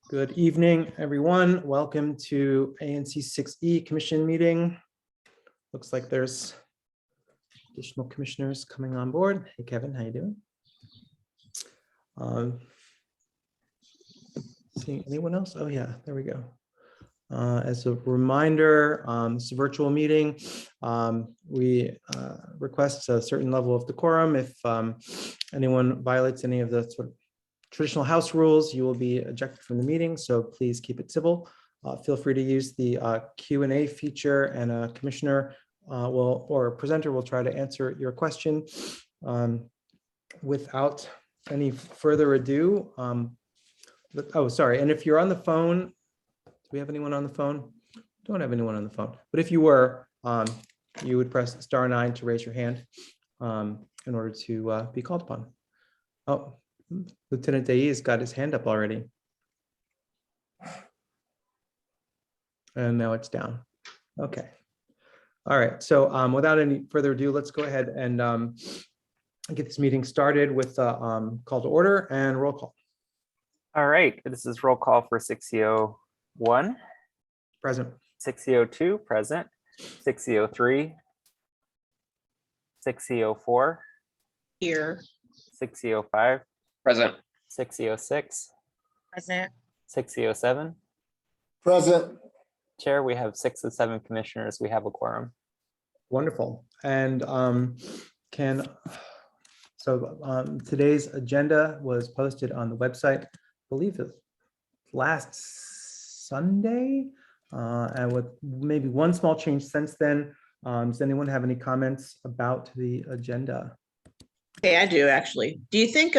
Good evening, everyone. Welcome to ANC 6E Commission meeting. Looks like there's additional commissioners coming on board. Hey, Kevin, how you doing? Seeing anyone else? Oh, yeah, there we go. As a reminder, it's a virtual meeting. We request a certain level of decorum. If anyone violates any of the sort of traditional house rules, you will be ejected from the meeting, so please keep it civil. Feel free to use the Q&A feature, and a commissioner or a presenter will try to answer your question. Without any further ado, oh, sorry, and if you're on the phone, do we have anyone on the phone? Don't have anyone on the phone, but if you were, you would press *9 to raise your hand in order to be called upon. Oh, Lieutenant Dei has got his hand up already. And now it's down. Okay. All right. So without any further ado, let's go ahead and get this meeting started with call to order and roll call. All right. This is roll call for 601. Present. 602, present. 603. 604. Here. 605. Present. 606. Present. 607. Present. Chair, we have 6 of 7 commissioners. We have a quorum. Wonderful. And today's agenda was posted on the website, I believe it last Sunday, and with maybe one small change since then. Does anyone have any comments about the agenda? Okay, I do actually. Do you think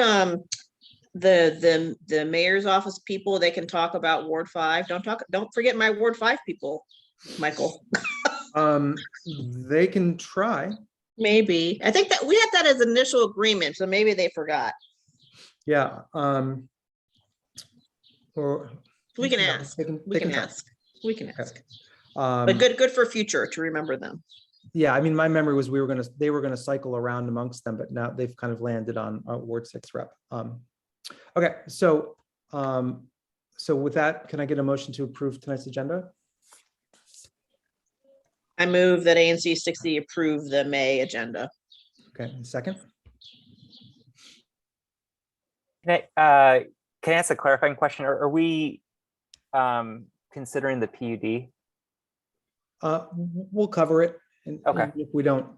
the mayor's office people, they can talk about Ward 5? Don't forget my Ward 5 people, Michael. They can try. Maybe. I think that we had that as initial agreement, so maybe they forgot. Yeah. Or We can no, ask. they We can try. ask. We can Okay. ask. But good for future to remember them. Yeah, I mean, my memory was they were gonna cycle around amongst them, but now they've kind of landed on Ward 6 rep. Okay, so with that, can I get a motion to approve tonight's agenda? I move that ANC 60 approve the May agenda. Okay, second. Can I ask a clarifying question? Are we considering the PUD? We'll cover it, and Okay. if we don't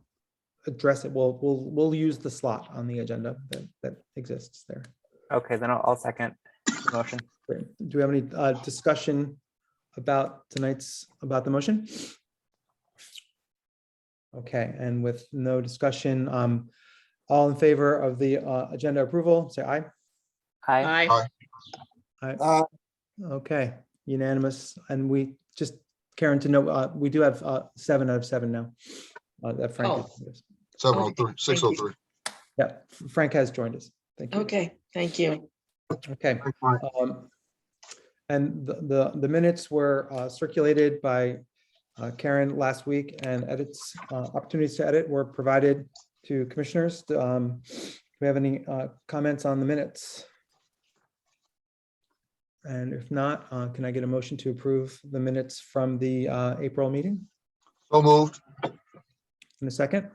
address it, we'll use the slot on the agenda that exists there. Okay, then I'll second the motion. Great. Do we have any discussion about the motion? Okay, and with no discussion, all in favor of the agenda approval, say aye. Aye. Aye. Okay, unanimous. And we just, Karen, to know, we do have 7 out of 7 now. That Frank is. 703, 603. Yeah, Frank has joined us. Thank you. Okay, thank you. Okay. And the minutes were circulated by Karen last week, and opportunities to edit were provided to commissioners. Do we have any comments on the minutes? And if not, can I get a motion to approve the minutes from the April meeting? So moved. In a second?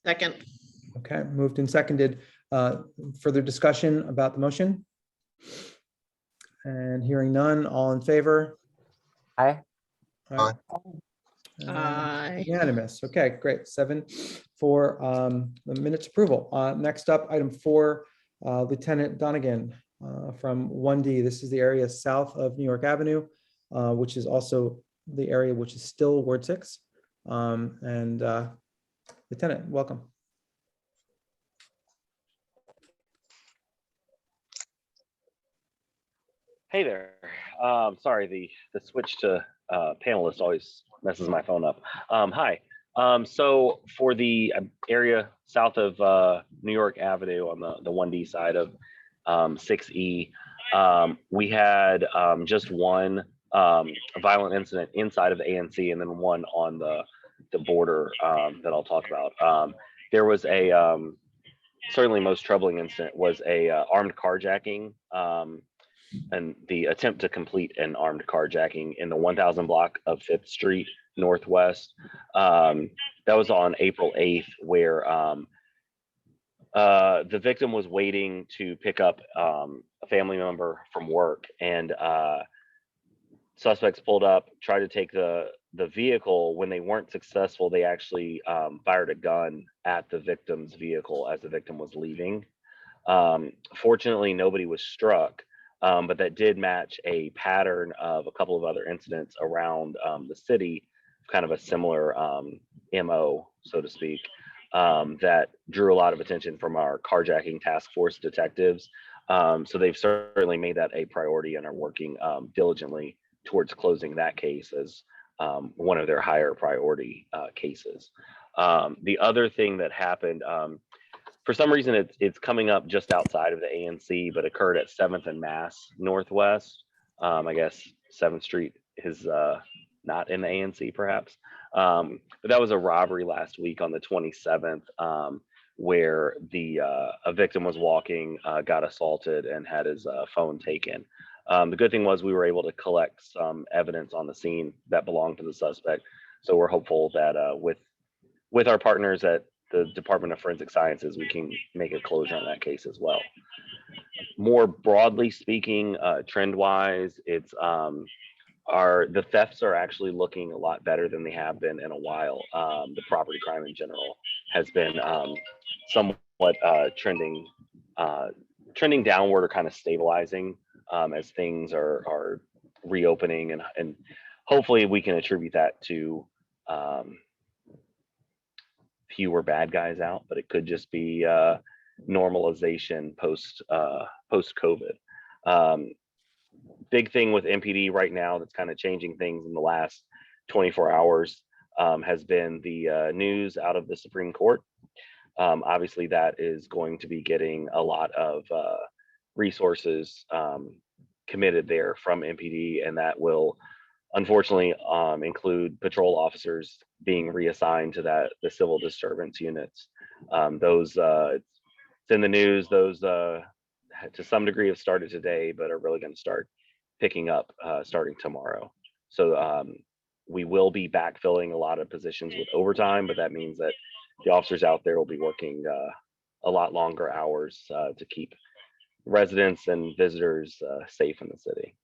Second. Okay, moved and seconded. Further discussion about the motion? And hearing none, all in favor? Aye. Aye. Aye. Unanimous. Okay, great. 7 for the minutes approval. Next up, item 4, Lieutenant Donegan from 1D. This is the area south of New York Avenue, which is also the area which is still Ward 6. And Lieutenant, welcome. Hey there. Sorry, the switch to panelist always messes my phone up. Hi. So for the area south of New York Avenue on the 1D side of 6E, we had just one violent incident inside of the ANC, and then one on the border that I'll talk about. There was a certainly most troubling incident was a armed carjacking and the attempt to complete an armed carjacking in the 1000 block of 5th Street Northwest. That was on April 8th, where the victim was waiting to pick up a family member from work, and suspects pulled up, tried to take the vehicle. When they weren't successful, they actually fired a gun at the victim's vehicle as the victim was leaving. Fortunately, nobody was struck, but that did match a pattern of a couple of other incidents around the city, kind of a similar MO, so to speak, that drew a lot of attention from our carjacking task force detectives. So they've certainly made that a priority and are working diligently towards closing that case as one of their higher priority cases. The other thing that happened, for some reason, it's coming up just outside of the ANC, but occurred at 7th and Mass Northwest. I guess 7th Street is not in the ANC, perhaps. But that was a robbery last week on the 27th, where a victim was walking, got assaulted, and had his phone taken. The good thing was we were able to collect some evidence on the scene that belonged to the suspect. So we're hopeful that with our partners at the Department of Forensic Sciences, we can make a closure on that case as well. More broadly speaking, trend-wise, it's the thefts are actually looking a lot better than they have been in a while. The property crime in general has been somewhat trending downward or kind of stabilizing as things are reopening, and hopefully we can attribute that to fewer bad guys out, but it could just be normalization post COVID. Big thing with MPD right now that's kind of changing things in the last 24 hours has been the news out of the Supreme Court. Obviously, that is going to be getting a lot of resources committed there from MPD, and that will unfortunately include patrol officers being reassigned to the civil disturbance units. It's in the news. Those to some degree have started today, but are really going to start picking up starting tomorrow. So we will be backfilling a lot of positions with overtime, but that means that the officers out there will be working a lot longer hours to keep residents and visitors safe in the city.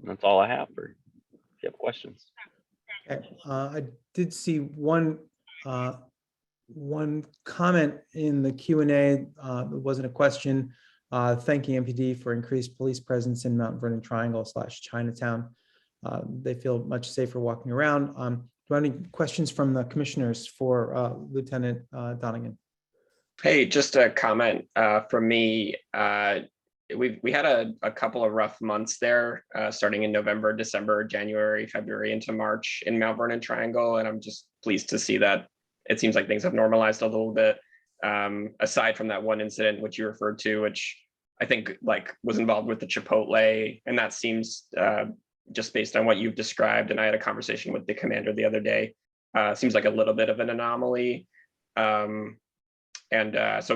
That's all I have for if you have questions. Okay, I did see one comment in the Q&A. It wasn't a question. Thanking MPD for increased police presence in Mount Vernon Triangle / Chinatown. They feel much safer walking around. Do you have any questions from the commissioners for Lieutenant Donegan? Hey, just a comment from me. We had a couple of rough months there, starting in November, December, January, February into March in Mount Vernon Triangle, and I'm just pleased to see that it seems like things have normalized a little bit. Aside from that one incident which you referred to, which I think was involved with the Chipotle, and that seems just based on what you've described, and I had a conversation with the commander the other day, seems like a little bit of an anomaly. So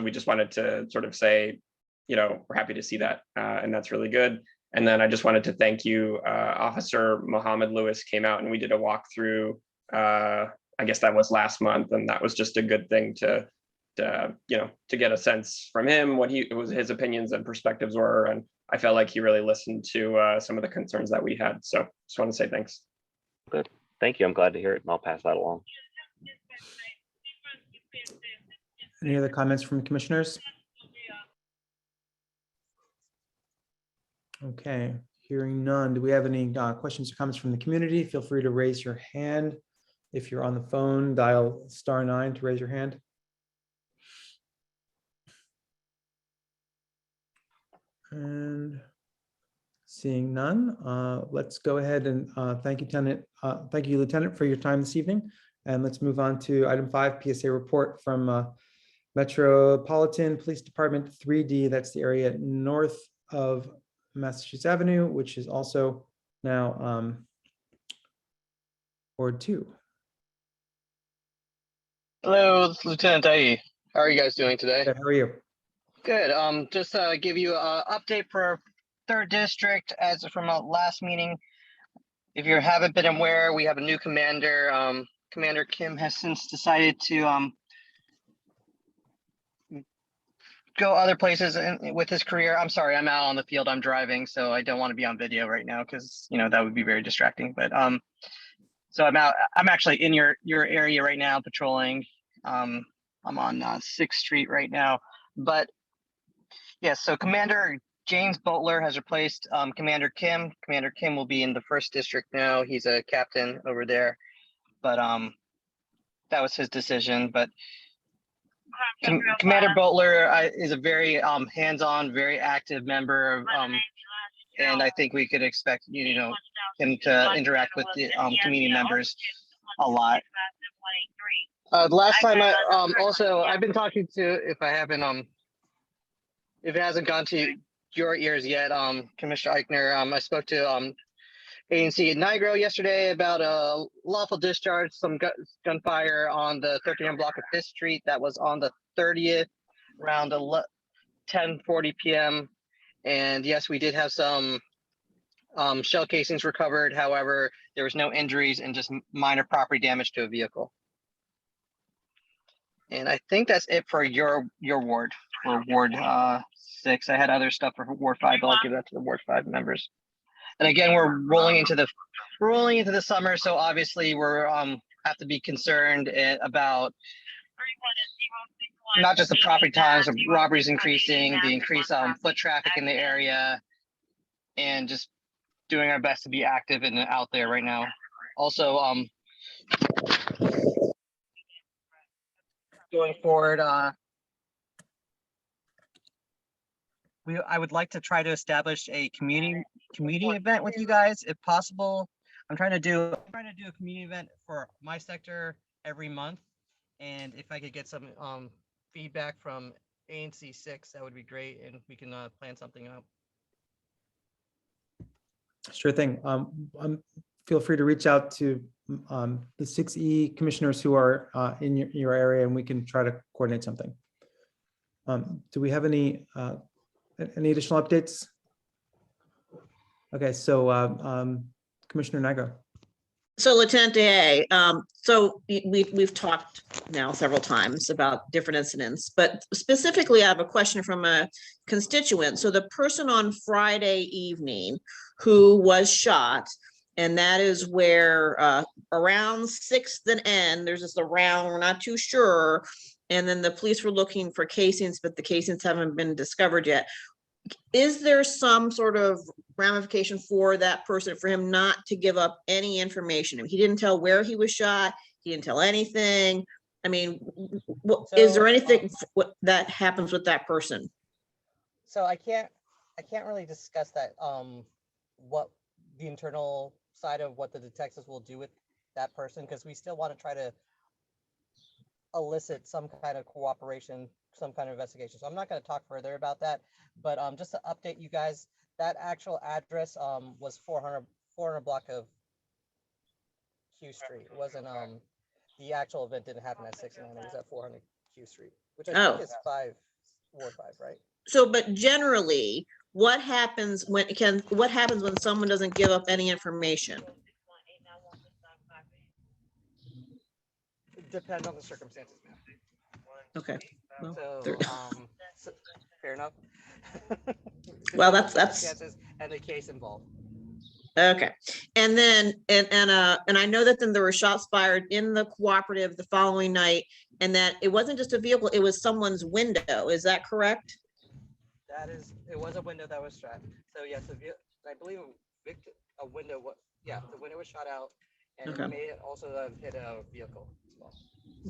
we just wanted to sort of say, we're happy to see that, and that's really good. And then I just wanted to thank you. Officer Mohammed Lewis came out and we did a walkthrough. I guess that was last month, and that was just a good thing to get a sense from him what his opinions and perspectives were. And I felt like he really listened to some of the concerns that we had. So just want to say thanks. Good. Thank you. I'm glad to hear it, and I'll pass that along. Any other comments from commissioners? Okay, hearing none. Do we have any questions or comments from the community? Feel free to raise your hand. If you're on the phone, dial *9 to raise your hand. And seeing none, let's go ahead and thank you, Lieutenant, for your time this evening. And let's move on to item 5, PSA report from Metropolitan Police Department 3D. That's the area north of Massachusetts Avenue, which is also now Ward 2. Hello, this is Lieutenant Dai. How are you guys doing today? How are you? Good. Just give you a update for third district as from our last meeting. If you haven't been aware, we have a new commander. Commander Kim has since decided to go other places with his career. I'm sorry, I'm out on the field. I'm driving, so I don't want to be on video right now because that would be very distracting. But so I'm out. I'm actually in your area right now patrolling. I'm on 6th Street right now, but yes. So Commander James Butler has replaced Commander Kim. Commander Kim will be in the 1st district now. He's a captain over there, but that was his decision. But Commander Butler is a very hands-on, very active member of, and I think we could expect him to interact with the community members a lot. The last time I've been talking to, if it hasn't gone to your ears yet, Commissioner Eichner, I spoke to ANC at Nigro yesterday about a lawful discharge, some gunfire on the 13 block of 5th Street. That was on the 30th, around 10:40 p.m. And yes, we did have some shell casings recovered. However, there was no injuries and just minor property damage to a vehicle. And I think that's it for your ward, for Ward 6. I had other stuff for Ward 5, but I'll give that to the Ward 5 members. And again, we're rolling into the summer, so obviously we're have to be concerned about not just the property times of robberies increasing, the increased foot traffic in the area, and just doing our best to be active and out there right now. Also, going forward, I would like to try to establish a community event with you guys, if possible. I'm trying to do a community event for my sector every month, and if I could get some feedback from ANC 6, that would be great, and we can plan something up. Sure thing. Feel free to reach out to the 6E commissioners who are in your area, and we can try to coordinate something. Do we have any additional updates? Okay, so Commissioner Nigro. So Lieutenant DA, so we've talked now several times about different incidents, but specifically I have a question from a constituent. So the person on Friday evening who was shot, and that is where around 6th and N, there's just a round, we're not too sure. And then the police were looking for casings, but the casings haven't been discovered yet. Is there some sort of ramification for that person, for him not to give up any information? He didn't tell where he was shot. He didn't tell anything. I mean, is there anything that happens with that person? So I can't really discuss that, what the internal side of what the detectives will do with that person, because we still want to try to elicit some kind of cooperation, some kind of investigation. So I'm not going to talk further about that, but just to update you guys, that actual address was 400 block of Q Street. It wasn't the actual event didn't happen at 6 and 9, it was at 400 Q Street, which I think is Ward 5, right? So, but generally, what happens when someone doesn't give up any information? It depends on the circumstances, ma'am. Okay. Well, So, fair enough. Well, that's Circumstances and the case involved. okay. And then and I know that then there were shots fired in the cooperative the following night, and that it wasn't just a vehicle, it was someone's window. Is that correct? It was a window that was shot. So yes, I believe a window. The window was shot out, and Okay. it may also have hit a vehicle as well.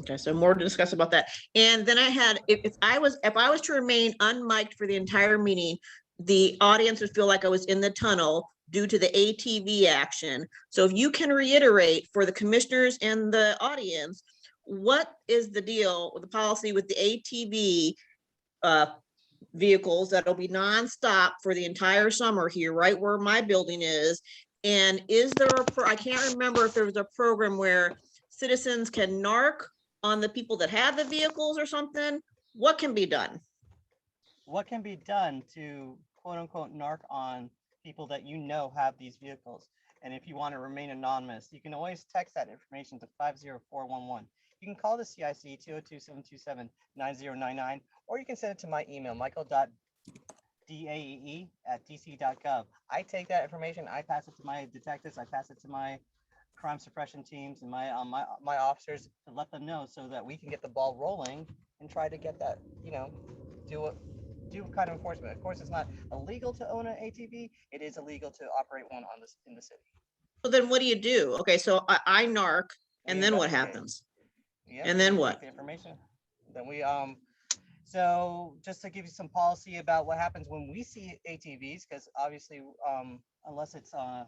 Okay, so more to discuss about that. And then I had, if I was to remain unmiked for the entire meeting, the audience would feel like I was in the tunnel due to the ATV action. So if you can reiterate for the commissioners and the audience, what is the deal with the policy with the ATV vehicles that'll be nonstop for the entire summer here, right where my building is? And is there I can't remember if there was a program where citizens can narc on the people that have the vehicles or something. What can be done? what can be done to quote unquote narc on people that you know have these vehicles. And if you want to remain anonymous, you can always text that information to 50411. You can call the CIC 202-727-9099, or you can send it to my email, michael.daee@dc.gov. I take that information, I pass it to my detectives, I pass it to my crime suppression teams and my officers to let them know so that we can get the ball rolling and try to get that, do kind of enforcement. Of course, it's not illegal to own an ATV. It is illegal to operate one on this in the city. So then what do you do? Okay, so I narc, and We then what investigate. happens? Yeah, And then we what? take the information. Then we so just to give you some policy about what happens when we see ATVs, because obviously unless it's our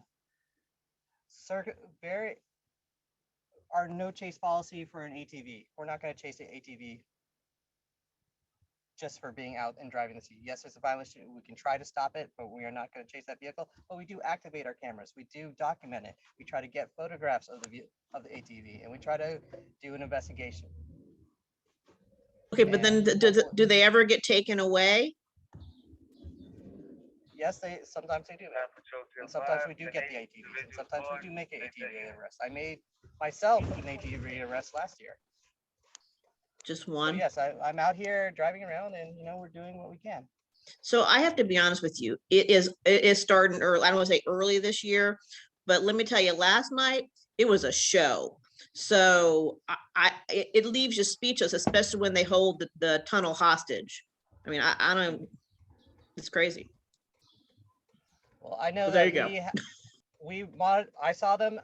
no chase policy for an ATV. We're not going to chase an ATV just for being out and driving the city. Yes, it's a violation. We can try to stop it, but we are not going to chase that vehicle. But we do activate our cameras. We do document it. We try to get photographs of the ATV, and we try to do an investigation. Okay, but then do they ever get taken away? Yes, sometimes they do. And sometimes we do get the ATVs, and sometimes we do make an ATV arrest. I made myself an ATV arrest last year. Just So one? yes, I'm out here driving around, and we're doing what we can. So I have to be honest with you. It is starting early. I don't want to say early this year, but let me tell you, last night it was a show. So it leaves you speechless, especially when they hold the tunnel hostage. I mean, I don't. It's crazy. Well, I know So there that you go. I saw them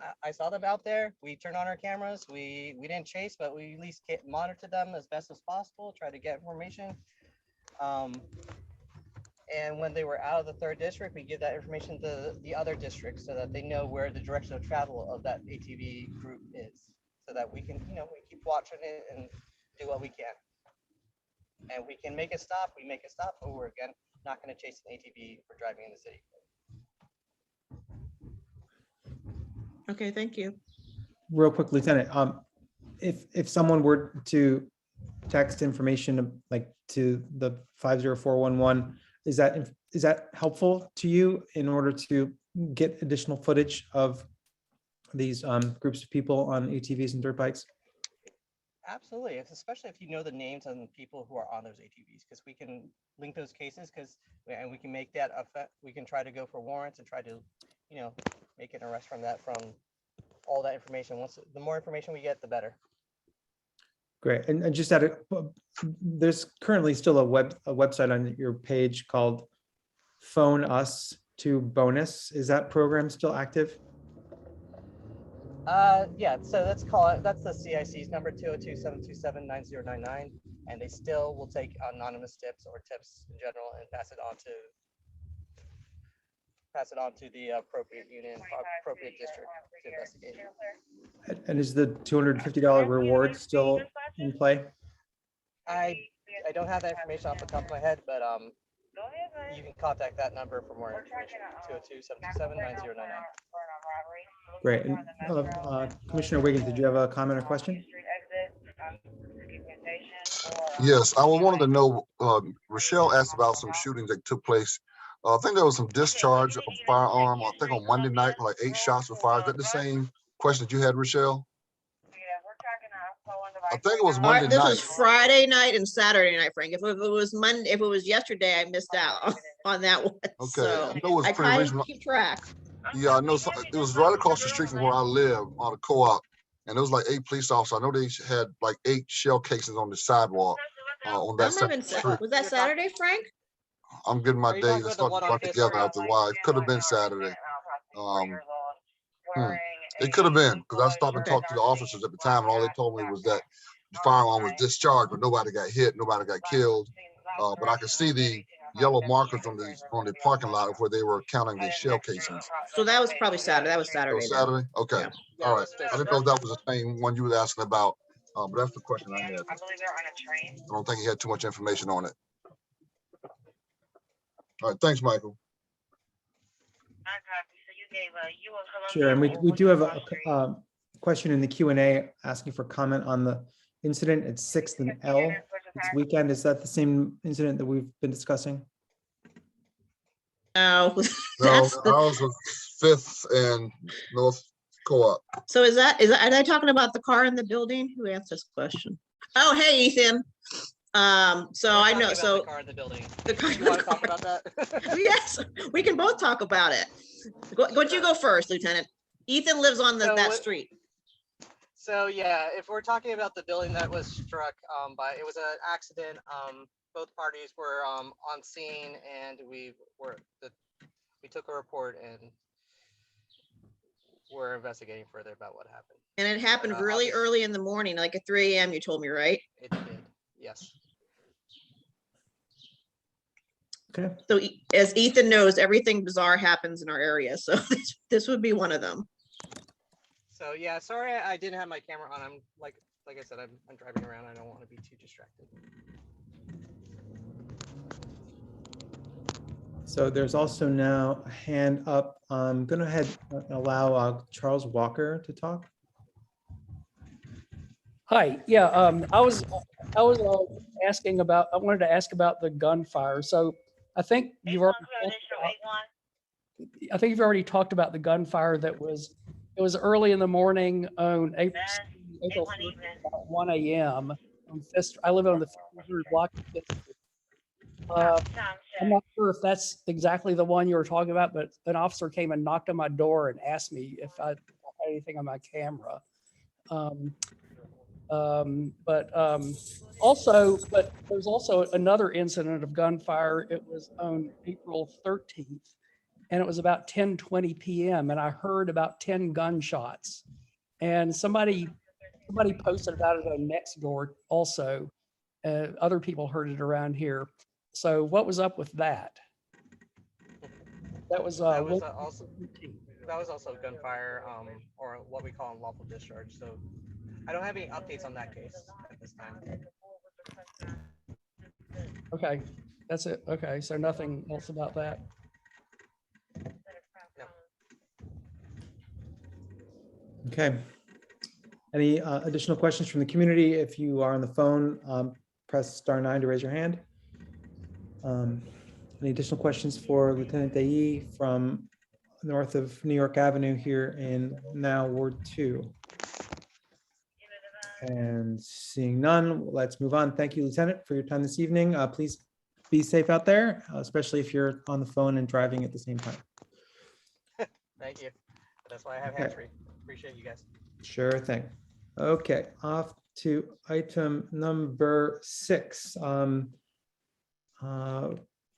out there. We turned on our cameras. We didn't chase, but we at least monitor them as best as possible, try to get information. And when they were out of the 3rd district, we give that information to the other districts so that they know where the direction of travel of that ATV group is, so that we can, we keep watching it and do what we can. And we can make it stop. We make it stop, but we're again not going to chase an ATV for driving in the city. Okay, thank you. Real quick, Lieutenant, if someone were to text information like to the 50411, is that helpful to you in order to get additional footage of these groups of people on ATVs and dirt bikes? Absolutely, especially if you know the names of the people who are on those ATVs, because we can link those cases, and we can make that we can try to go for warrants and try to, make an arrest from all that information. The more information we get, the better. Great, and just there's currently still a website on your page called Phone Us to Bonus. Is that program still active? Yeah, so that's the CIC's number, 202-727-9099, and they still will take anonymous tips or tips in general and pass it on to the appropriate unit, appropriate district to investigate. And is the $250 reward still in play? I don't have that information off the top of my head, but you can contact that number for more information, 202-727-9099. Great. And, Commissioner Wiggins, did you have a comment or question? Yes, I wanted to know, Rochelle asked about some shootings that took place. I think there was some discharge of firearm, I think on Monday night, like 8 shots were fired. Is that the same question that you had, Rochelle? I think it was All right, Monday this was night. Friday night and Saturday night, Frank. If it was Monday, if it was yesterday, I missed out on that one. Okay, So I know it was I pretty kind recent. of keep track. Yeah, I know. It was right across the street from where I live on a co-op, and there was like 8 police officers. I know they had like 8 shell casings on the sidewalk on that That might have been, street. was that Saturday, Frank? I'm getting my Are you days talking and about the starting one to on run Fifth together Street? after a while. It could have been Saturday. It could have been because I stopped and Okay. talked to the officers at the time, and all they told me was that the firearm was discharged, but nobody got hit, nobody got killed. But I could see the yellow markers on the parking lot of where they were counting the shell casings. So that was probably Saturday. That was It Saturday was then. Saturday? Okay, Yeah. all right. I didn't know if that was the same one you were asking about, but that's the question I had. I don't think he had too much information on it. All right, thanks, Michael. Sure, and we do have a question in the Q&A asking for comment on the incident at 6th and L this weekend. Is that the same incident that we've been discussing? No, No, that's the, ours was 5th and North Co-op. so is that, are they talking about the car in the building? Who asked this question? Oh, hey, Ethan. So We're I talking know, about so. the car in the building. The car- You want to talk about that? Yes, we can both talk about it. Would you go first, Lieutenant? Ethan lives on So that what- street. So yeah, if we're talking about the building that was struck, by, it was an accident. Both parties were on scene, and we took a report and we're investigating further about what happened. And it happened really obviously- early in the morning, like at 3 a.m. you told me, right? It did, yes. Okay. So as Ethan knows, everything bizarre happens in our area. So this would be one of them. So yeah, sorry I didn't have my camera on. I'm like I said, I'm driving around. I don't want to be too distracted. So there's also now a hand up. I'm going to allow Charles Walker to talk. Hi, yeah, I was asking about, I wanted to ask about the gunfire. So I think you've already talked about the gunfire it was early in the morning on April 1st, about 1 a.m. I live on the 500 block of Fifth Street. I'm not sure if that's exactly the one you were talking about, but an officer came and knocked on my door and asked me if I had anything on my camera. But there's also another incident of gunfire. It was on April 13th, and it was about 10:20 p.m. and I heard about 10 gunshots. And somebody posted about it on Nextdoor also. Other people heard it around here. So what was up with that? That was That was also gunfire, or what we call unlawful discharge. So I don't have any updates on that case at this time. Okay, that's it. Okay, so nothing else about that. No. Okay. Any additional questions from the community? If you are on the phone, press *9 to raise your hand. Any additional questions for Lieutenant Dai from north of New York Avenue here in now Ward 2? And seeing none, let's move on. Thank you, Lieutenant, for your time this evening. Please be safe out there, especially if you're on the phone and driving at the same time. Thank you. That's why I have Okay. hands free. Appreciate you guys. Sure thing. Okay, off to item number 6.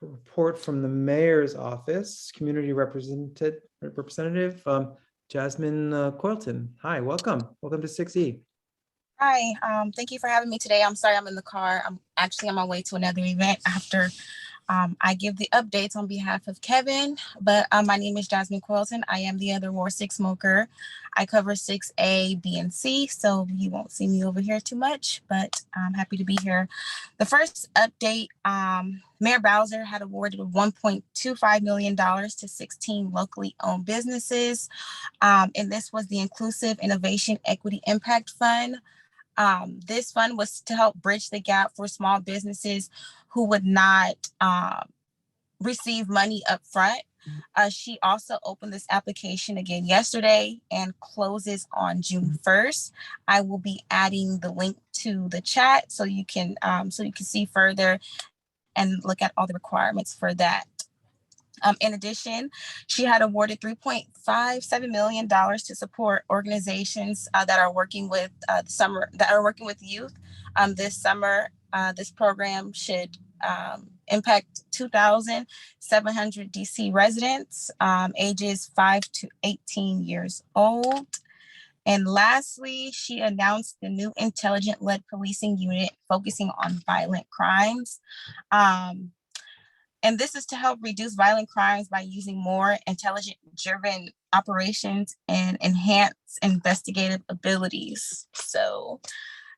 Report from the mayor's office, community representative Jasmine Coilton. Hi, welcome. Welcome to 6E. Hi, thank you for having me today. I'm sorry I'm in the car. I'm actually on my way to another event after I give the updates on behalf of Kevin, but my name is Jasmine Coilton. I am the other Ward 6 smoker. I cover 6A, B, and C, so you won't see me over here too much, but I'm happy to be here. The first update, Mayor Bowser had awarded $1.25 million to 16 locally owned businesses, and this was the Inclusive Innovation Equity Impact Fund. This fund was to help bridge the gap for small businesses who would not receive money up front. She also opened this application again yesterday and closes on June 1st. I will be adding the link to the chat so you can see further and look at all the requirements for that. In addition, she had awarded $3.57 million to support organizations that are working with youth. This summer, this program should impact 2,700 DC residents, ages 5 to 18 years old. And lastly, she announced the new intelligent-led policing unit focusing on violent crimes. And this is to help reduce violent crimes by using more intelligent-driven operations and enhance investigative abilities. So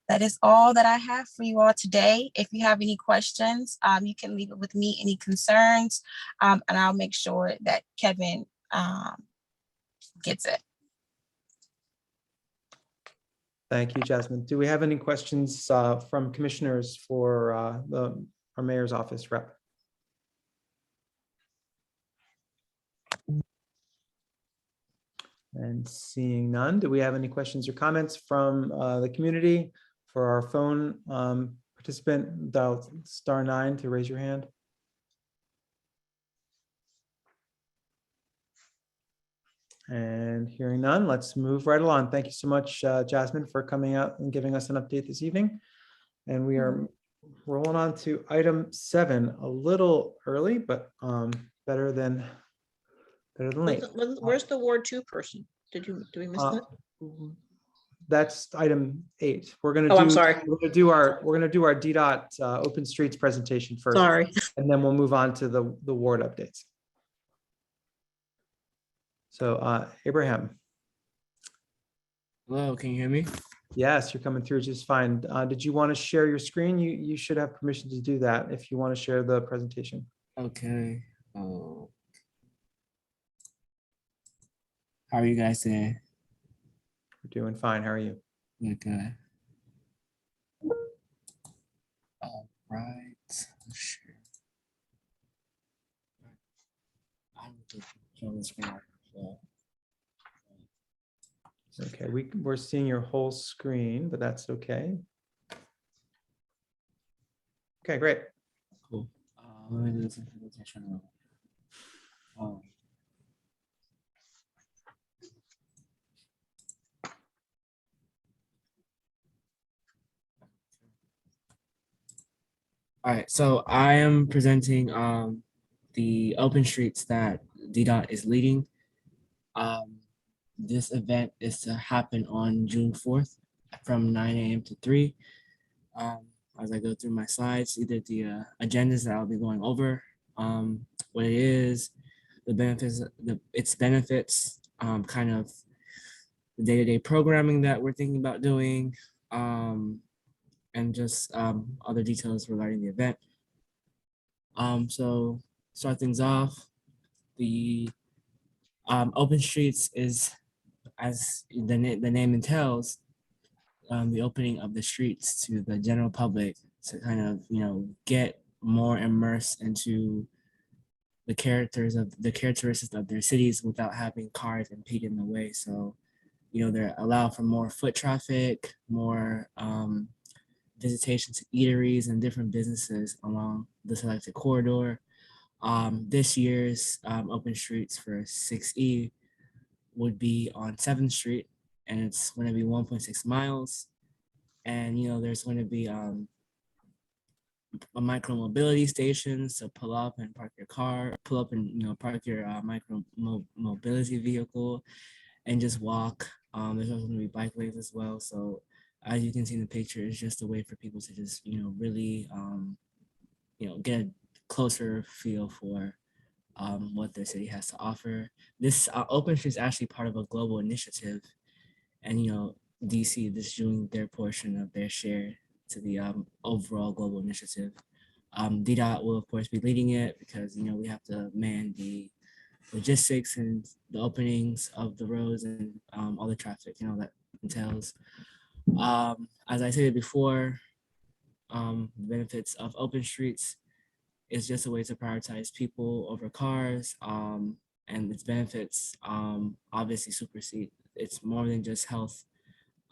that is all that I have for you all today. If you have any questions, you can leave it with me, any concerns, and I'll make sure that Kevin gets it. Thank you, Jasmine. Do we have any questions from commissioners for our mayor's office rep? And seeing none, do we have any questions or comments from the community? For our phone participant, dial *9 to raise your hand. And hearing none, let's move right along. Thank you so much, Jasmine, for coming out and giving us an update this evening. And we are rolling on to item 7, a little early, but better than late. Where's the Ward 2 person? Do we miss that? That's item 8. We're gonna Oh, do. I'm sorry. We're gonna do our DDOT Open Streets presentation first, Sorry. and then we'll move on to the ward updates. So Abraham, Hello, can you hear me? yes, you're coming through just fine. Did you want to share your screen? You should have permission to do that if you want to share the presentation. Okay. How are you guys today? We're doing fine. How are you? Good. All right. Sure. I'm just showing the screen. So. Okay, we're seeing your whole screen, but that's okay. Okay, great. Cool. Let me do this presentation. All right, so I am presenting the open streets that DDOT is leading. This event is to happen on June 4th from 9 a.m. to 3. As I go through my slides, either the agendas that I'll be going over, what it is, the benefits, its benefits, kind of the day-to-day programming that we're thinking about doing, and just other details regarding the event. So start things off, the Open Streets is, as the name entails, the opening of the streets to the general public to kind of, get more immersed into the characteristics of their cities without having cars impede in the way. So, they're allowed for more foot traffic, more visitation to eateries and different businesses along the selected corridor. This year's open streets for 6E would be on 7th Street, and it's going to be 1.6 miles. And, there's going to be a micro mobility stations to pull up and park your car, pull up and, park your micro mobility vehicle and just walk. There's also going to be bike lanes as well. So as you can see in the picture, it's just a way for people to just, really, get a closer feel for what their city has to offer. This Open Street is actually part of a global initiative, and DC is doing their portion of their share to the overall global initiative. DDOT will of course be leading it because we have to man the logistics and the openings of the roads and all the traffic that entails. As I said before, the benefits of open streets is just a way to prioritize people over cars, and its benefits obviously supersede. It's more than just health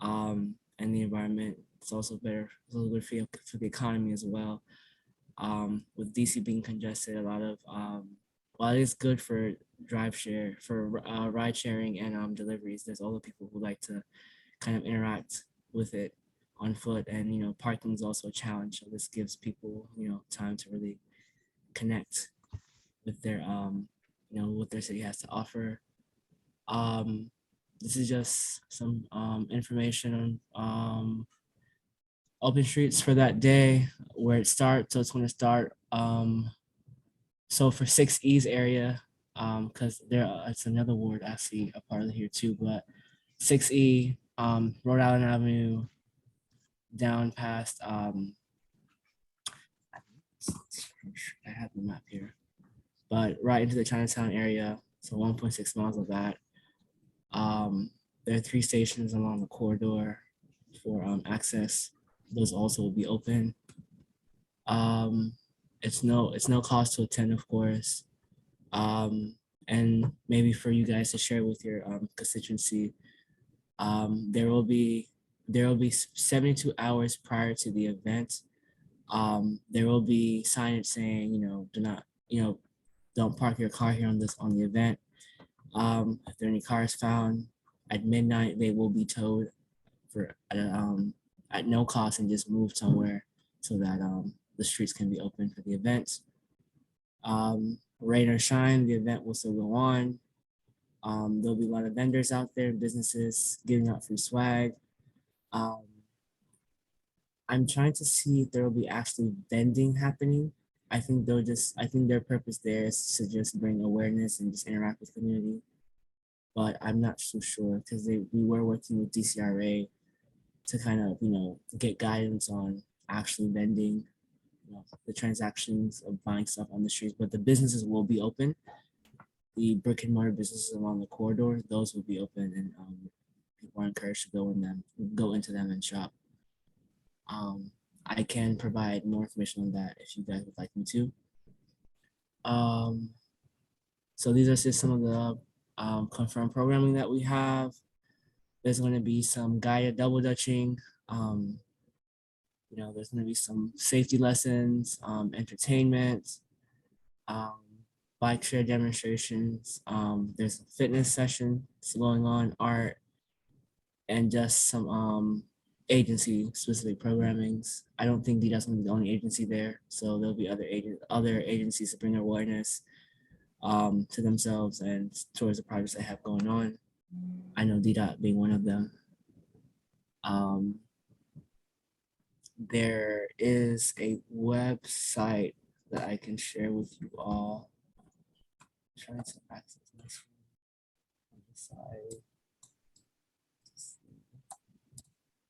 and the environment. It's also better, it's also good for the economy as well. With DC being congested, a lot of while it is good for ride sharing and deliveries, there's other people who like to kind of interact with it on foot, and parking is also a challenge. So this gives people time to really connect with their what their city has to offer. This is just some information on open streets for that day, where it starts. So it's going to start so for 6E's area, because it's another ward actually a part of here too, but 6E, Rhode Island Avenue down past I have the map here, but right into the Chinatown area. So 1.6 miles of that. There are 3 stations along the corridor for access, those also will be open. It's no cost to attend, of course. And maybe for you guys to share with your constituency, there will be 72 hours prior to the event. There will be signage saying, do not, don't park your car here on the event. If there are any cars found at midnight, they will be towed at no cost and just moved somewhere so that the streets can be open for the event. Rain or shine, the event will still go on. There'll be a lot of vendors out there, businesses giving out free swag. I'm trying to see if there will be actually vending happening. I think their purpose there is to just bring awareness and just interact with the community. But I'm not so sure because we were working with DCRA to kind of, get guidance on actually vending, the transactions of buying stuff on the streets, but the businesses will be open. The brick and mortar businesses along the corridor, those will be open, and people are encouraged to go into them and shop. I can provide more information on that if you guys would like me to. So these are just some of the confirmed programming that we have. There's going to be some guided double dutching. There's going to be some safety lessons, entertainment, bike share demonstrations. There's a fitness session going on, art, and just some agency specific programmings. I don't think DDOT's going to be the only agency there, so there'll be other agencies to bring awareness to themselves and towards the projects they have going on. I know DDOT being one of them. There is a website that I can share with you all. I'm trying to access my screen on the side.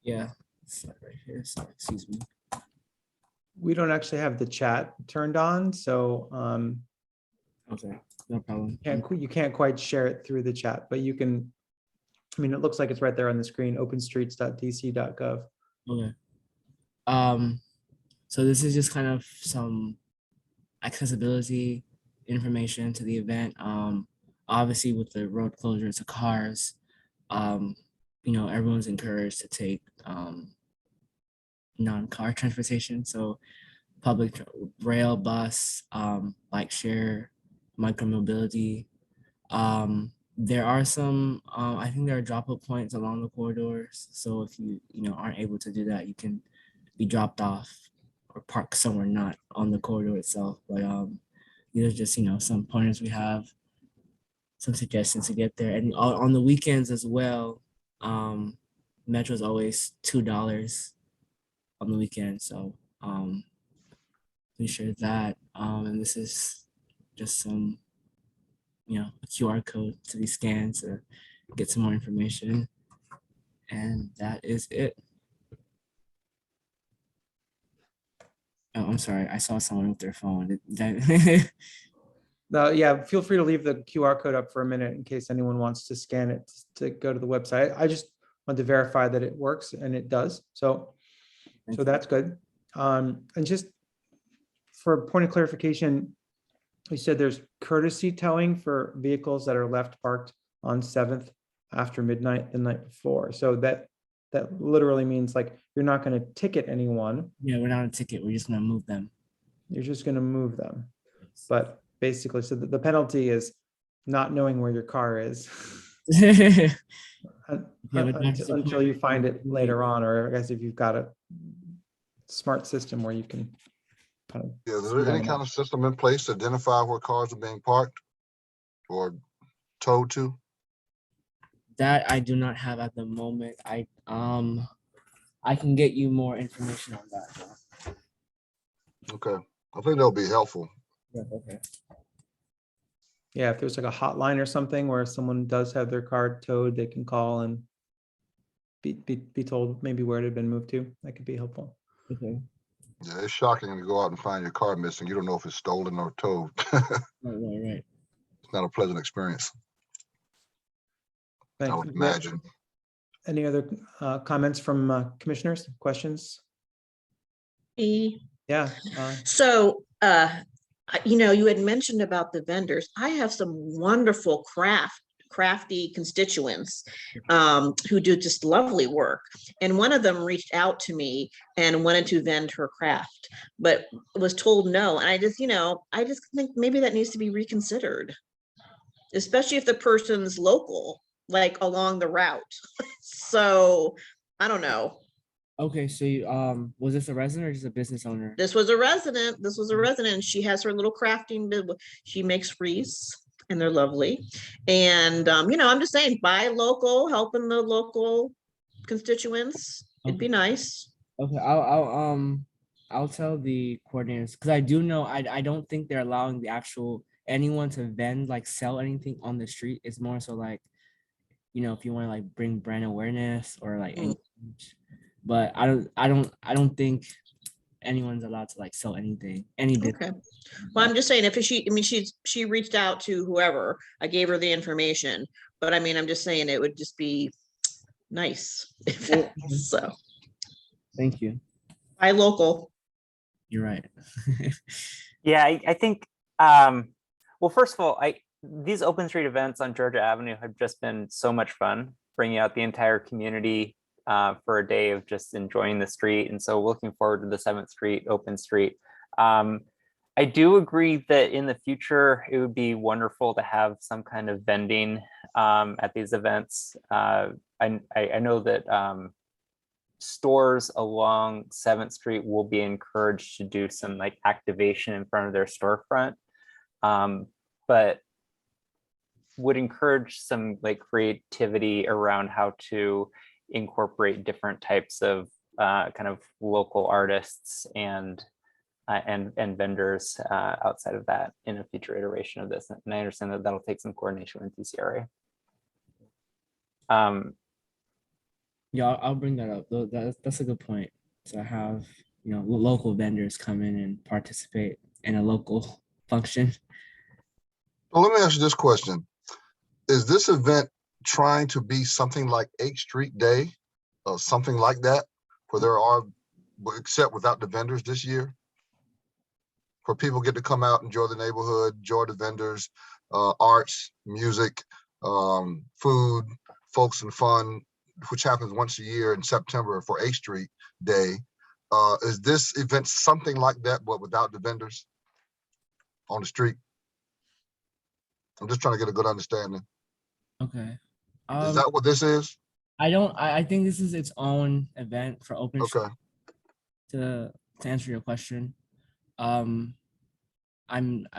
Yeah, it's like right here. Sorry, excuse me. We don't actually have the chat turned on, so Okay, no problem. you can't quite share it through the chat, but you can. I mean, it looks like it's right there on the screen, openstreets.dc.gov. Okay. So this is just kind of some accessibility information to the event. Obviously with the road closures to cars, everyone's encouraged to take non-car transportation. So public rail, bus, bike share, micromobility. There are some, I think there are drop-off points along the corridors. So if you aren't able to do that, you can be dropped off or park somewhere not on the corridor itself. But these are just, some pointers we have, some suggestions to get there. And on the weekends as well, Metro is always $2 on the weekend. So we share that. And this is just some, a QR code to be scanned to get some more information. And that is it. Oh, I'm sorry. I saw someone with their phone. Yeah, feel free to leave the QR code up for a minute in case anyone wants to scan it to go to the website. I just want to verify that it works, and it does. So that's good. And just for a point of clarification, you said there's courtesy towing for vehicles that are left parked on 7th after midnight the night before. So that literally means like you're not going to ticket anyone. Yeah, we're not a ticket. We're just going to move them. You're just going to move them. But basically, so the penalty is not knowing where your car is until you find it later on, or I guess if you've got a smart system where you can kind of. Yeah, is there any kind of system in place to identify where cars are being parked or towed to? That I do not have at the moment. I can get you more information on that. Okay, I think that'll be helpful. Yeah, okay. Yeah, if there's like a hotline or something where someone does have their car towed, they can call and be told maybe where it had been moved to. That could be helpful. Okay. Yeah, it's shocking to go out and find your car missing. You don't know if it's stolen or towed. Right. It's not a pleasant experience. I would imagine. Any other comments from commissioners, questions? Yeah. So, you had mentioned about the vendors. I have some wonderful crafty constituents who do just lovely work. And one of them reached out to me and wanted to vend her craft, but was told no. And I just think maybe that needs to be reconsidered, especially if the person's local, like along the route. So I don't know. Okay, so you, was this a resident or just a business owner? This was a resident. This was a resident. She has her little crafting business. She makes wreaths and they're lovely. And, I'm just saying, buy local, helping the local constituents. It'd be nice. Okay, I'll tell the coordinators because I do know I don't think they're allowing the actual anyone to vend like sell anything on the street. It's more so like, if you want to like bring brand awareness or like but I don't think anyone's allowed to like sell anything, any business. Okay. Well, I'm just saying if she reached out to whoever, I gave her the information, but I mean, I'm just saying it would just be nice. So. Thank you. Buy local. You're right. Yeah, I think, well, first of all, these open street events on Georgia Avenue have just been so much fun, bringing out the entire community for a day of just enjoying the street. And so looking forward to the 7th Street open street. I do agree that in the future, it would be wonderful to have some kind of vending at these events. I know that stores along 7th Street will be encouraged to do some like activation in front of their storefront, but would encourage some like creativity around how to incorporate different types of kind of local artists and vendors outside of that in a future iteration of this. And I understand that that'll take some coordination with DCRA. Yeah, I'll bring that up. That's a good point. To have local vendors come in and participate in a local function. Well, let me ask you this question: is this event trying to be something like 8th Street Day, or something like that, where there are, except without the vendors this year, where people get to come out, enjoy the neighborhood, enjoy the vendors, arts, music, food, folks and fun, which happens once a year in September for 8th Street Day. Is this event something like that, but without the vendors on the street? I'm just trying to get a good understanding. Okay. Is that what this is? I think this is its own event for open. Okay. To answer your question, I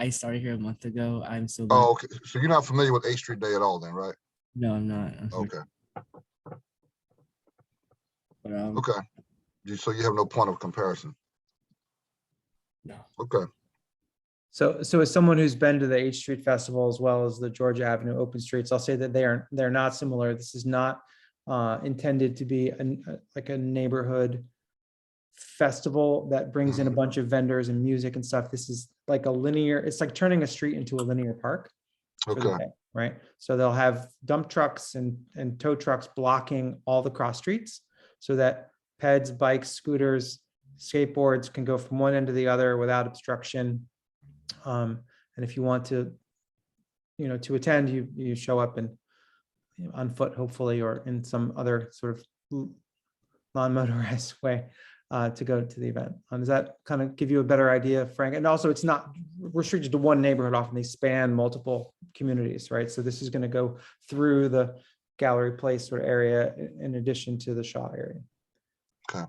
started here a month ago. I'm still. Oh, okay. So you're not familiar with 8th Street Day at all, then, right? No, I'm not. Okay. But, okay. So you have no point of comparison. No. Okay. So as someone who's been to the 8th Street Festival as well as the Georgia Avenue Open Streets, I'll say that they're not similar. This is not intended to be like a neighborhood festival that brings in a bunch of vendors and music and stuff. This is like it's like turning a street into a linear park. Okay. Day, right. So they'll have dump trucks and tow trucks blocking all the cross streets so that peds, bikes, scooters, skateboards can go from one end to the other without obstruction. And if you want to, to attend, you show up and on foot, hopefully, or in some other sort of non-motorized way to go to the event. Does that kind of give you a better idea, Frank? And also, it's not restricted to one neighborhood. Often they span multiple communities, right? So this is going to go through the Gallery Place sort of area in addition to the Shaw area. Okay.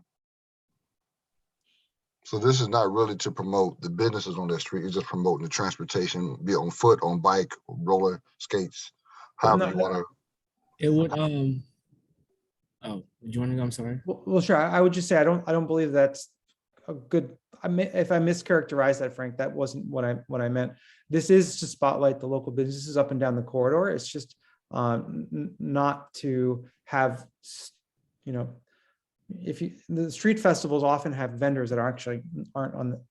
So this is not really to promote the businesses on that street. It's just promoting the transportation, be it on foot, on bike, roller skates, however you want to. It would. Oh, do you want to go? I'm sorry. Well, sure. I would just say I don't believe that's a good. If I mischaracterized that, Frank, that wasn't what I meant. This is to spotlight the local businesses up and down the corridor. It's just not to have, the street festivals often have vendors that aren't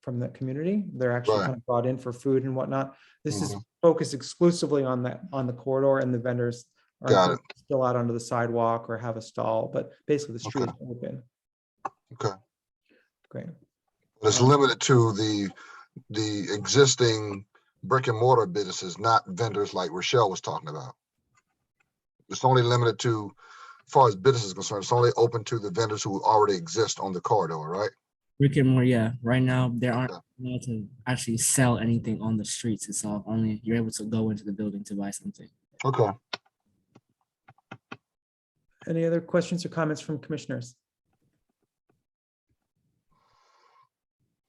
from the community. They're actually kind of brought in for food and whatnot. This is focused exclusively on the corridor and the vendors or Got until they spill out onto the sidewalk or have a stall, but basically the street Okay. is open. Okay. Great. It's limited to the existing brick and mortar businesses, not vendors like Rochelle was talking about. It's only limited to, as far as business is concerned, it's only open to the vendors who already exist on the corridor, right? Brick and mortar, yeah. Right now, there aren't Yeah. allowed to actually sell anything on the streets itself. Only you're able to go into the building to buy something. Okay. Any other questions or comments from commissioners?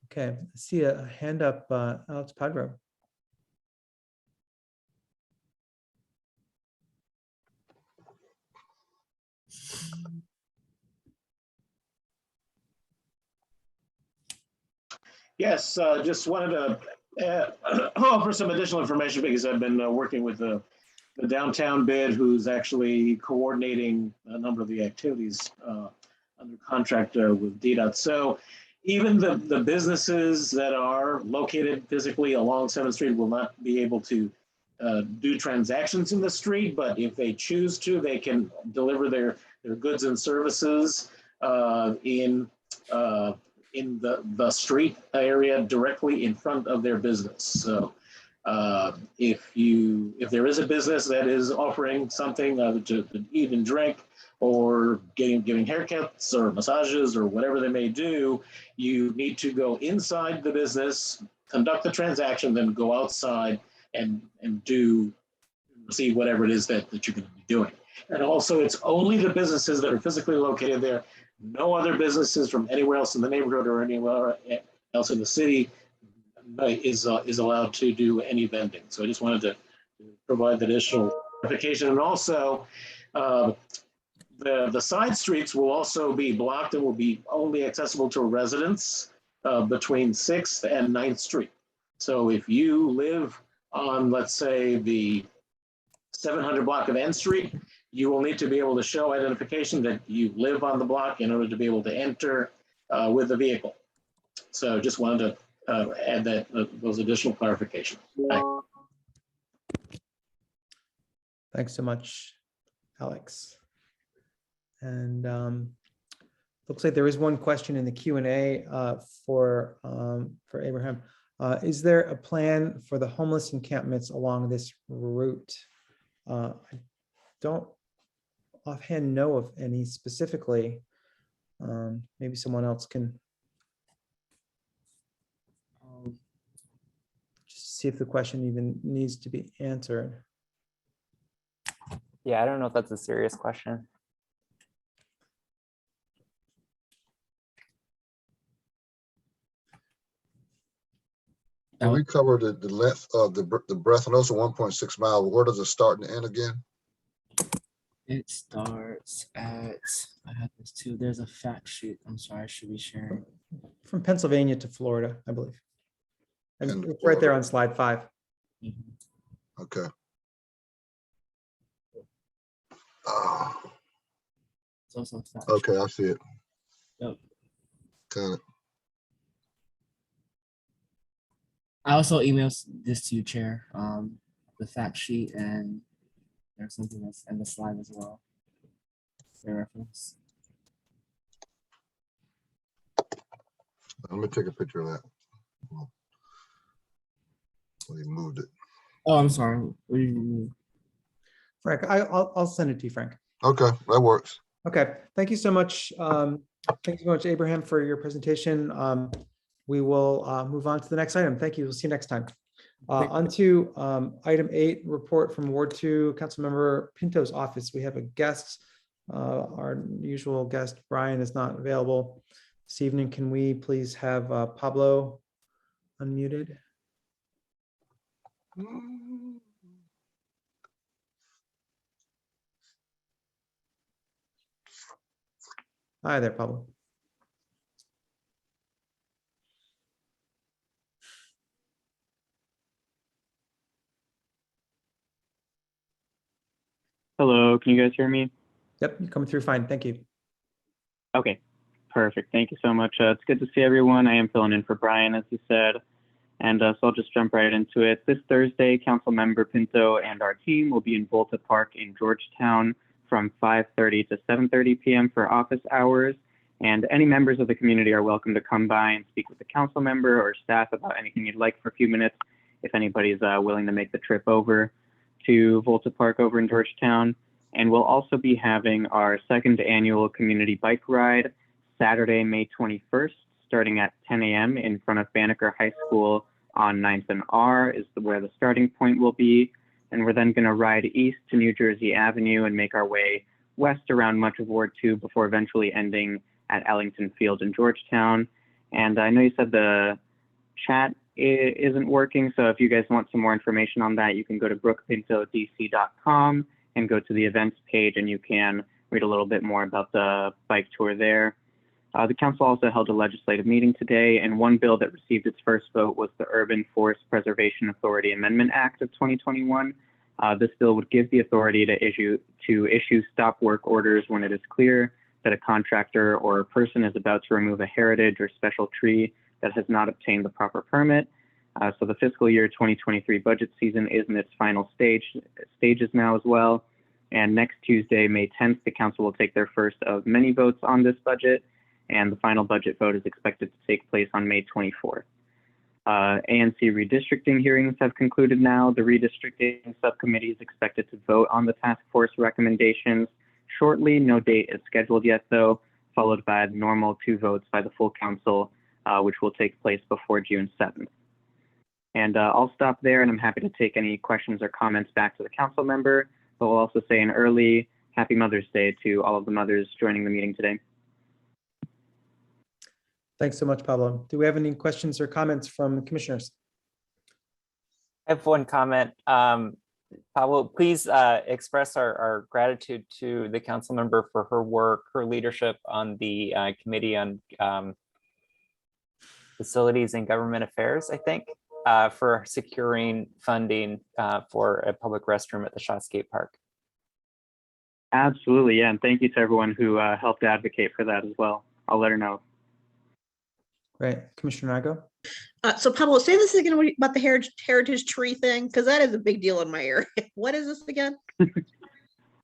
Okay, I see a hand up, Alex Padro. Yes, just wanted to offer some additional information because I've been working with the downtown bid, who's actually coordinating a number of the activities under contract with DDOT. So even the businesses that are located physically along 7th Street will not be able to do transactions in the street, but if they choose to, they can deliver their goods and services in the street area directly in front of their business. So if there is a business that is offering something to eat and drink, or giving haircuts or massages or whatever they may do, you need to go inside the business, conduct the transaction, then go outside and see whatever it is that you're going to be doing. And also, it's only the businesses that are physically located there. No other businesses from anywhere else in the neighborhood or anywhere else in the city is allowed to do any vending. So I just wanted to provide that additional clarification. And also, the side streets will also be blocked and will be only accessible to residents between 6th and 9th Street. So if you live on, let's say, the 700 block of N Street, you will need to be able to show identification that you live on the block in order to be able to enter with the vehicle. So just wanted to add that those additional clarifications. Thanks so much, Alex. And looks like there is one question in the Q&A for Abraham. Is there a plan for the homeless encampments along this route? I don't offhand know of any specifically. Maybe someone else can just see if the question even needs to be answered. Yeah, I don't know if that's a serious question. We covered the length of the breadth, and also 1.6 miles. Where does it start and end again? It starts at, I have this too. There's a fact sheet. I'm sorry, I should be sharing. From Pennsylvania to Florida, I believe. And And it's right there on slide 5. Okay. It's also a fact Okay, I see it. Yep. Got it. I also emailed this to you, Chair, the fact sheet, and there's something that's in the slide as well. For reference. Let me take a picture of that. Well, he moved it. Oh, I'm sorry. What did you mean? Frank, I'll send it to you, Frank. Okay, that works. Okay, thank you so much. Thank you so much, Abraham, for your presentation. We will move on to the next item. Thank you. We'll see you next time. On to item 8, report from Ward 2, Councilmember Pinto's office. We have a guest. Our usual guest, Brian, is not available this evening. Can we please have Pablo unmuted? Hi there, Pablo. Hello, can you guys hear me? Yep, you're coming through fine. Thank you. Okay, perfect. Thank you so much. It's good to see everyone. I am filling in for Brian, as you said. And so I'll just jump right into it. This Thursday, Councilmember Pinto and our team will be in Volta Park in Georgetown from 5:30 to 7:30 p.m. for office hours. And any members of the community are welcome to come by and speak with the council member or staff about anything you'd like for a few minutes, if anybody's willing to make the trip over to Volta Park over in Georgetown. And we'll also be having our second annual community bike ride Saturday, May 21st, starting at 10 a.m. in front of Banneker High School on 9th and R is where the starting point will be. And we're then going to ride east to New Jersey Avenue and make our way west around much of Ward 2 before eventually ending at Ellington Field in Georgetown. And I know you said the chat isn't working, so if you guys want some more information on that, you can go to brookpintodc.com and go to the events page, and you can read a little bit more about the bike tour there. The council also held a legislative meeting today, and one bill that received its first vote was the Urban Forest Preservation Authority Amendment Act of 2021. This bill would give the authority to issue stop work orders when it is clear that a contractor or a person is about to remove a heritage or special tree that has not obtained the proper permit. So the fiscal year 2023 budget season is in its final stages now as well. And next Tuesday, May 10th, the council will take their first of many votes on this budget. And the final budget vote is expected to take place on May 24th. ANC redistricting hearings have concluded now. The redistricting subcommittee is expected to vote on the task force recommendations shortly. No date is scheduled yet, though, followed by the normal 2 votes by the full council, which will take place before June 7th. And I'll stop there, and I'm happy to take any questions or comments back to the council member, but we'll also say an early Happy Mother's Day to all of the mothers joining the meeting today. Thanks so much, Pablo. Do we have any questions or comments from the commissioners? I have one comment. Pablo, please express our gratitude to the council member for her work, her leadership on the committee on facilities and government affairs, I think, for securing funding for a public restroom at the Shaw Skate Park. Absolutely, yeah, and thank you to everyone who helped advocate for that as well. I'll let her know. Right, Commissioner Nago? So Pablo, say this again about the heritage tree thing, because that is a big deal in my area. What is this again?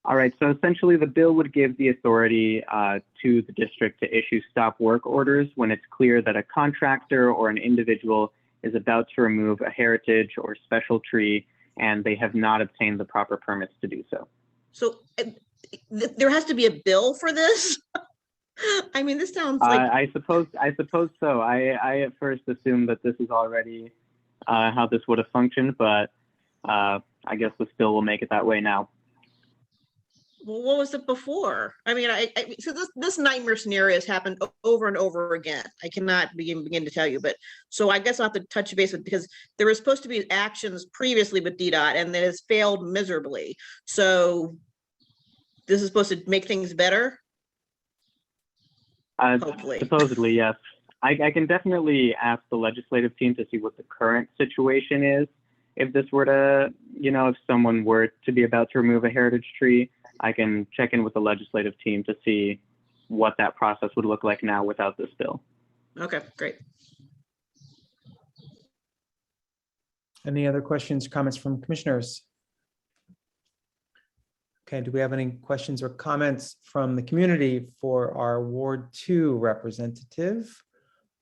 All right, so essentially the bill would give the authority to the district to issue stop work orders when it's clear that a contractor or an individual is about to remove a heritage or special tree and they have not obtained the proper permits to do so. So there has to be a bill for this? I mean, this sounds like I suppose so. I at first assumed that this is already how this would have functioned, but I guess the bill will make it that way now. Well, what was it before? I mean, so this nightmare scenario has happened over and over again. I cannot begin to tell you, but so I guess I'll have to touch base with, because there was supposed to be actions previously with DDOT and that has failed miserably. So this is supposed to make things better. Hopefully. Supposedly, yes. I can definitely ask the legislative team to see what the current situation is. If this were to, if someone were to be about to remove a heritage tree, I can check in with the legislative team to see what that process would look like now without this bill. Okay, great. Any other questions, comments from commissioners? Okay, do we have any questions or comments from the community for our Ward 2 representative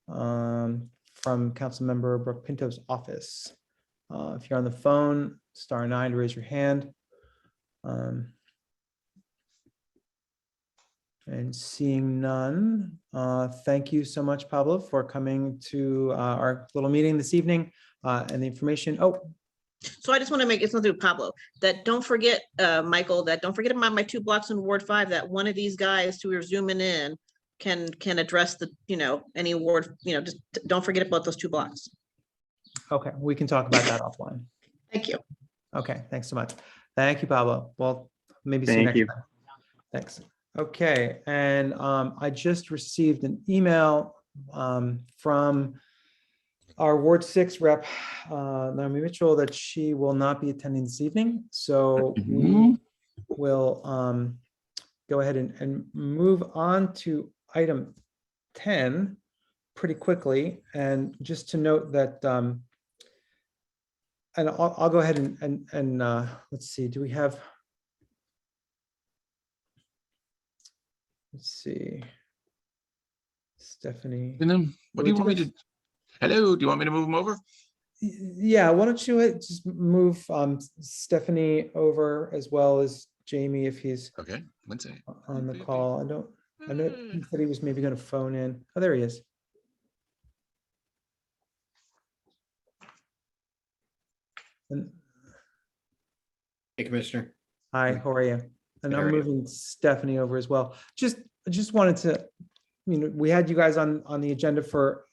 from Councilmember Brooke Pinto's office? If you're on the phone, *9 to raise your hand. And seeing none, thank you so much, Pablo, for coming to our little meeting this evening and the information. Oh, so I just want to make, it's not through Pablo, that don't forget, Michael, that don't forget about my 2 blocks in Ward 5, that one of these guys who are zooming in can address the, any ward, just don't forget about those 2 blocks. okay, we can talk about that offline. Thank you. Okay, thanks so much. Thank you, Pablo. Well, maybe see you next time. Thanks. Okay, and I just received an email from our Ward 6 rep, Naomi Mitchell, that she will not be attending this evening. So we will go ahead and move on to item 10 pretty quickly. And just to note that and I'll go ahead and let's see, do we have? Let's see. Stephanie. And then what do you Would want me to? Hello, do you want me to move them over? Yeah, why don't you just move Stephanie over as well as Jamie if he's Okay, one second. on the call. I know he said he was maybe going to phone in. Oh, there he is. And Hey, Commissioner. hi, how are you? And How I'm are you? moving Stephanie over as well. I just wanted to, we had you guys on the agenda for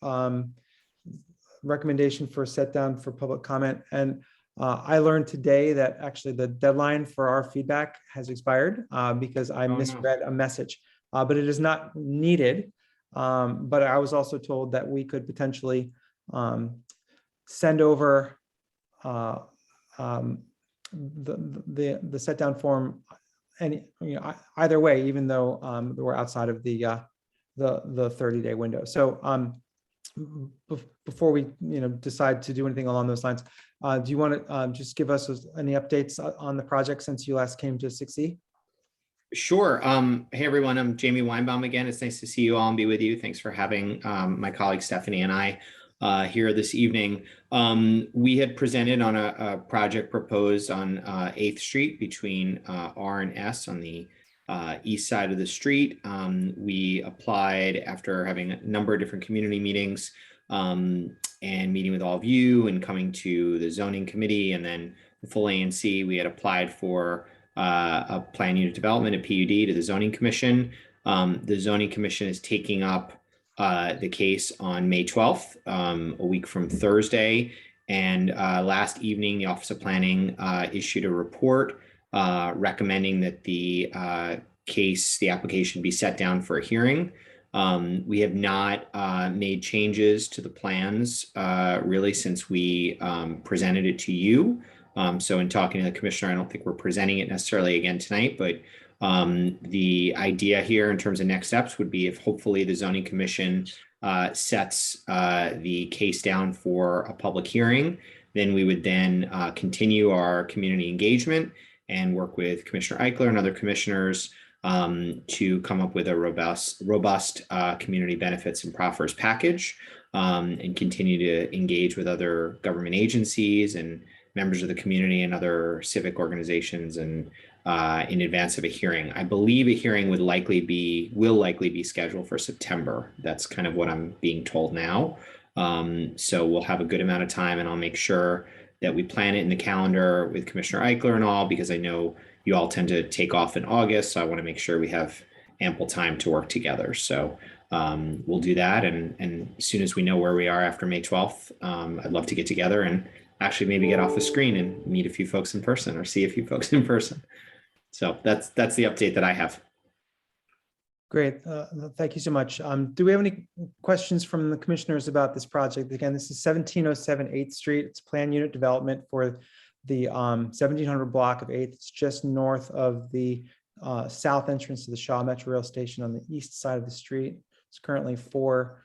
recommendation for a set down for public comment. And I learned today that actually the deadline for our feedback has expired because I misread a message, but it is not needed. But I was also told that we could potentially send over the set down form either way, even though we're outside of the 30-day window. So before we decide to do anything along those lines, do you want to just give us any updates on the project since you last came to 6E? Sure. Hey, everyone. I'm Jamie Weinbaum again. It's nice to see you all and be with you. Thanks for having my colleague Stephanie and I here this evening. We had presented on a project proposed on 8th Street between R and S on the east side of the street. We applied after having a number of different community meetings and meeting with all of you and coming to the zoning committee and then the full ANC. We had applied for a plan unit development, a PUD, to the zoning commission. The zoning commission is taking up the case on May 12th, a week from Thursday. And last evening, the Office of Planning issued a report recommending that the the application be set down for a hearing. We have not made changes to the plans really since we presented it to you. So in talking to the commissioner, I don't think we're presenting it necessarily again tonight, but the idea here in terms of next steps would be if hopefully the zoning commission sets the case down for a public hearing, then we would then continue our community engagement and work with Commissioner Eichler and other commissioners to come up with a robust community benefits and proffers package and continue to engage with other government agencies and members of the community and other civic organizations and in advance of a hearing. I believe a hearing will likely be scheduled for September. That's kind of what I'm being told now. So we'll have a good amount of time and I'll make sure that we plan it in the calendar with Commissioner Eichler and all, because I know you all tend to take off in August. So I want to make sure we have ample time to work together. So we'll do that. And as soon as we know where we are after May 12th, I'd love to get together and actually maybe get off the screen and meet a few folks in person or see a few folks in person. So that's the update that I have. Great. Thank you so much. Do we have any questions from the commissioners about this project? Again, this is 1707 8th Street. It's plan unit development for the 1700 block of 8th. It's just north of the south entrance to the Shaw Metro Rail Station on the east side of the street. It's currently 4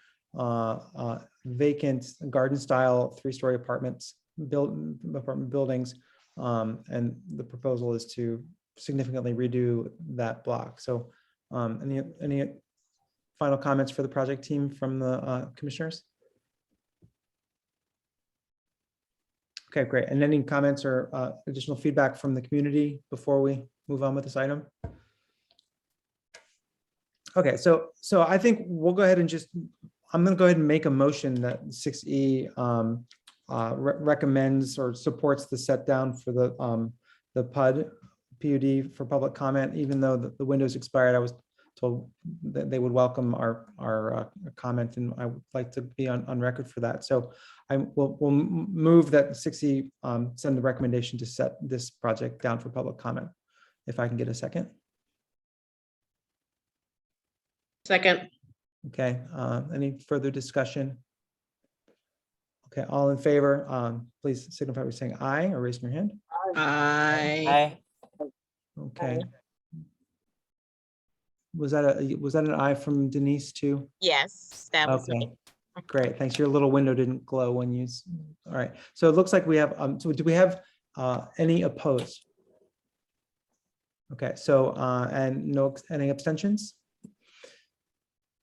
vacant garden-style 3-story apartment buildings, and the proposal is to significantly redo that block. So any final comments for the project team from the commissioners? Okay, great. And any comments or additional feedback from the community before we move on with this item? Okay, so I think we'll go ahead and I'm going to go ahead and make a motion that 6E recommends or supports the set down for the PUD for public comment, even though the window's expired. I was told that they would welcome our comment, and I would like to be on record for that. So we'll move that 6E send the recommendation to set this project down for public comment. If I can get a second. Second. Okay, any further discussion? Okay, all in favor, please signify by saying aye or raising your hand. Aye. Okay. Was that an aye from Denise too? Yes, that was Okay. me. Great, thanks. Your little window didn't glow when you, all right. So it looks like we have, so do we have any opposed? Okay, so, and no, any abstentions?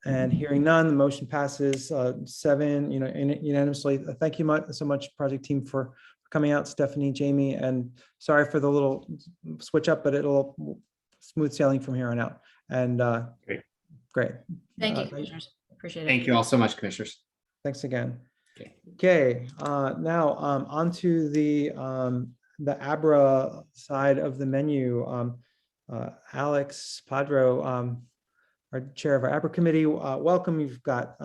And hearing none, the motion passes 7, unanimously. Thank you so much, project team, for coming out, Stephanie, Jamie, and sorry for the little switch up, but it'll smooth sailing from here on out. And great. Thank you, commissioners. Appreciate it. Thank you all so much, commissioners. Thanks again. Okay. Okay, now on to the ABRA side of the menu. Alex Padro, our chair of our ABRA committee, welcome. You've got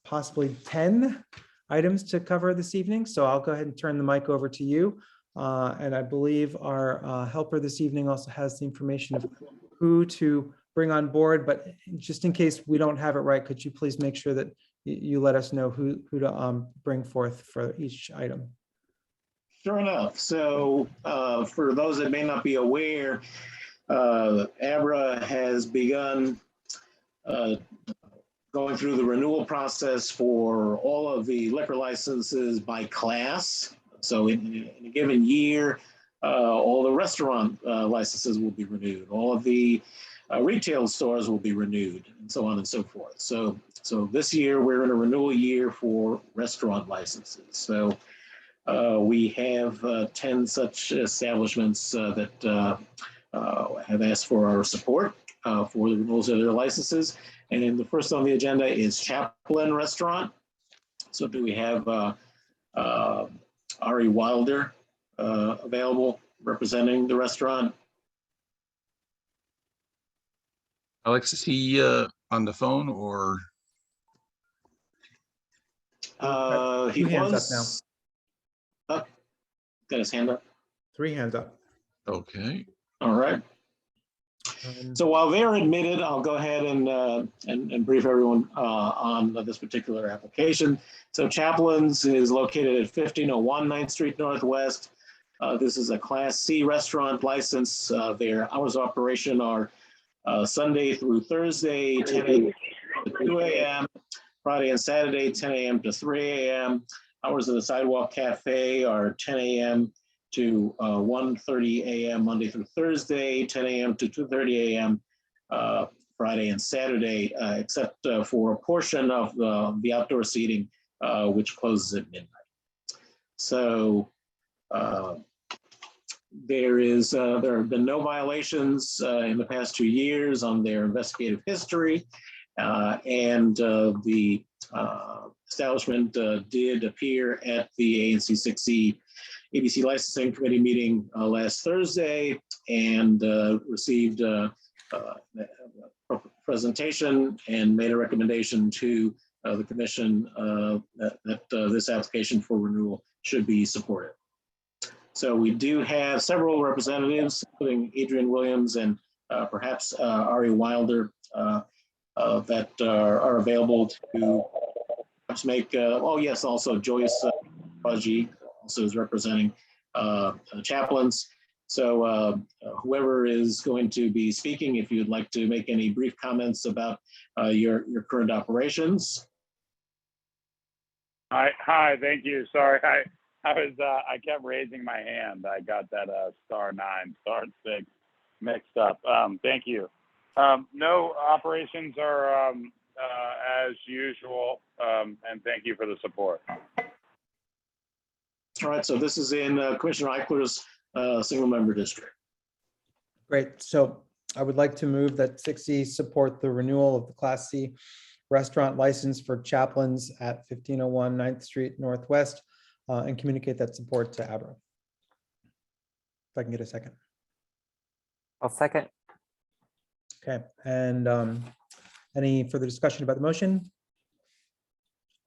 possibly 10 items to cover this evening, so I'll go ahead and turn the mic over to you. And I believe our helper this evening also has the information of who to bring on board, but just in case we don't have it right, could you please make sure that you let us know who to bring forth for each item? Sure enough. So for those that may not be aware, ABRA has begun going through the renewal process for all of the liquor licenses by class. So in a given year, all the restaurant licenses will be renewed. All of the retail stores will be renewed, and so on and so forth. So this year we're in a renewal year for restaurant licenses. So we have 10 such establishments that have asked for our support for the renewals of their licenses. And the first on the agenda is Chaplin Restaurant. So do we have Ari Wilder available representing the restaurant? Alex, is he on the phone or? He hands was up now. Got his hand up. 3 hands up. Okay. All right. So while they're admitted, I'll go ahead and brief everyone on this particular application. So Chaplin's is located at 1501 9th Street Northwest. This is a Class C restaurant license. Their hours of operation are Sunday through Thursday, 10 a.m. to 2 a.m., Friday and Saturday, 10 a.m. to 3 a.m. Hours of the Sidewalk Cafe are 10 a.m. to 1:30 a.m. Monday through Thursday, 10 a.m. to 2:30 a.m. Friday and Saturday, except for a portion of the outdoor seating, which closes at midnight. So there have been no violations in the past 2 years on their investigative history, and the establishment did appear at the ANC 6E ABC Licensing Committee meeting last Thursday and received a presentation and made a recommendation to the commission that this application for renewal should be supported. So we do have several representatives, including Adrian Williams and perhaps Ari Wilder, that are available to perhaps make, oh yes, also Joyce Raji also is representing Chaplin's. So whoever is going to be speaking, if you'd like to make any brief comments about your current operations. Hi, thank you. Sorry, I kept raising my hand. I got that *9, *6 mixed up. Thank you. No, operations are as usual, and thank you for the support. All right, so this is in Commissioner Eichler's single member district. Great. So I would like to move that 6E support the renewal of the Class C restaurant license for Chaplin's at 1501 9th Street Northwest and communicate that support to ABRA. If I can get a second. I'll second. Okay, and any further discussion about the motion?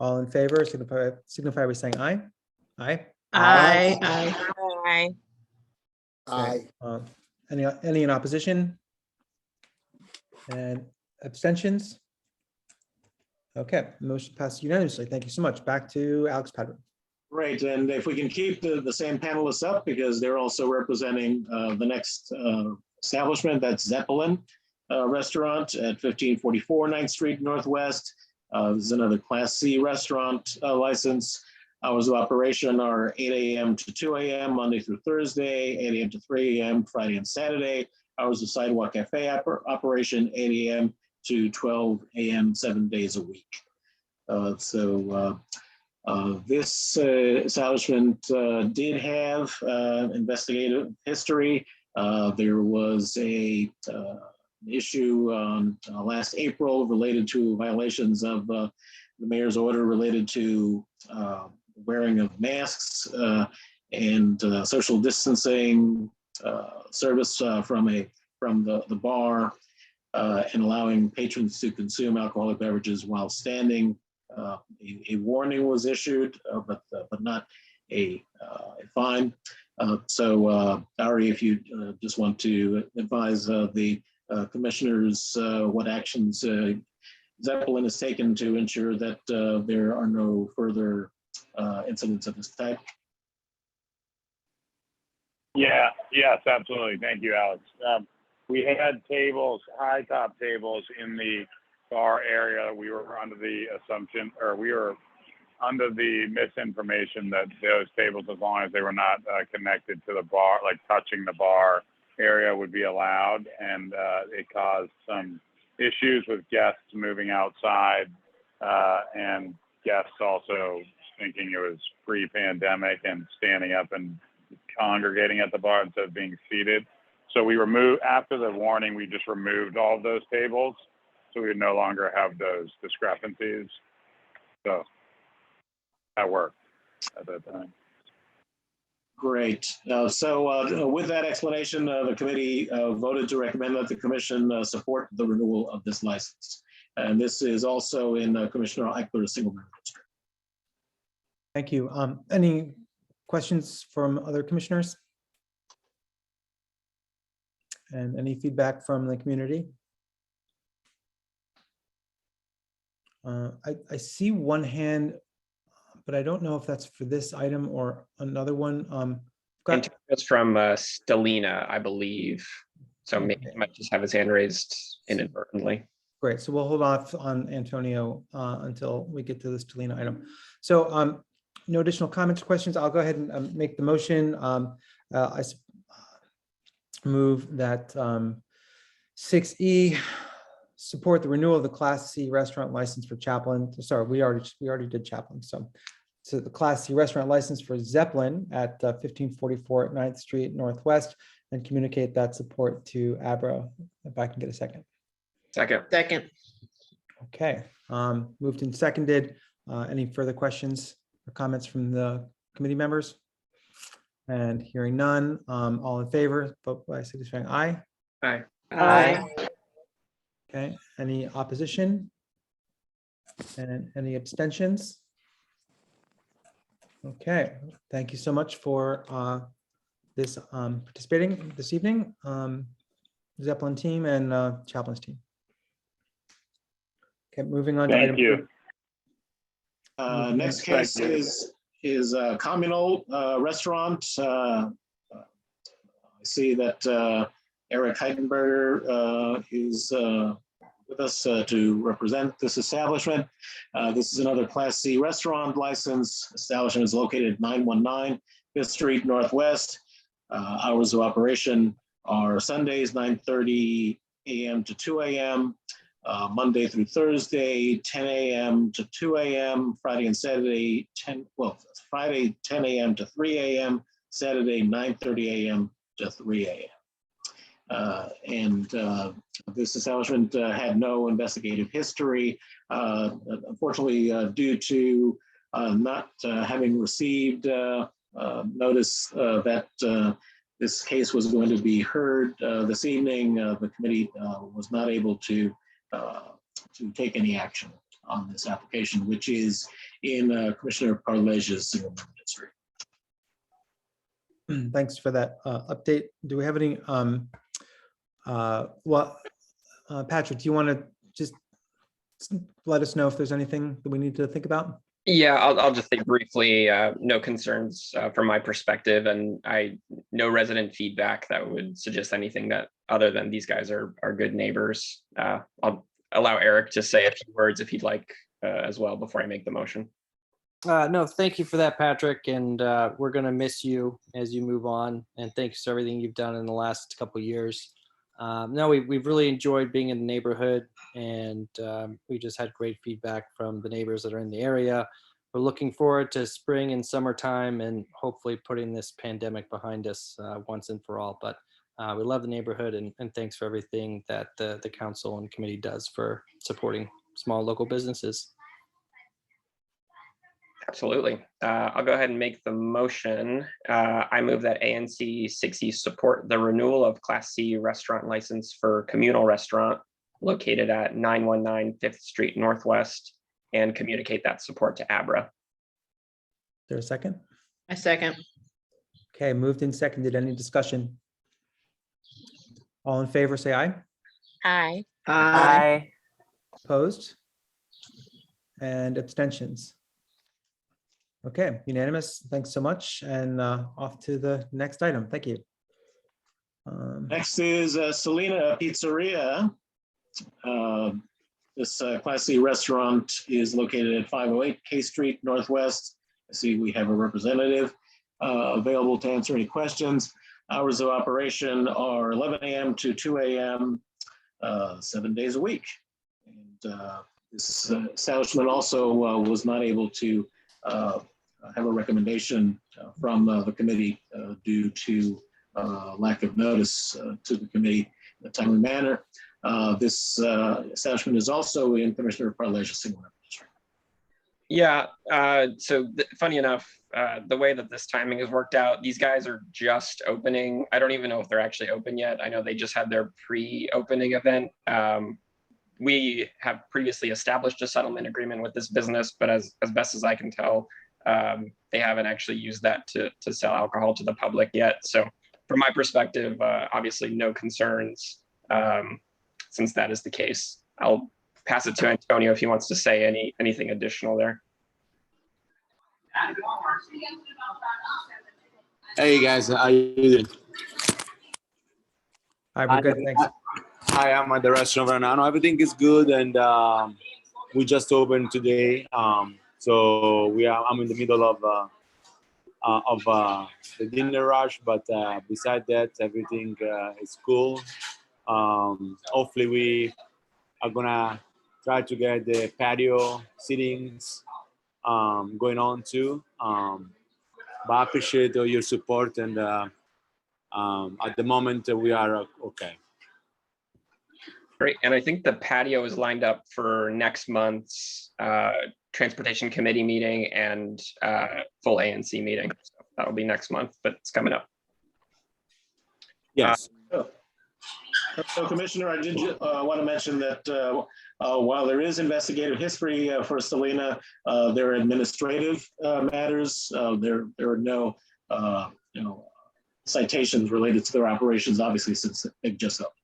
All in favor, signify by saying aye. Aye. Aye. Aye. Aye. Any in opposition? And abstentions? Okay, motion passed unanimously. Thank you so much. Back to Alex Padron. Great, and if we can keep the same panelists up, because they're also representing the next establishment, that's Zeppelin Restaurant at 1544 9th Street Northwest. This is another Class C restaurant license. Hours of operation are 8 a.m. to 2 a.m. Monday through Thursday, 8 a.m. to 3 a.m. Friday and Saturday. Hours of sidewalk cafe operation, 8 a.m. to 12 a.m. 7 days a week. This establishment did have investigative history. There was a issue last April related to violations of the mayor's order related to wearing of masks and social distancing service from the bar and allowing patrons to consume alcoholic beverages while standing. A warning was issued, but not a fine. Ari, if you just want to advise the commissioners what actions Zeppelin has taken to ensure that there are no further incidents of this type. Yeah, yes, absolutely. Thank you, Alex. We had tables, high top tables in the bar area. We were under the assumption, or we were under the misinformation that those tables, as long as they were not connected to the bar, like touching the bar area, would be allowed. And it caused some issues with guests moving outside and guests also thinking it was pre-pandemic and standing up and congregating at the bar instead of being seated. So we removed, after the warning, we just removed all of those tables. So we would no longer have those discrepancies. So that worked at that time. Great. With that explanation, the committee voted to recommend that the commission support the renewal of this license. And this is also in Commissioner Eichler's single member district. Thank you. Any questions from other commissioners? And any feedback from the community? I see one hand, but I don't know if that's for this item or another one. It's from Stelina, I believe. So maybe he might just have his hand raised inadvertently. Great, so we'll hold off on Antonio until we get to this Stelina item. So no additional comments or questions. I'll go ahead and make the motion. I move that 6E support the renewal of the Class C restaurant license for Chaplin. Sorry, we already did Chaplin. So the Class C restaurant license for Zeppelin at 1544 9th Street Northwest, and communicate that support to Abra. If I can get a second. Second. Okay, moved and seconded. Any further questions or comments from the committee members? And hearing none, all in favor, vote by signifying aye. Aye. Aye. Okay, any opposition? And any abstentions? Okay, thank you so much for this participating this evening, Zeppelin team and Chaplin's team. Okay, moving on to Thank item you. Next case is a communal restaurant. I see that Eric Heitenberger is with us to represent this establishment. This is another Class C restaurant license. Establishment is located at 919 5th Street Northwest. Hours of operation are Sundays, 9:30 a.m. to 2 a.m. Monday through Thursday, 10 a.m. to 2 a.m. Friday and Saturday, Friday 10 a.m. to 3 a.m. Saturday 9:30 a.m. to 3 a.m. This establishment had no investigative history. Unfortunately, due to not having received notice that this case was going to be heard this evening, the committee was not able to take any action on this application, which is in Commissioner Parlege's single member district. Thanks for that update. Do we have any, Patrick, do you want to just let us know if there's anything that we need to think about? Yeah, I'll just say briefly, no concerns from my perspective, and no resident feedback that would suggest anything that other than these guys are good neighbors. I'll allow Eric to say a few words if he'd like as well before I make the motion. No, thank you for that, Patrick. And we're going to miss you as you move on. And thanks for everything you've done in the last couple of years. No, we've really enjoyed being in the neighborhood, and we just had great feedback from the neighbors that are in the area. We're looking forward to spring and summertime and hopefully putting this pandemic behind us once and for all. But we love the neighborhood, and thanks for everything that the council and committee does for supporting small local businesses. Absolutely. I'll go ahead and make the motion. I move that ANC 6E support the renewal of Class C restaurant license for communal restaurant located at 919 5th Street Northwest and communicate that support to ABRA. Is there a second? I second. Okay, moved and seconded. Any discussion? All in favor, say aye. Aye. Aye. Opposed? And abstentions? Okay, unanimous. Thanks so much. And off to the next item. Thank you. Next is Selena Pizzeria. This Class C restaurant is located at 508 K Street Northwest. I see we have a representative available to answer any questions. Hours of operation are 11 a.m. to 2 a.m. 7 days a week. And this establishment also was not able to have a recommendation from the committee due to lack of notice to the committee in a timely manner. This establishment is also in Commissioner Parleja's single member district. Yeah, so funny enough, the way that this timing has worked out, these guys are just opening. I don't even know if they're actually open yet. I know they just had their pre-opening event. We have previously established a settlement agreement with this business, but as best as I can tell, they haven't actually used that to sell alcohol to the public yet. So from my perspective, obviously no concerns since that is the case. I'll pass it to Antonio if he wants to say anything additional there. Hey guys, how you doing? Hi, we're good, thanks. Hi, I'm at the restaurant right now. No, everything is good, and we just opened today. So I'm in the middle of the dinner rush, but beside that, everything is cool. Hopefully, we are gonna try to get the patio sittings going on too. But I appreciate all your support, and at the moment we are okay. Great, and I think the patio is lined up for next month's transportation committee meeting and full ANC meeting. So that'll be next month, but it's coming up. Yes. So Commissioner, I did want to mention that while there is investigative history for Selena, there are administrative matters. There are no citations related to their operations, obviously, since they've just opened.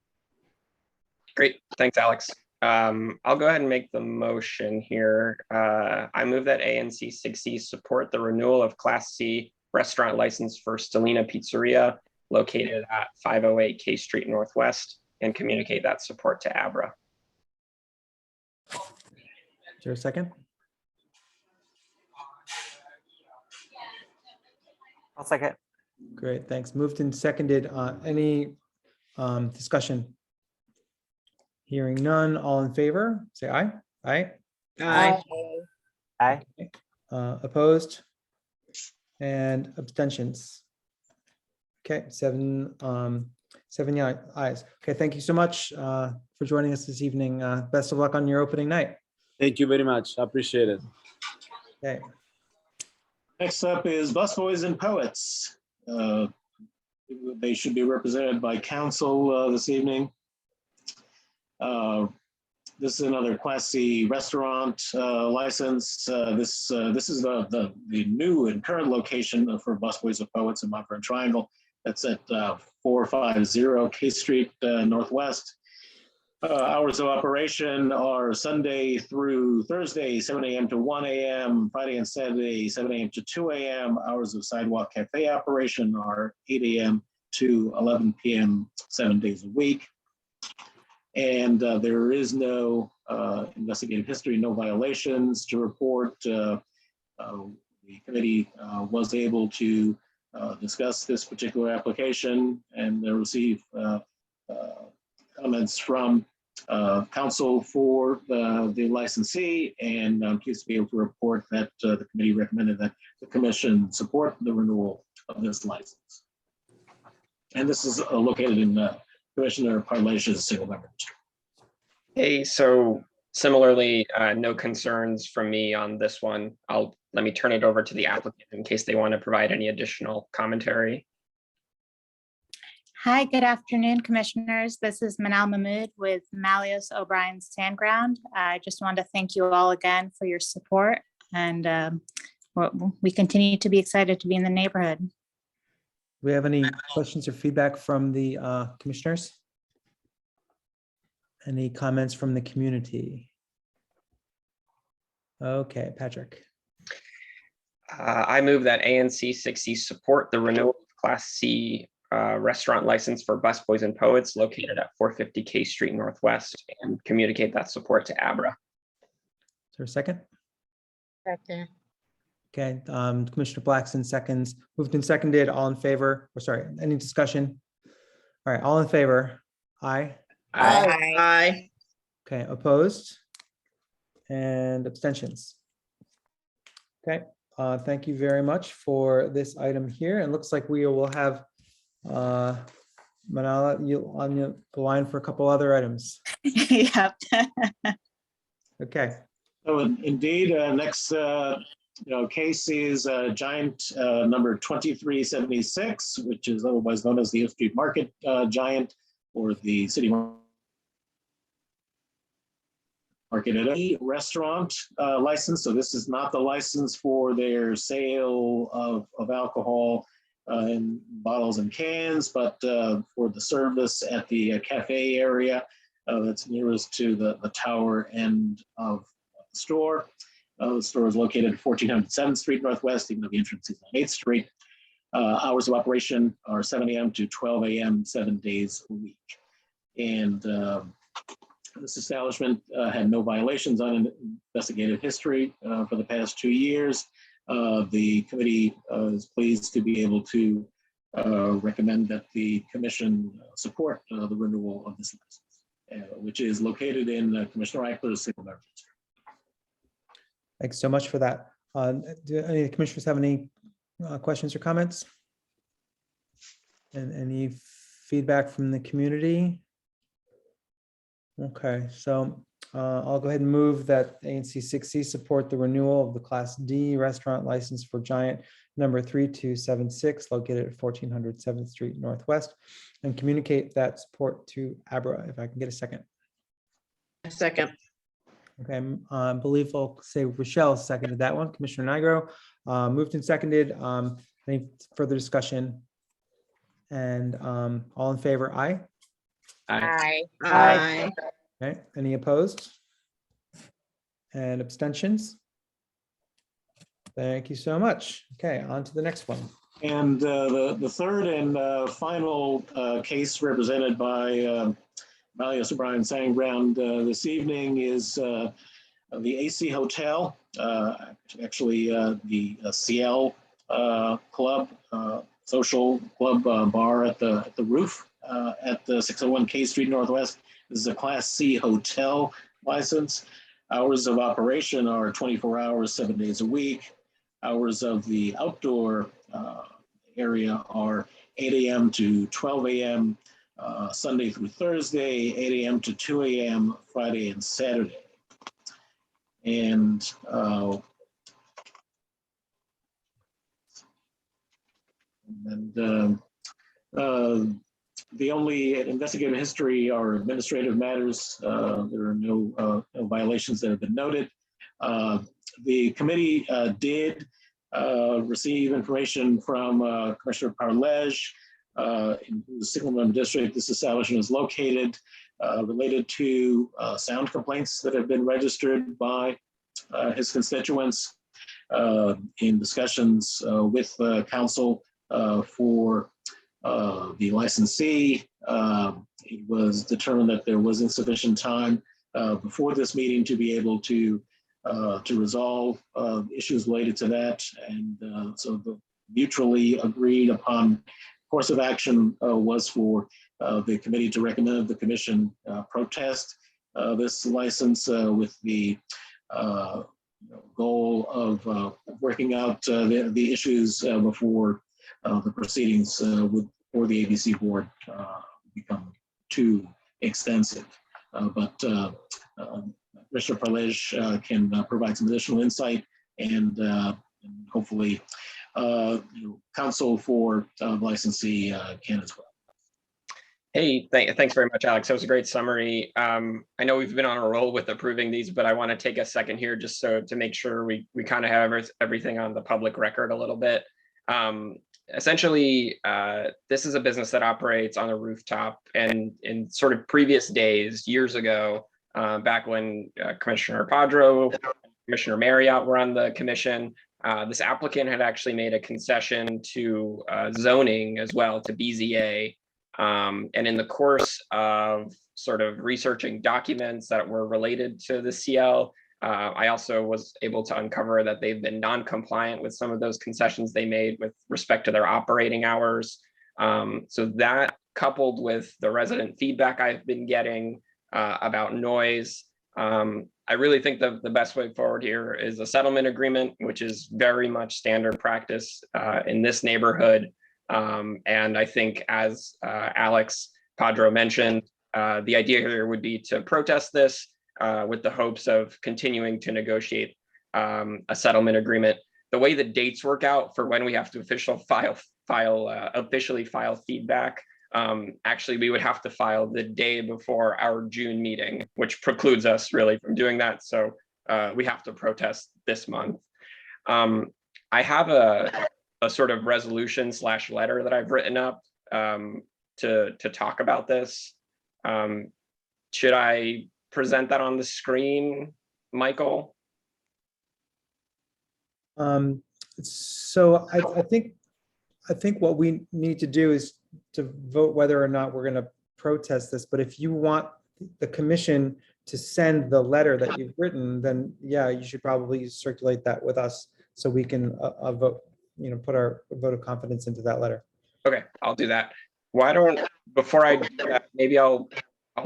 Great, thanks, Alex. I'll go ahead and make the motion here. I move that ANC 6E support the renewal of Class C restaurant license for Selena Pizzeria located at 508 K Street Northwest and communicate that support to ABRA. Is there a second? I'll second. Great, thanks. Moved and seconded. Any discussion? Hearing none, all in favor, say aye. Aye. Aye. Aye. Opposed? And abstentions? Okay, seven ayes. Okay, thank you so much for joining us this evening. Best of luck on your opening night. Thank you very much. I appreciate it. Okay. Next up is Busboys and Poets. They should be represented by council this evening. This is another Class C restaurant license. This is the new and current location for Busboys and Poets in Mount Vernon Triangle. That's at 450 K Street Northwest. Hours of operation are Sunday through Thursday, 7 a.m. to 1 a.m., Friday and Saturday, 7 a.m. to 2 a.m. Hours of sidewalk cafe operation are 8 a.m. to 11 p.m. 7 days a week. And there is no investigative history, no violations to report. The committee was able to discuss this particular application and receive comments from counsel for the licensee, and I'm pleased to be able to report that the committee recommended that the commission support the renewal of this license. And this is located in Commissioner Parlesh's single member district. Hey, so similarly, no concerns from me on this one. Let me turn it over to the applicant in case they want to provide any additional commentary. Hi, good afternoon, commissioners. This is Manal Mahmood with Malleus O'Brien Sandground. I just wanted to thank you all again for your support, and we continue to be excited to be in the neighborhood. Do we have any questions or feedback from the commissioners? Any comments from the community? Okay, Patrick. I move that ANC 6C support the renewal of Class C restaurant license for Busboys and Poets located at 450 K Street Northwest, and communicate that support to Abra. Is there a second? Second. Okay, Commissioner Blackson seconds. Moved and seconded. All in favor? Or sorry, any discussion? All right, all in favor? Aye. Aye. Aye. Okay, opposed? And abstentions? Okay, thank you very much for this item here. And looks like we will have Manala, you on the line for a couple other items. Yep. Okay. So indeed, next case is Giant number 2376, which is otherwise known as the Oak Street Market Giant, or the City Market at a restaurant license. So this is not the license for their sale of alcohol in bottles and cans, but for the service at the cafe area that's nearest to the tower end of the store. The store is located at 1400 7th Street Northwest, even though the entrance is on 8th Street. Hours of operation are 7 a.m. to 12 a.m. 7 days a week. And this establishment had no violations on investigative history for the past 2 years. The committee is pleased to be able to recommend that the commission support the renewal of this license, which is located in Commissioner Eichler's single member district. Thanks so much for that. Do any of the commissioners have any questions or comments? And any feedback from the community? Okay, so I'll go ahead and move that ANC 6C support the renewal of the Class D restaurant license for Giant number 3276 located at 1400 7th Street Northwest, and communicate that support to Abra. If I can get a second. Second. Okay, I believe I'll say Rochelle seconded that one. Commissioner Nigro moved and seconded. Any further discussion? And all in favor, aye? Aye. Aye. Okay, any opposed? And abstentions? Thank you so much. Okay, on to the next one. And the third and final case represented by Malleus O'Brien Sandground this evening is the AC Hotel, actually the CL Club, social club bar at the roof at the 601 K Street Northwest. This is a Class C hotel license. Hours of operation are 24 hours, 7 days a week. Hours of the outdoor area are 8 a.m. to 12 a.m. Sunday through Thursday, 8 a.m. to 2 a.m. Friday and Saturday. And the only investigative history are administrative matters. There are no violations that have been noted. The committee did receive information from Commissioner Parlej, in the single member district this establishment is located, related to sound complaints that have been registered by his constituents. In discussions with council for the licensee. It was determined that there was insufficient time before this meeting to be able to resolve issues related to that. And so the mutually agreed upon course of action was for the committee to recommend the commission protest this license with the goal of working out the issues before the proceedings for the ABC board become too extensive. But Commissioner Parlej can provide some additional insight, and hopefully counsel for licensee can as well. Hey, thanks very much, Alex. That was a great summary. I know we've been on a roll with approving these, but I want to take a second here just to make sure we kind of have everything on the public record a little bit. Essentially, this is a business that operates on a rooftop, and in sort of previous days, years ago, back when Commissioner Padro, Commissioner Marriott were on the commission, this applicant had actually made a concession to zoning as well, to BZA. And in the course of sort of researching documents that were related to the CL, I also was able to uncover that they've been non-compliant with some of those concessions they made with respect to their operating hours. So that, coupled with the resident feedback I've been getting about noise, I really think the best way forward here is a settlement agreement, which is very much standard practice in this neighborhood. And I think, as Alex Padro mentioned, the idea here would be to protest this with the hopes of continuing to negotiate a settlement agreement. The way the dates work out for when we have to officially file feedback, actually we would have to file the day before our June meeting, which precludes us really from doing that. So we have to protest this month. I have a sort of resolution / letter that I've written up to talk about this. Should I present that on the screen, Michael? So I think what we need to do is to vote whether or not we're going to protest this. But if you want the commission to send the letter that you've written, then yeah, you should probably circulate that with us so we can vote, put our vote of confidence into that letter. Okay, I'll do that. Why don't, before I do that, maybe I'll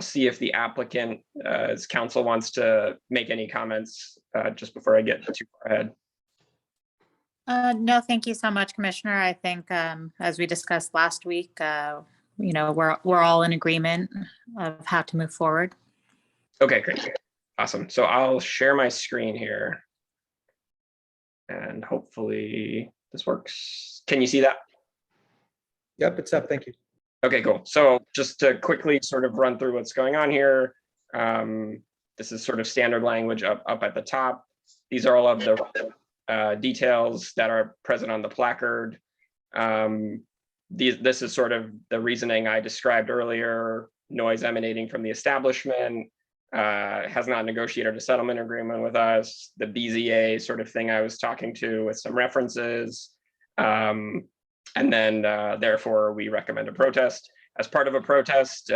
see if the applicant's counsel wants to make any comments just before I get too far ahead. No, thank you so much, Commissioner. I think, as we discussed last week, we're all in agreement of how to move forward. Okay, great. Awesome. So I'll share my screen here. And hopefully this works. Can you see that? Yep, it's up. Thank you. Okay, cool. So just to quickly sort of run through what's going on here. This is sort of standard language up at the top. These are all of the details that are present on the placard. This is sort of the reasoning I described earlier: noise emanating from the establishment, has not negotiated a settlement agreement with us, the BZA sort of thing I was talking to with some references. And then therefore we recommend a protest. As part of a protest,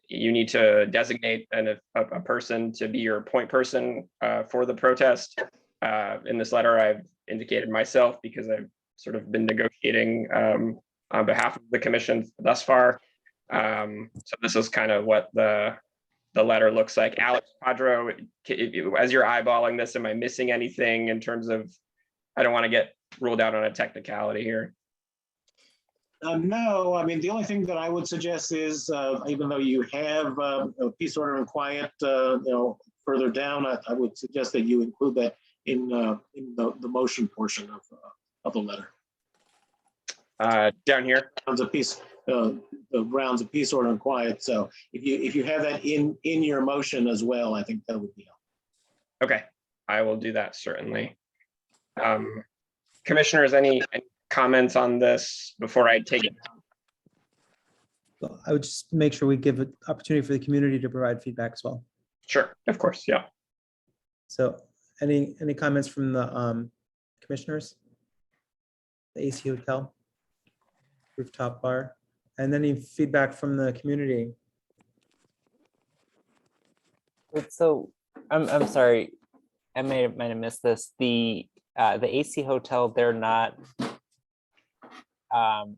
you need to designate a person to be your point person for the protest. In this letter, I've indicated myself because I've sort of been negotiating on behalf of the commission thus far. So this is kind of what the letter looks like. Alex Padro, as you're eyeballing this, am I missing anything in terms of, I don't want to get ruled out on a technicality here. No, I mean, the only thing that I would suggest is, even though you have a peace, order, and quiet, further down, I would suggest that you include that in the motion portion of the letter. Down here, rounds of peace, the rounds of peace, order, and quiet. So if you have that in your motion as well, I think that would be helpful. Okay, I will do that certainly. Commissioners, any comments on this before I take it? I would just make sure we give an opportunity for the community to provide feedback as well. Sure, of course, yeah. So any comments from the commissioners? The AC Hotel, rooftop bar. And any feedback from the community? So I'm sorry, I might have missed this. The AC Hotel, they're not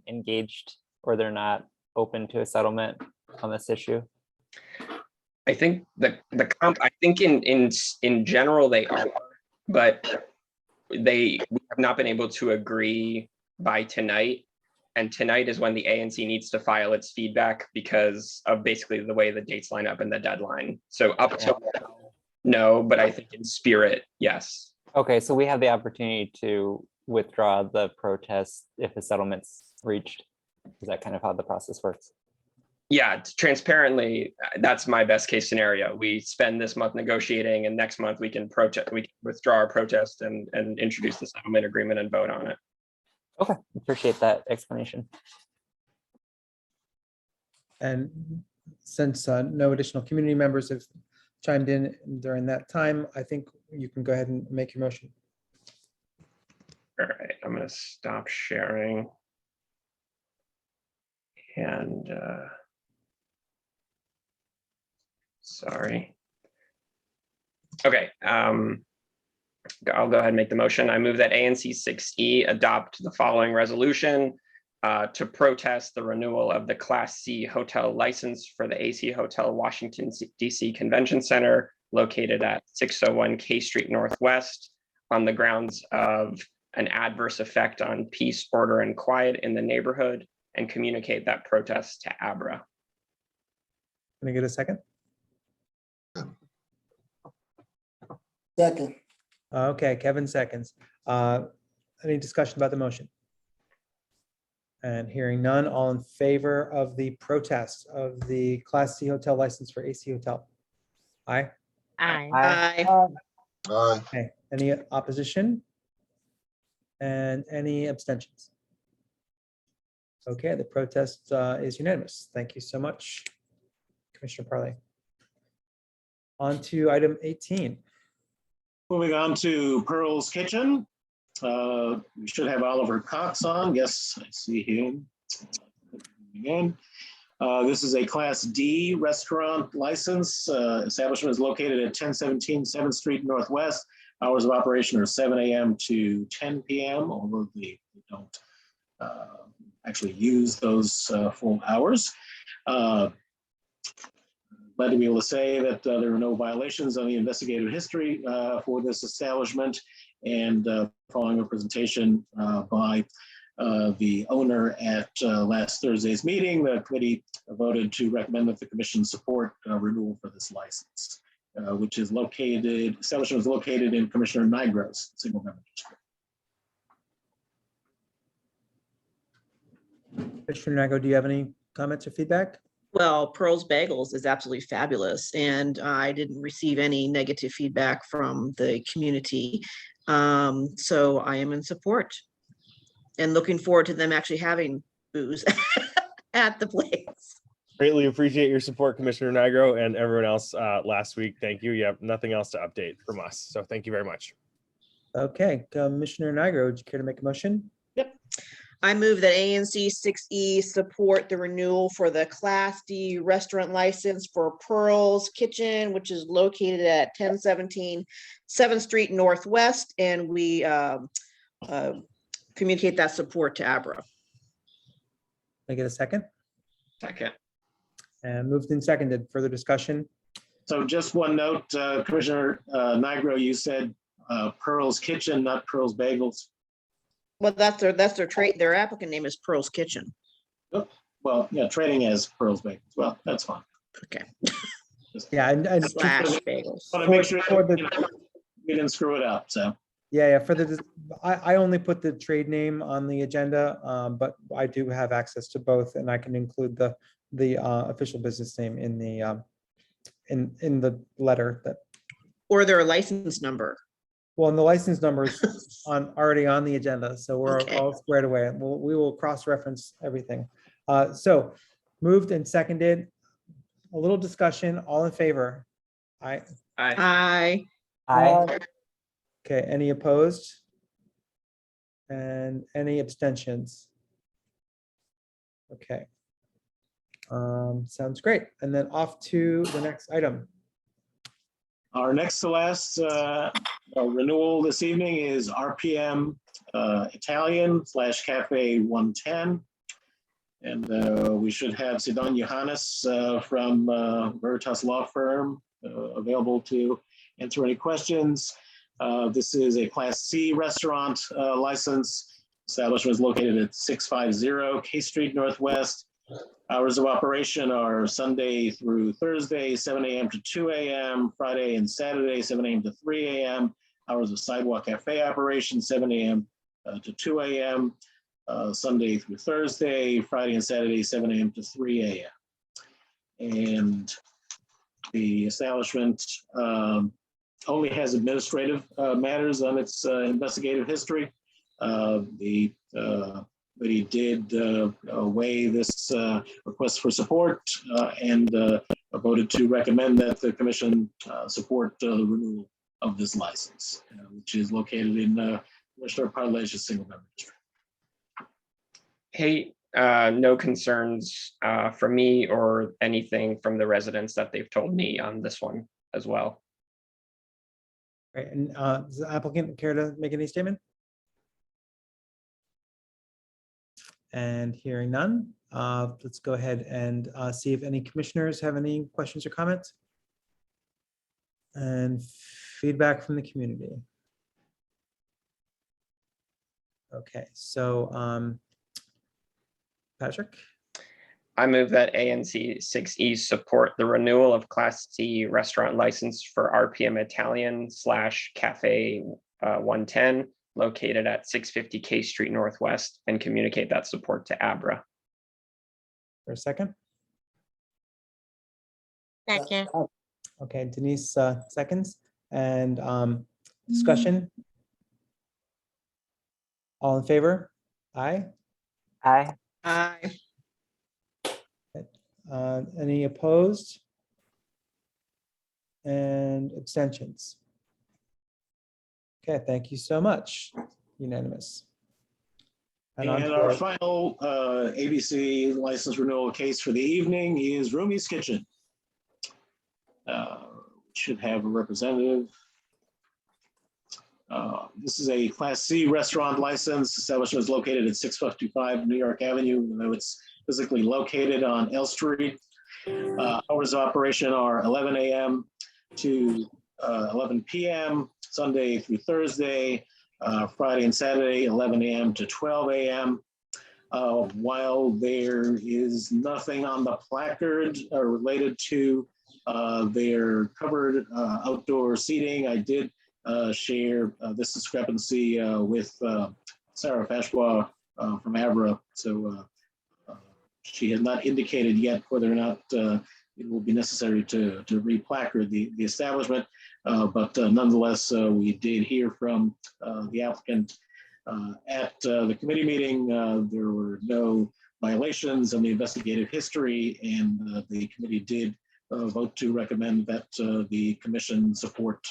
engaged, or they're not open to a settlement on this issue? I think I think in general they are, but we have not been able to agree by tonight. And tonight is when the ANC needs to file its feedback because of basically the way the dates line up and the deadline. So up till now, no, but I think in spirit, yes. Okay, so we have the opportunity to withdraw the protest if a settlement's reached. Is that kind of how the process works? Yeah, transparently, that's my best case scenario. We spend this month negotiating, and next month we can withdraw our protest and introduce the settlement agreement and vote on it. Okay, appreciate that explanation. And since no additional community members have chimed in during that time, I think you can go ahead and make your motion. All right, I'm going to stop sharing. And sorry. Okay, I'll go ahead and make the motion. I move that ANC 6E adopt the following resolution to protest the renewal of the Class C hotel license for the AC Hotel Washington DC Convention Center located at 601 K Street Northwest on the grounds of an adverse effect on peace, order, and quiet in the neighborhood, and communicate that protest to ABRA. Can I get a second? Second. Okay, Kevin seconds. Any discussion about the motion? And hearing none, all in favor of the protest of the Class C hotel license for AC Hotel? Aye. Aye. Aye. Okay, any opposition? And any abstentions? Okay, the protest is unanimous. Thank you so much, Commissioner Parley. On to item 18. Moving on to Pearl's Kitchen. We should have Oliver Cox on. Yes, I see him. Again. This is a Class D restaurant license. Establishment is located at 1017 7th Street Northwest. Hours of operation are 7 a.m. to 10 p.m., although they don't actually use those full hours. Glad to be able to say that there are no violations on the investigative history for this establishment. And following a presentation by the owner at last Thursday's meeting, the committee voted to recommend that the commission support renewal for this license, which is establishment is located in Commissioner Nigro's single member district. Commissioner Nigro, do you have any comments or feedback? Well, Pearl's Bagels is absolutely fabulous, and I didn't receive any negative feedback from the community. So I am in support and looking forward to them actually having booze at the place. Greatly appreciate your support, Commissioner Nigro, and everyone else last week. Thank you. You have nothing else to update from us. So thank you very much. Okay, Commissioner Nigro, would you care to make a motion? Yep. I move that ANC 6E support the renewal for the Class D restaurant license for Pearl's Kitchen, which is located at 1017 7th Street Northwest, and we communicate that support to ABRA. Can I get a second? Second. And moved and seconded. Further discussion? So just one note, Commissioner Nigro, you said Pearl's Kitchen, not Pearl's Bagels. Well, that's their trade. Their applicant name is Pearl's Kitchen. Oh, well, yeah, trading as Pearl's Bagels. Well, that's fine. Okay. Yeah, and Slash bagels. Want to make sure we didn't screw it up. So. Yeah. For the, I only put the trade name on the agenda, but I do have access to both, and I can include the official business name in the in the letter that. Or their license number. Well, and the license number is already on the agenda, so we're all squared away. We will cross-reference everything. So moved and seconded. A little discussion. All in favor? Aye. Aye. Aye. Okay. Any opposed? And any abstentions? Okay. Sounds great. And then off to the next item. Our next to last renewal this evening is RPM Italian / Cafe 110. And we should have Sidon Johannes from Veritas Law Firm available to answer any questions. This is a Class C restaurant license. Establishment is located at 650 K Street Northwest. Hours of operation are Sunday through Thursday, 7 a.m. to 2 a.m., Friday and Saturday, 7 a.m. to 3 a.m. Hours of sidewalk cafe operation, 7 a.m. To 2 a.m., Sunday through Thursday, Friday and Saturday, 7 a.m. to 3 a.m. And the establishment only has administrative matters on its investigative history. But he did weigh this request for support and voted to recommend that the commission support the renewal of this license, which is located in Commissioner Parlege's single member district. Hey, no concerns from me or anything from the residents that they've told me on this one as well. Right, and does the applicant care to make any statement? And hearing none, let's go ahead and see if any commissioners have any questions or comments. And feedback from the community. Okay, so Patrick? I move that ANC 6E support the renewal of Class C restaurant license for RPM Italian / Cafe 110 located at 650 K Street Northwest and communicate that support to Abra. For a second? Second. Okay, Denise seconds. And discussion? All in favor? Aye. Aye. Aye. Any opposed? And abstentions? Okay, thank you so much. Unanimous. And on to our final ABC license renewal case for the evening is Rumi's Kitchen. Should have a representative. This is a Class C restaurant license. Establishment is located at 655 New York Avenue, even though it's physically located on L Street. Hours of operation are 11 a.m. to 11 p.m., Sunday through Thursday, Friday and Saturday, 11 a.m. to 12 a.m. While there is nothing on the placard related to their covered outdoor seating, I did share this discrepancy with Sarah Fashwa from Abra. So she has not indicated yet whether or not it will be necessary to re-placard the establishment. But nonetheless, we did hear from the applicant at the committee meeting. There were no violations on the investigative history, and the committee did vote to recommend that the commission support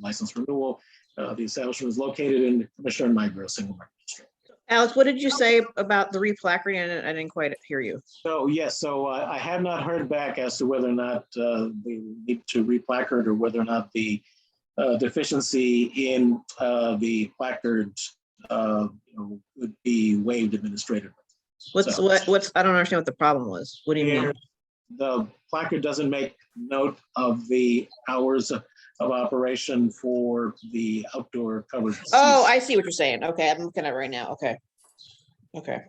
license renewal. The establishment is located in Commissioner Niagara single member district. Alex, what did you say about the replacarding? I didn't quite hear you. So yes, so I have not heard back as to whether or not they need to replacard or whether or not the deficiency in the placard would be waived administratively. What's I don't understand what the problem was. What do you mean? The placard doesn't make note of the hours of operation for the outdoor covered. Oh, I see what you're saying. Okay, I'm looking at it right now. Okay. Okay.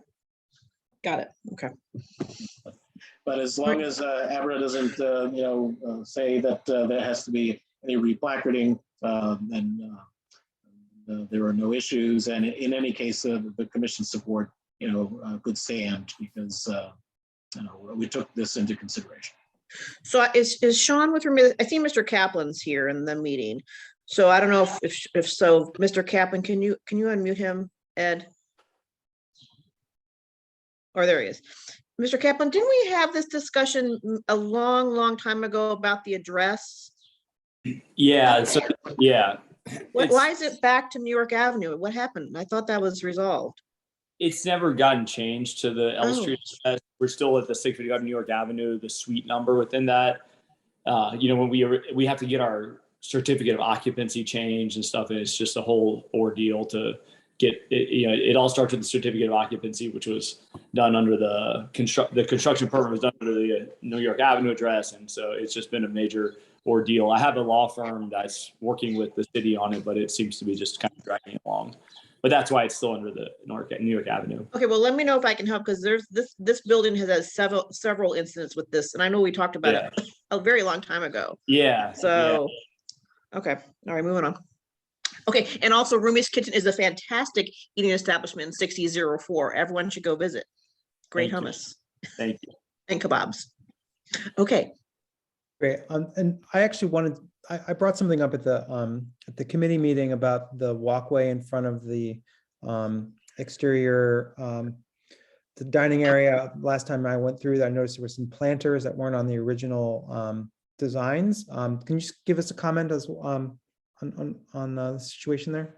Got it. Okay. But as long as Abra doesn't, say that there has to be any replacarding, then there are no issues. And in any case, the commission support, could stand because we took this into consideration. So is Sean with me? I see Mr. Kaplan's here in the meeting. So I don't know if so, Mr. Kaplan, can you unmute him, Ed? Or there he is. Mr. Kaplan, didn't we have this discussion a long time ago about the address? Yeah, so yeah. Why is it back to New York Avenue? What happened? I thought that was resolved. It's never gotten changed to the L Oh. Street address. We're still at the 655 New York Avenue, the suite number within that. When we have to get our certificate of occupancy changed and stuff, and it's just a whole ordeal to get it. It all starts with the certificate of occupancy, which was done under the construction permit was done under the New York Avenue address, and so it's just been a major ordeal. I have a law firm that's working with the city on it, but it seems to be just kind of dragging along. But that's why it's still under the New York Avenue. Okay, well, let me know if I can help, because there's this building has had several incidents with this, and I know we talked about it a very long time ago. Yeah. So, okay, all right, moving on. Okay, and also Rumi's Kitchen is a fantastic eating establishment in 6004. Everyone should go visit. Great Thank you. hummus. Thank you. And kebabs. Okay. Great. And I actually I brought something up at the committee meeting about the walkway in front of the exterior, the dining area. Last time I went through, I noticed there were some planters that weren't on the original designs. Can you just give us a comment as on the situation there?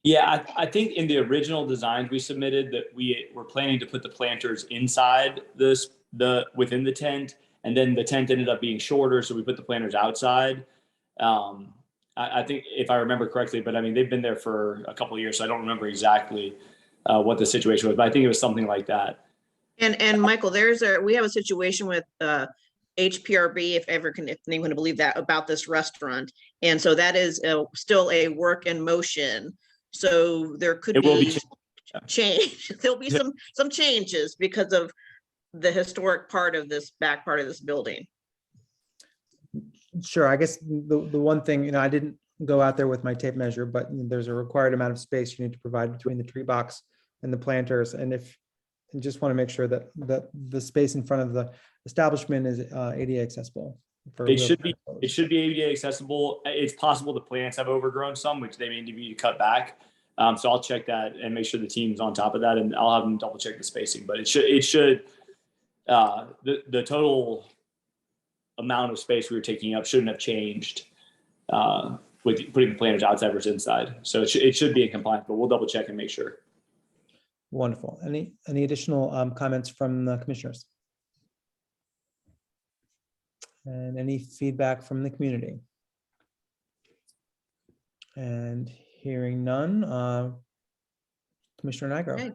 Yeah, I think in the original designs we submitted that we were planning to put the planters inside within the tent, and then the tent ended up being shorter, so we put the planters outside. I think if I remember correctly, but I mean, they've been there for a couple of years, so I don't remember exactly what the situation was, but I think it was something like that. And Michael, we have a situation with HPRB, if anyone can believe that, about this restaurant. And so that is still a work in motion. So there could be change. There'll be some changes because of the historic part of this back part of this building. Sure. I guess the one thing, I didn't go out there with my tape measure, but there's a required amount of space you need to provide between the tree box and the planters. And just want to make sure that the space in front of the establishment is ADA accessible. It should be ADA accessible. It's possible the plants have overgrown some, which they may need to cut back. So I'll check that and make sure the team's on top of that, and I'll have them double check the spacing. But it should the total amount of space we were taking up shouldn't have changed with putting the planters outside versus inside. So it should be in compliance, but we'll double check and make sure. Wonderful. Any additional comments from the commissioners? And any feedback from the community? And hearing none, Commissioner Nigro. Okay.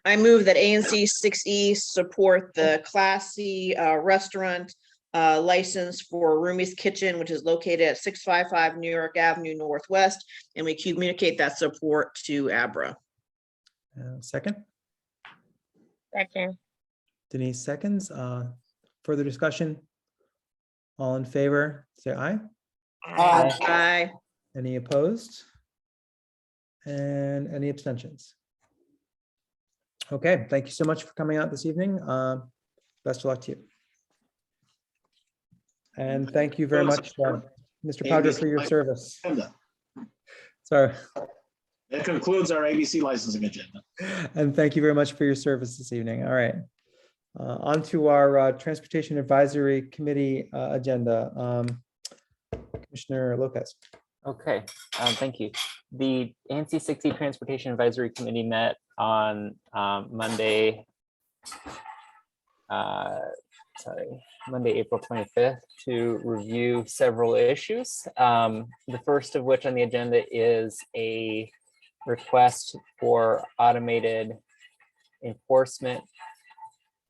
I move that ANC 6E support the Class C restaurant license for Rumi's Kitchen, which is located at 655 New York Avenue Northwest, and we communicate that support to ABRA. Second? Second. Denise seconds. Further discussion? All in favor, say aye. Aye. Aye. Any opposed? And any abstentions? Okay, thank you so much for coming out this evening. Best of luck to you. And thank you very much, Mr. Padre, for your service. Sorry. That concludes our ABC licensing agenda. And thank you very much for your service this evening. All right. On to our Transportation Advisory Committee agenda. Commissioner Lopez. Okay, thank you. The ANC 60 Transportation Advisory Committee met on Monday, April 25th to review several issues. The first of which on the agenda is a request for automated enforcement.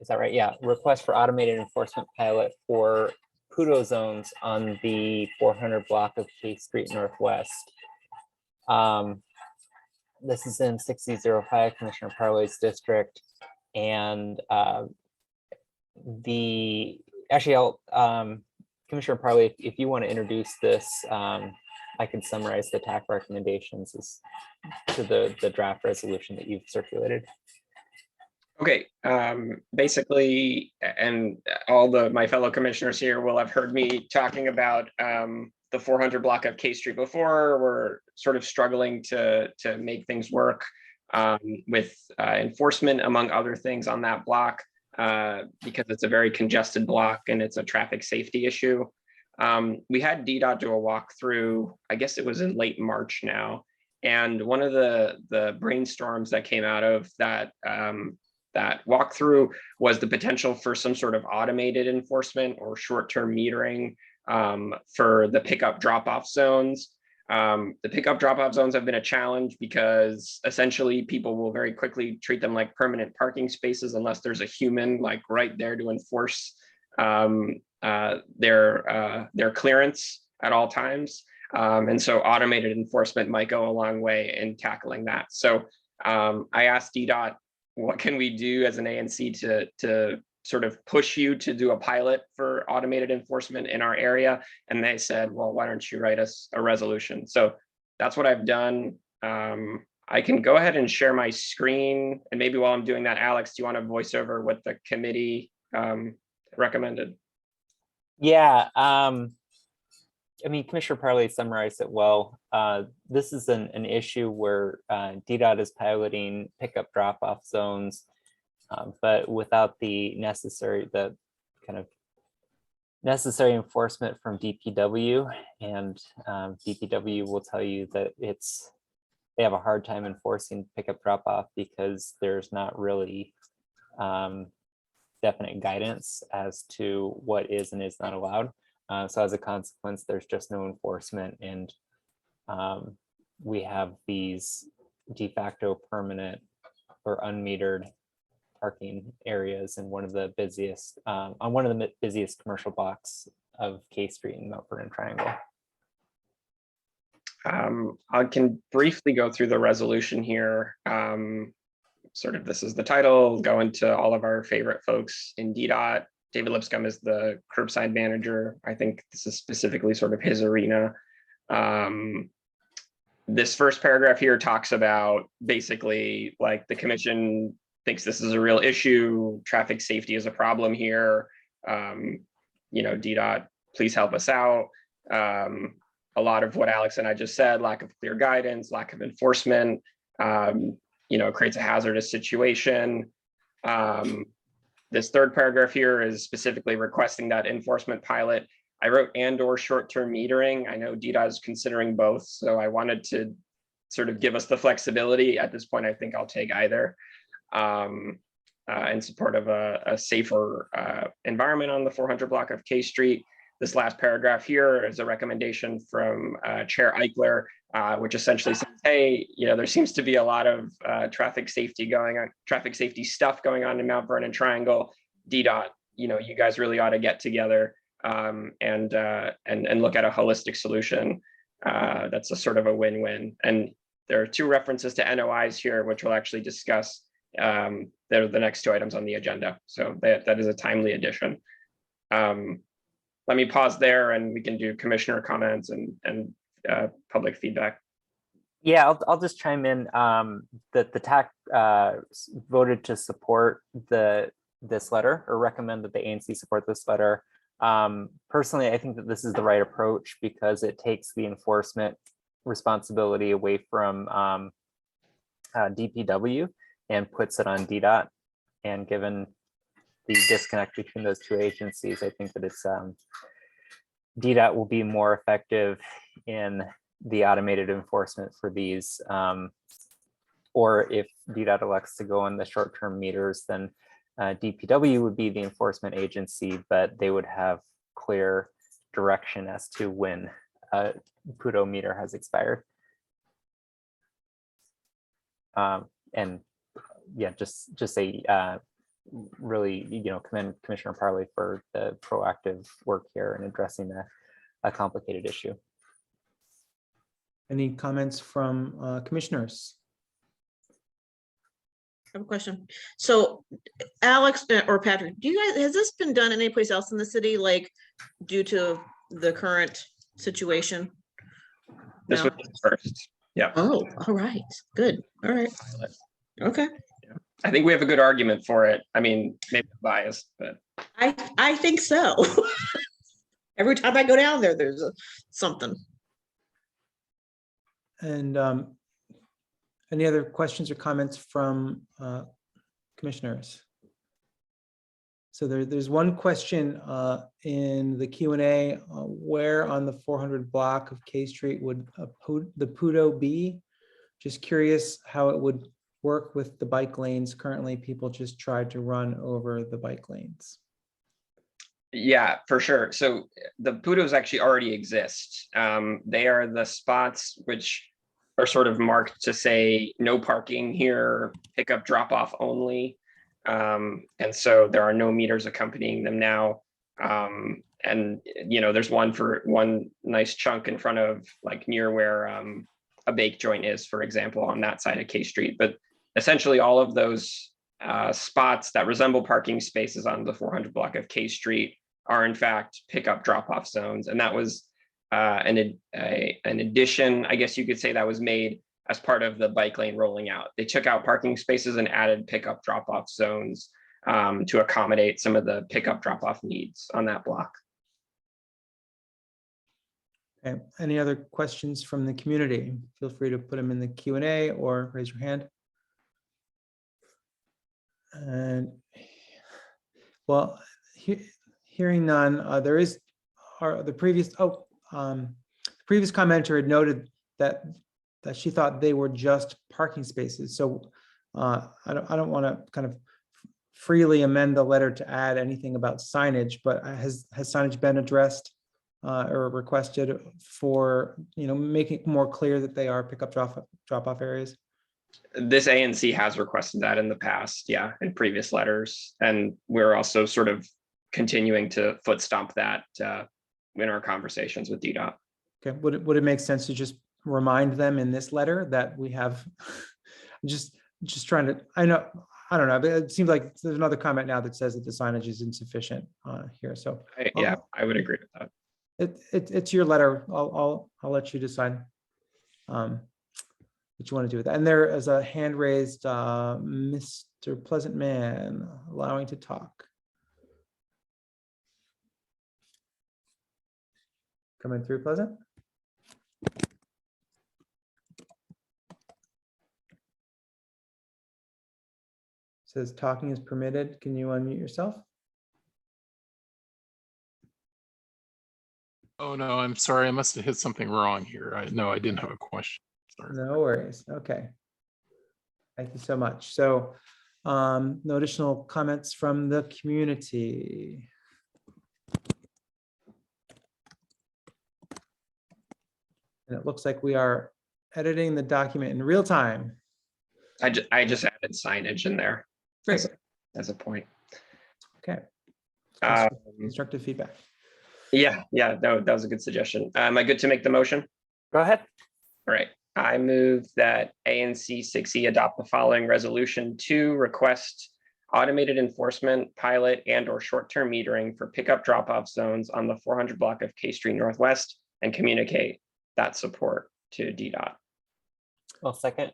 Is that right? Yeah, request for automated enforcement pilot for Kudo zones on the 400 block of K Street Northwest. This is in 6005, Commissioner Parley's district. And Commissioner Parley, if you want to introduce this, I can summarize the TAC recommendations to the draft resolution that you've circulated. Okay, basically, and all my fellow commissioners here will have heard me talking about the 400 block of K Street before. We're sort of struggling to make things work with enforcement, among other things, on that block because it's a very congested block and it's a traffic safety issue. We had DDOT do a walkthrough, I guess it was in late March now, And one of the brainstorms that came out of that that walkthrough was the potential for some sort of automated enforcement or short-term metering for the pickup drop-off zones. The pickup drop-off zones have been a challenge because essentially people will very quickly treat them like permanent parking spaces unless there's a human like right there to enforce their clearance at all times. And so automated enforcement might go a long way in tackling that. So I asked DDOT, what can we do as an ANC to sort of push you to do a pilot for automated enforcement in our area? And they said, well, why don't you write us a resolution? So that's what I've done. I can go ahead and share my screen. And maybe while I'm doing that, Alex, do you want to voice over what the committee recommended? Yeah. I mean, Commissioner Parley summarized it well. This is an issue where DDOT is piloting pickup drop-off zones, but without the necessary enforcement from DPW, and DPW will tell you that they have a hard time enforcing pickup drop-off because there's not really definite guidance as to what is and is not allowed. So as a consequence, there's just no enforcement, and we have these de facto permanent or unmetered parking areas in one of the busiest on one of the busiest commercial blocks of K Street in Mount Vernon Triangle. I can briefly go through the resolution here. Sort of this is the title, go into all of our favorite folks in DDOT. David Lipscomb is the curbside manager. I think this is specifically sort of his arena. This first paragraph here talks about basically like the commission thinks this is a real issue. Traffic safety is a problem here. You know, DDOT, please help us out. A lot of what Alex and I just said, lack of clear guidance, lack of enforcement, you know, creates a hazardous situation. This third paragraph here is specifically requesting that enforcement pilot. I wrote and/or short-term metering. I know DDOT is considering both, so I wanted to sort of give us the flexibility. At this point, I think I'll take either in support of a safer environment on the 400 block of K Street. This last paragraph here is a recommendation from Chair Eichler, which essentially says, hey, you know, there seems to be a lot of traffic safety stuff going on in Mount Vernon Triangle. DDOT, you know, you guys really ought to get together and look at a holistic solution that's a sort of a win-win. And there are two references to NOIs here, which we'll actually discuss. They're the next two items on the agenda. So that is a timely addition. Let me pause there and we can do commissioner comments and public feedback. Yeah, I'll just chime in. The TAC voted to support this letter, or recommend that the ANC support this letter. Personally, I think that this is the right approach because it takes the enforcement responsibility away from DPW and puts it on DDOT. And given the disconnect between those two agencies, I think that it's DDOT will be more effective in the automated enforcement for these, or if DDOT elects to go on the short-term meters, then DPW would be the enforcement agency, but they would have clear direction as to when a PUDO meter has expired. And yeah, just a really, you know, commend Commissioner Parley for the proactive work here in addressing a complicated issue. Any comments from commissioners? I have a question. So Alex or Patrick, do you guys, has this been done any place else in the city, like due to the current situation? This was the first. Yeah. Oh, all right. Good. All right. Okay. I think we have a good argument for it. I mean, maybe biased, but I think so. Every time I go down there, there's something. And any other questions or comments from commissioners? So there's one question in the Q&A, where on the 400 block of K Street would the PUDO be? Just curious how it would work with the bike lanes. Currently, people just try to run over the bike lanes. Yeah, for sure. So the Pudos actually already exist. They are the spots which are sort of marked to say no parking here, pickup drop off only. And so there are no meters accompanying them now. And there's one nice chunk in front of like near where a bake joint is, for example, on that side of K Street. But essentially all of those spots that resemble parking spaces on the 400 block of K Street are in fact pickup drop-off zones. And that was an addition, I guess you could say, that was made as part of the bike lane rolling out. They took out parking spaces and added pickup drop-off zones to accommodate some of the pickup drop-off needs on that block. Okay. Any other questions from the community? Feel free to put them in the Q&A or raise your hand. And well, hearing none, there is the previous commenter had noted that she thought they were just parking spaces. So I don't want to kind of freely amend the letter to add anything about signage, but has signage been addressed or requested for making it more clear that they are pickup drop off areas? This ANC has requested that in the past, yeah, in previous letters, and we're also sort of continuing to foot stomp that in our conversations with DDOT. Okay, would it make sense to just remind them in this letter that we have just trying to, I don't know, but it seems like there's another comment now that says that the signage is insufficient here. So yeah, I would agree with that. It's your letter. I'll let you decide what you want to do with that. And there is a hand raised, Mr. Pleasant Man, allowing to talk. Coming through, Pleasant. Says talking is permitted. Can you unmute yourself? Oh, no, I'm sorry. I must have hit something wrong here. No, I didn't have a question. Sorry. No worries. Okay. Thank you so much. So no additional comments from the community. And it looks like we are editing the document in real time. I just added signage in there. Great. As a point. Okay. Constructive feedback. Yeah, no, that was a good suggestion. Am I good to make the motion? Go ahead. All right. I move that ANC 6E adopt the following resolution to request automated enforcement, pilot, and/or short-term metering for pickup drop-off zones on the 400 block of K Street Northwest and communicate that support to DDOT. Well, second.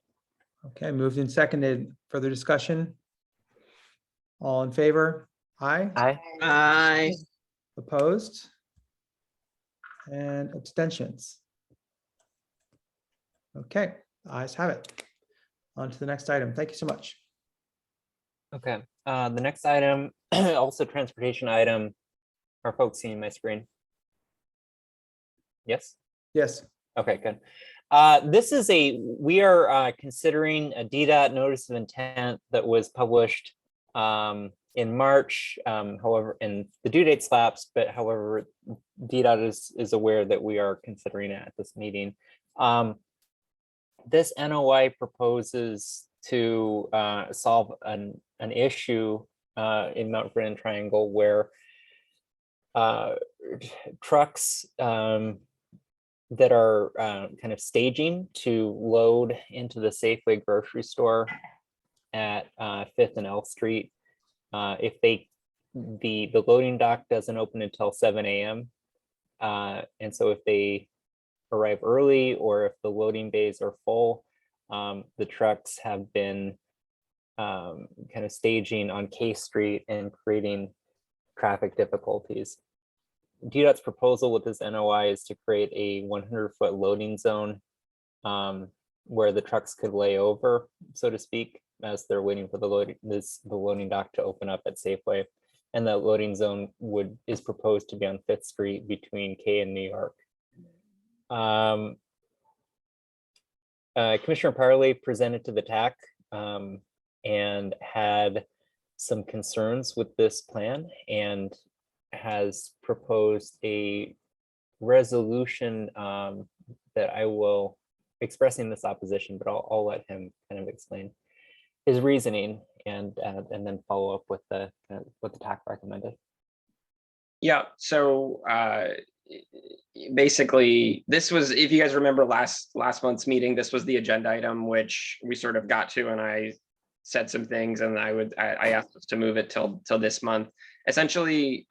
Okay, moved and seconded. Further discussion? All in favor? Aye. Aye. Aye. Opposed? And abstentions? Okay, ayes have it. On to the next item. Thank you so much. Okay, the next item, also transportation item. Are folks seeing my screen? Yes? Yes. Okay, good. We are considering a DDOT notice of intent that was published in March. However, and the due date lapsed, but however, DDOT is aware that we are considering it at this meeting. This NOI proposes to solve an issue in Mount Vernon Triangle where trucks that are kind of staging to load into the Safeway grocery store at 5th and L Street. If the loading dock doesn't open until 7 a.m. And so if they arrive early or if the loading bays are full, the trucks have been kind of staging on K Street and creating traffic difficulties. DDOT's proposal with this NOI is to create a 100-foot loading zone where the trucks could lay over, so to speak, as they're waiting for the loading dock to open up at Safeway. And that loading zone is proposed to be on 5th Street between K and New York. Commissioner Parley presented to the TAC and had some concerns with this plan and has proposed a resolution that I will expressing this opposition, but I'll let him kind of explain his reasoning and then follow up with the what the TAC recommended. Yeah, so basically this was, if you guys remember last month's meeting, this was the agenda item which we sort of got to, and I said some things and I asked us to move it till this month. Essentially,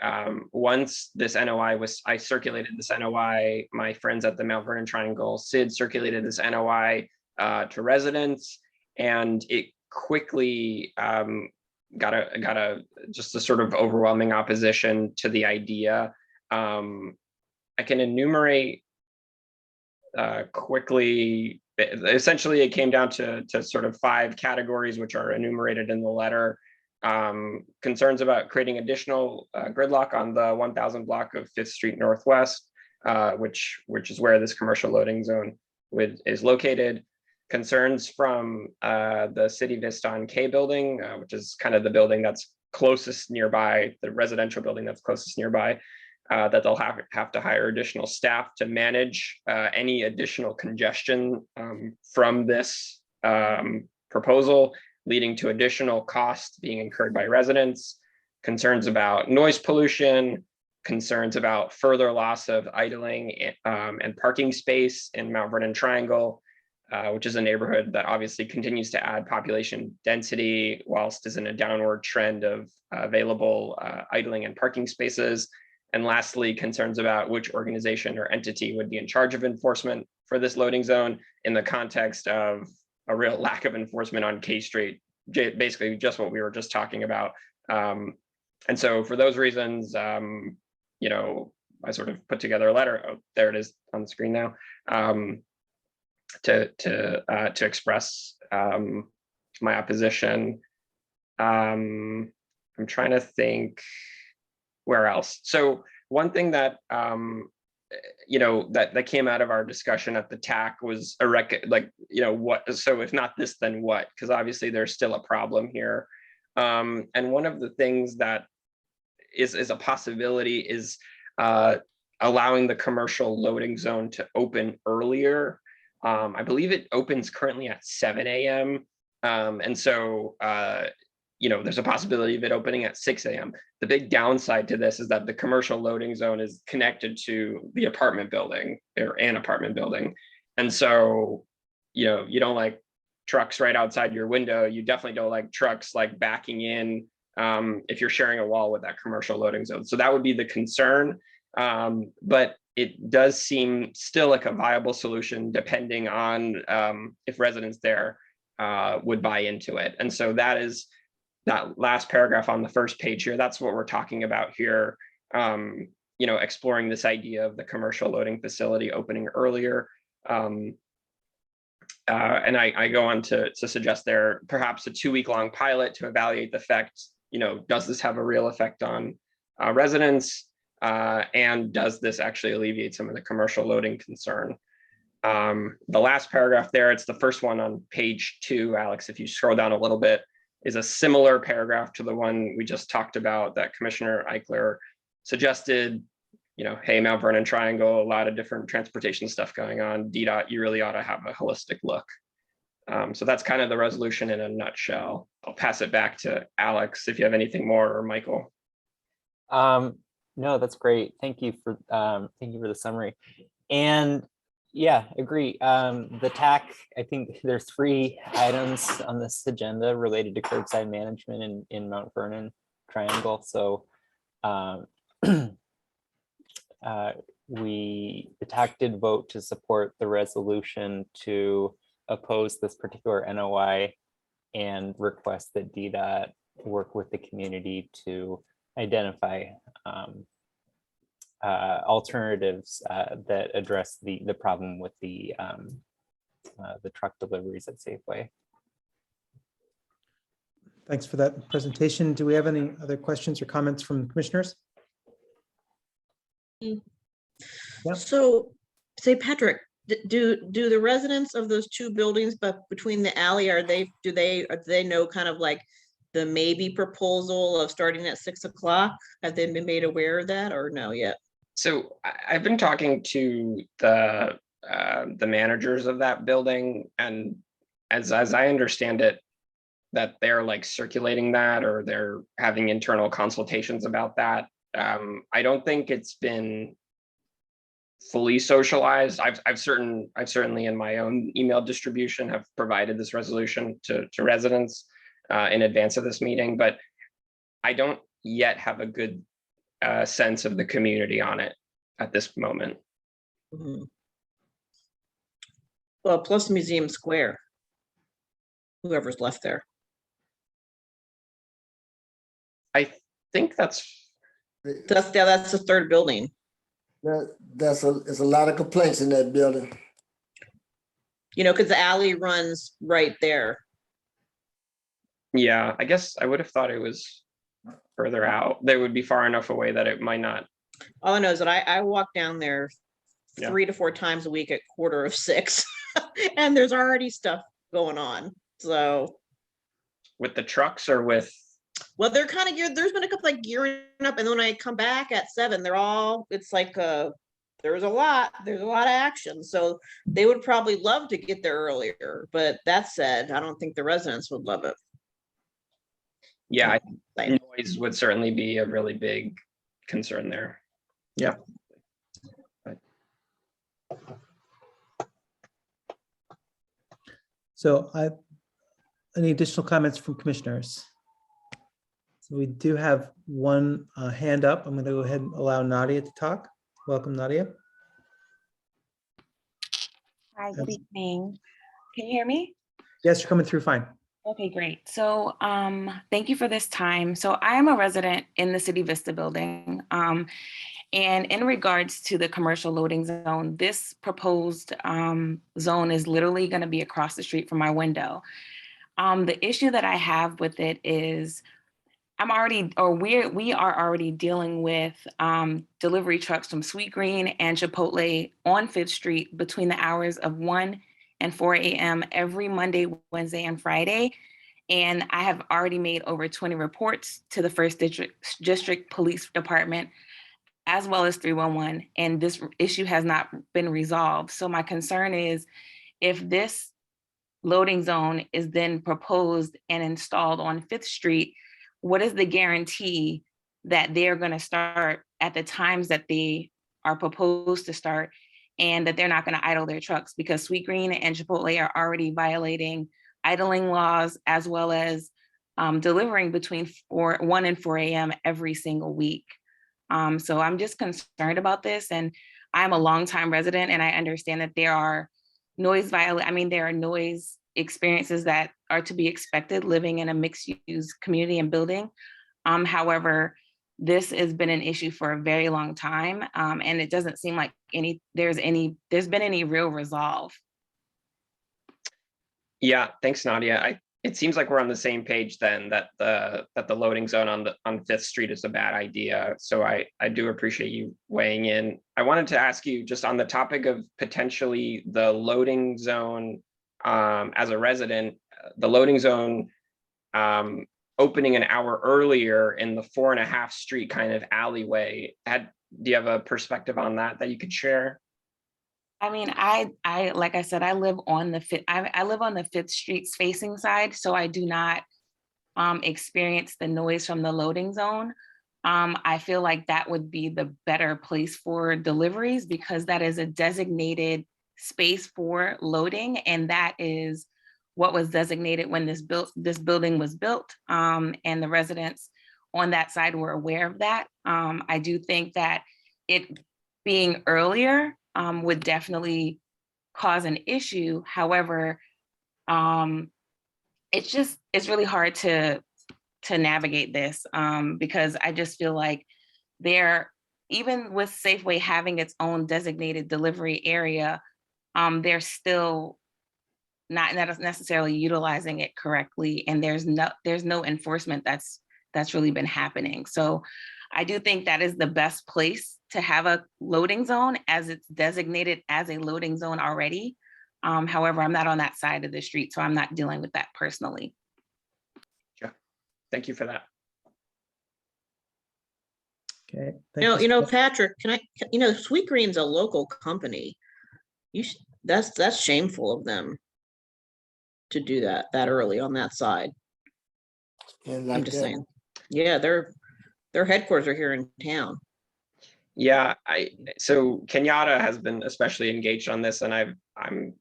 once this NOI was, I circulated this NOI, my friends at the Mount Vernon Triangle, Sid, circulated this NOI to residents, and it quickly got a just a sort of overwhelming opposition to the idea. I can enumerate quickly. Essentially, it came down to sort of 5 categories, which are enumerated in the letter. Concerns about creating additional gridlock on the 1000 block of 5th Street Northwest, which is where this commercial loading zone is located. Concerns from the City Vista on K building, which is kind of the building that's closest nearby, the residential building that's closest nearby, that they'll have to hire additional staff to manage any additional congestion from this proposal, leading to additional costs being incurred by residents. Concerns about noise pollution, concerns about further loss of idling and parking space in Mount Vernon Triangle, which is a neighborhood that obviously continues to add population density whilst is in a downward trend of available idling and parking spaces. And lastly, concerns about which organization or entity would be in charge of enforcement for this loading zone in the context of a real lack of enforcement on K Street, basically just what we were just talking about. And so for those reasons, you know, I sort of put together a letter. Oh, there it is on the screen now. To express my opposition. I'm trying to think where else. So one thing that you know that came out of our discussion at the TAC was what. So if not this, then what? Because obviously there's still a problem here. And one of the things that is a possibility is allowing the commercial loading zone to open earlier. I believe it opens currently at 7 a.m. And so, you know, there's a possibility of it opening at 6 a.m. The big downside to this is that the commercial loading zone is connected to the apartment building or an apartment building. And so, you know, you don't like trucks right outside your window. You definitely don't like trucks like backing in if you're sharing a wall with that commercial loading zone. So that would be the concern. But it does seem still like a viable solution depending on if residents there would buy into it. And so that is that last paragraph on the first page here. That's what we're talking about here. You know, exploring this idea of the commercial loading facility opening earlier. And I go on to suggest there perhaps a 2-week-long pilot to evaluate the effect. You know, does this have a real effect on residents? And does this actually alleviate some of the commercial loading concern? The last paragraph there, it's the first one on page 2, Alex, if you scroll down a little bit, is a similar paragraph to the one we just talked about that Commissioner Eichler suggested. You know, hey, Mount Vernon Triangle, a lot of different transportation stuff going on. DDOT, you really ought to have a holistic look. So that's kind of the resolution in a nutshell. I'll pass it back to Alex if you have anything more, or Michael. No, that's great. Thank you for the summary. And yeah, agree. The TAC, I think there's 3 items on this agenda related to curbside management in Mount Vernon Triangle. So the TAC did vote to support the resolution to oppose this particular NOI and request that DDOT work with the community to identify alternatives that address the problem with the truck deliveries at Safeway. Thanks for that presentation. Do we have any other questions or comments from commissioners? So, say Patrick, do the residents of those two buildings, but between the alley, do they know kind of like the maybe proposal of starting at 6 o'clock? Have they been made aware of that or no yet? So I've been talking to the managers of that building, and as I understand it, that they're like circulating that, or they're having internal consultations about that. I don't think it's been fully socialized. I've certainly in my own email distribution have provided this resolution to residents in advance of this meeting, but I don't yet have a good sense of the community on it at this moment. Mhm. Well, plus Museum Square, whoever's left there. I think that's the third building. There's a lot of complaints in that building. You know, because the alley runs right there. Yeah, I guess I would have thought it was further out. They would be far enough away that it might not. All I know is that I walk down there Yeah. 3 to 4 times a week at 5:45, and there's already stuff going on. So With the trucks or with? well, they're kind of geared. There's been a couple like gearing up, and then when I come back at 7, it's like there's a lot of action. So they would probably love to get there earlier. But that said, I don't think the residents would love it. Yeah, noise would certainly be a really big concern there. Yeah. So any additional comments from commissioners? So we do have one hand up. I'm going to go ahead and allow Nadia to talk. Welcome, Nadia. Hi, good evening. Can you hear me? Yes, you're coming through fine. Okay, great. So thank you for this time. So I am a resident in the City Vista building. And in regards to the commercial loading zone, this proposed zone is literally going to be across the street from my window. The issue that I have with it is we are already dealing with delivery trucks from Sweet Green and Chipotle on 5th Street between the hours of 1 and 4 a.m. every Monday, Wednesday, and Friday. And I have already made over 20 reports to the 1st District Police Department, as well as 311, and this issue has not been resolved. So my concern is if this loading zone is then proposed and installed on 5th Street, what is the guarantee that they're going to start at the times that they are proposed to start, and that they're not going to idle their trucks? Because Sweet Green and Chipotle are already violating idling laws, as well as delivering between 1 and 4 a.m. every single week. So I'm just concerned about this, and I'm a longtime resident, and I understand that there are there are noise experiences that are to be expected living in a mixed-use community and building. However, this has been an issue for a very long time, and it doesn't seem like there's been any real resolve. Yeah, thanks, Nadia. It seems like we're on the same page then, that the loading zone on 5th Street is a bad idea. So I do appreciate you weighing in. I wanted to ask you just on the topic of potentially the loading zone, as a resident, the loading zone opening an hour earlier in the 4.5 street kind of alleyway. Do you have a perspective on that you could share? I mean, I like I said, I live on the 5th Street facing side, so I do not experience the noise from the loading zone. I feel like that would be the better place for deliveries, because that is a designated space for loading, and that is what was designated when this building was built, and the residents on that side were aware of that. I do think that it being earlier would definitely cause an issue. However, it's really hard to navigate this, because I just feel like even with Safeway having its own designated delivery area, they're still not necessarily utilizing it correctly, and there's no enforcement that's really been happening. So I do think that is the best place to have a loading zone as it's designated as a loading zone already. However, I'm not on that side of the street, so I'm not dealing with that personally. Yeah, thank you for that. Okay. Patrick, Sweet Green's a local company. That's shameful of them to do that early on that side. And I'm like just that. saying. Yeah, their headquarters are here in town. Yeah, so Kenyatta has been especially engaged on this, and I'm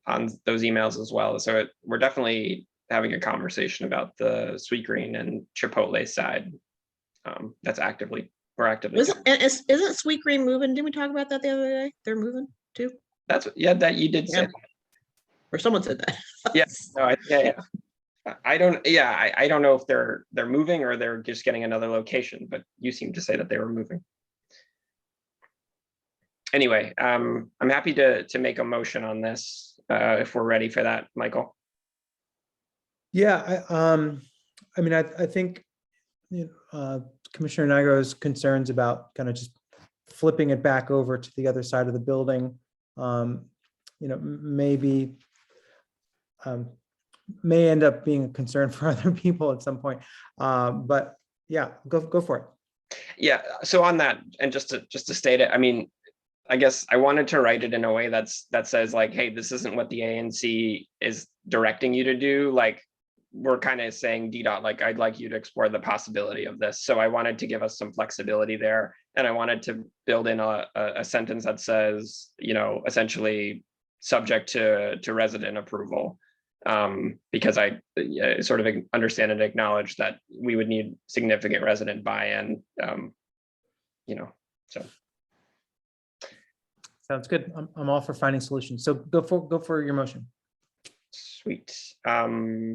on those emails as well. So we're definitely having a conversation about the Sweet Green and Chipotle side. That's we're actively. Isn't Sweet Green moving? Didn't we talk about that the other day? They're moving too. That you did say. Or someone said that. Yes. No. Yeah. I don't know if they're moving or they're just getting another location, but you seem to say that they were moving. Anyway, I'm happy to make a motion on this if we're ready for that, Michael. Yeah, I mean, I think Commissioner Nigro's concerns about kind of just flipping it back over to the other side of the building, maybe may end up being a concern for other people at some point. But yeah, go for it. Yeah. So on that, and just to state it, I mean, I guess I wanted to write it in a way that says like, hey, this isn't what the ANC is directing you to do. Like, we're kind of saying DDOT, like, I'd like you to explore the possibility of this. So I wanted to give us some flexibility there. And I wanted to build in a sentence that says, essentially subject to resident approval. Because I sort of understand and acknowledge that we would need significant resident buy-in, so. Sounds good. I'm all for finding solutions. So go for your motion. Sweet.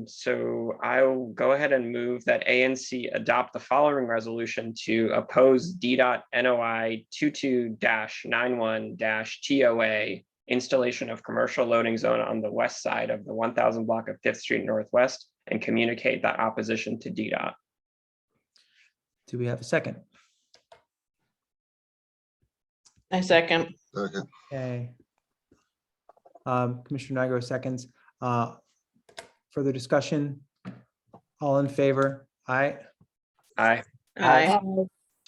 So I'll go ahead and move that ANC adopt the following resolution to oppose DDOT NOI 22-91-TOA installation of commercial loading zone on the west side of the 1000 block of 5th Street Northwest and communicate that opposition to DDOT. Do we have a second? I second. Okay. Commissioner Nigro seconds. Further discussion? All in favor? Aye. Aye. Aye.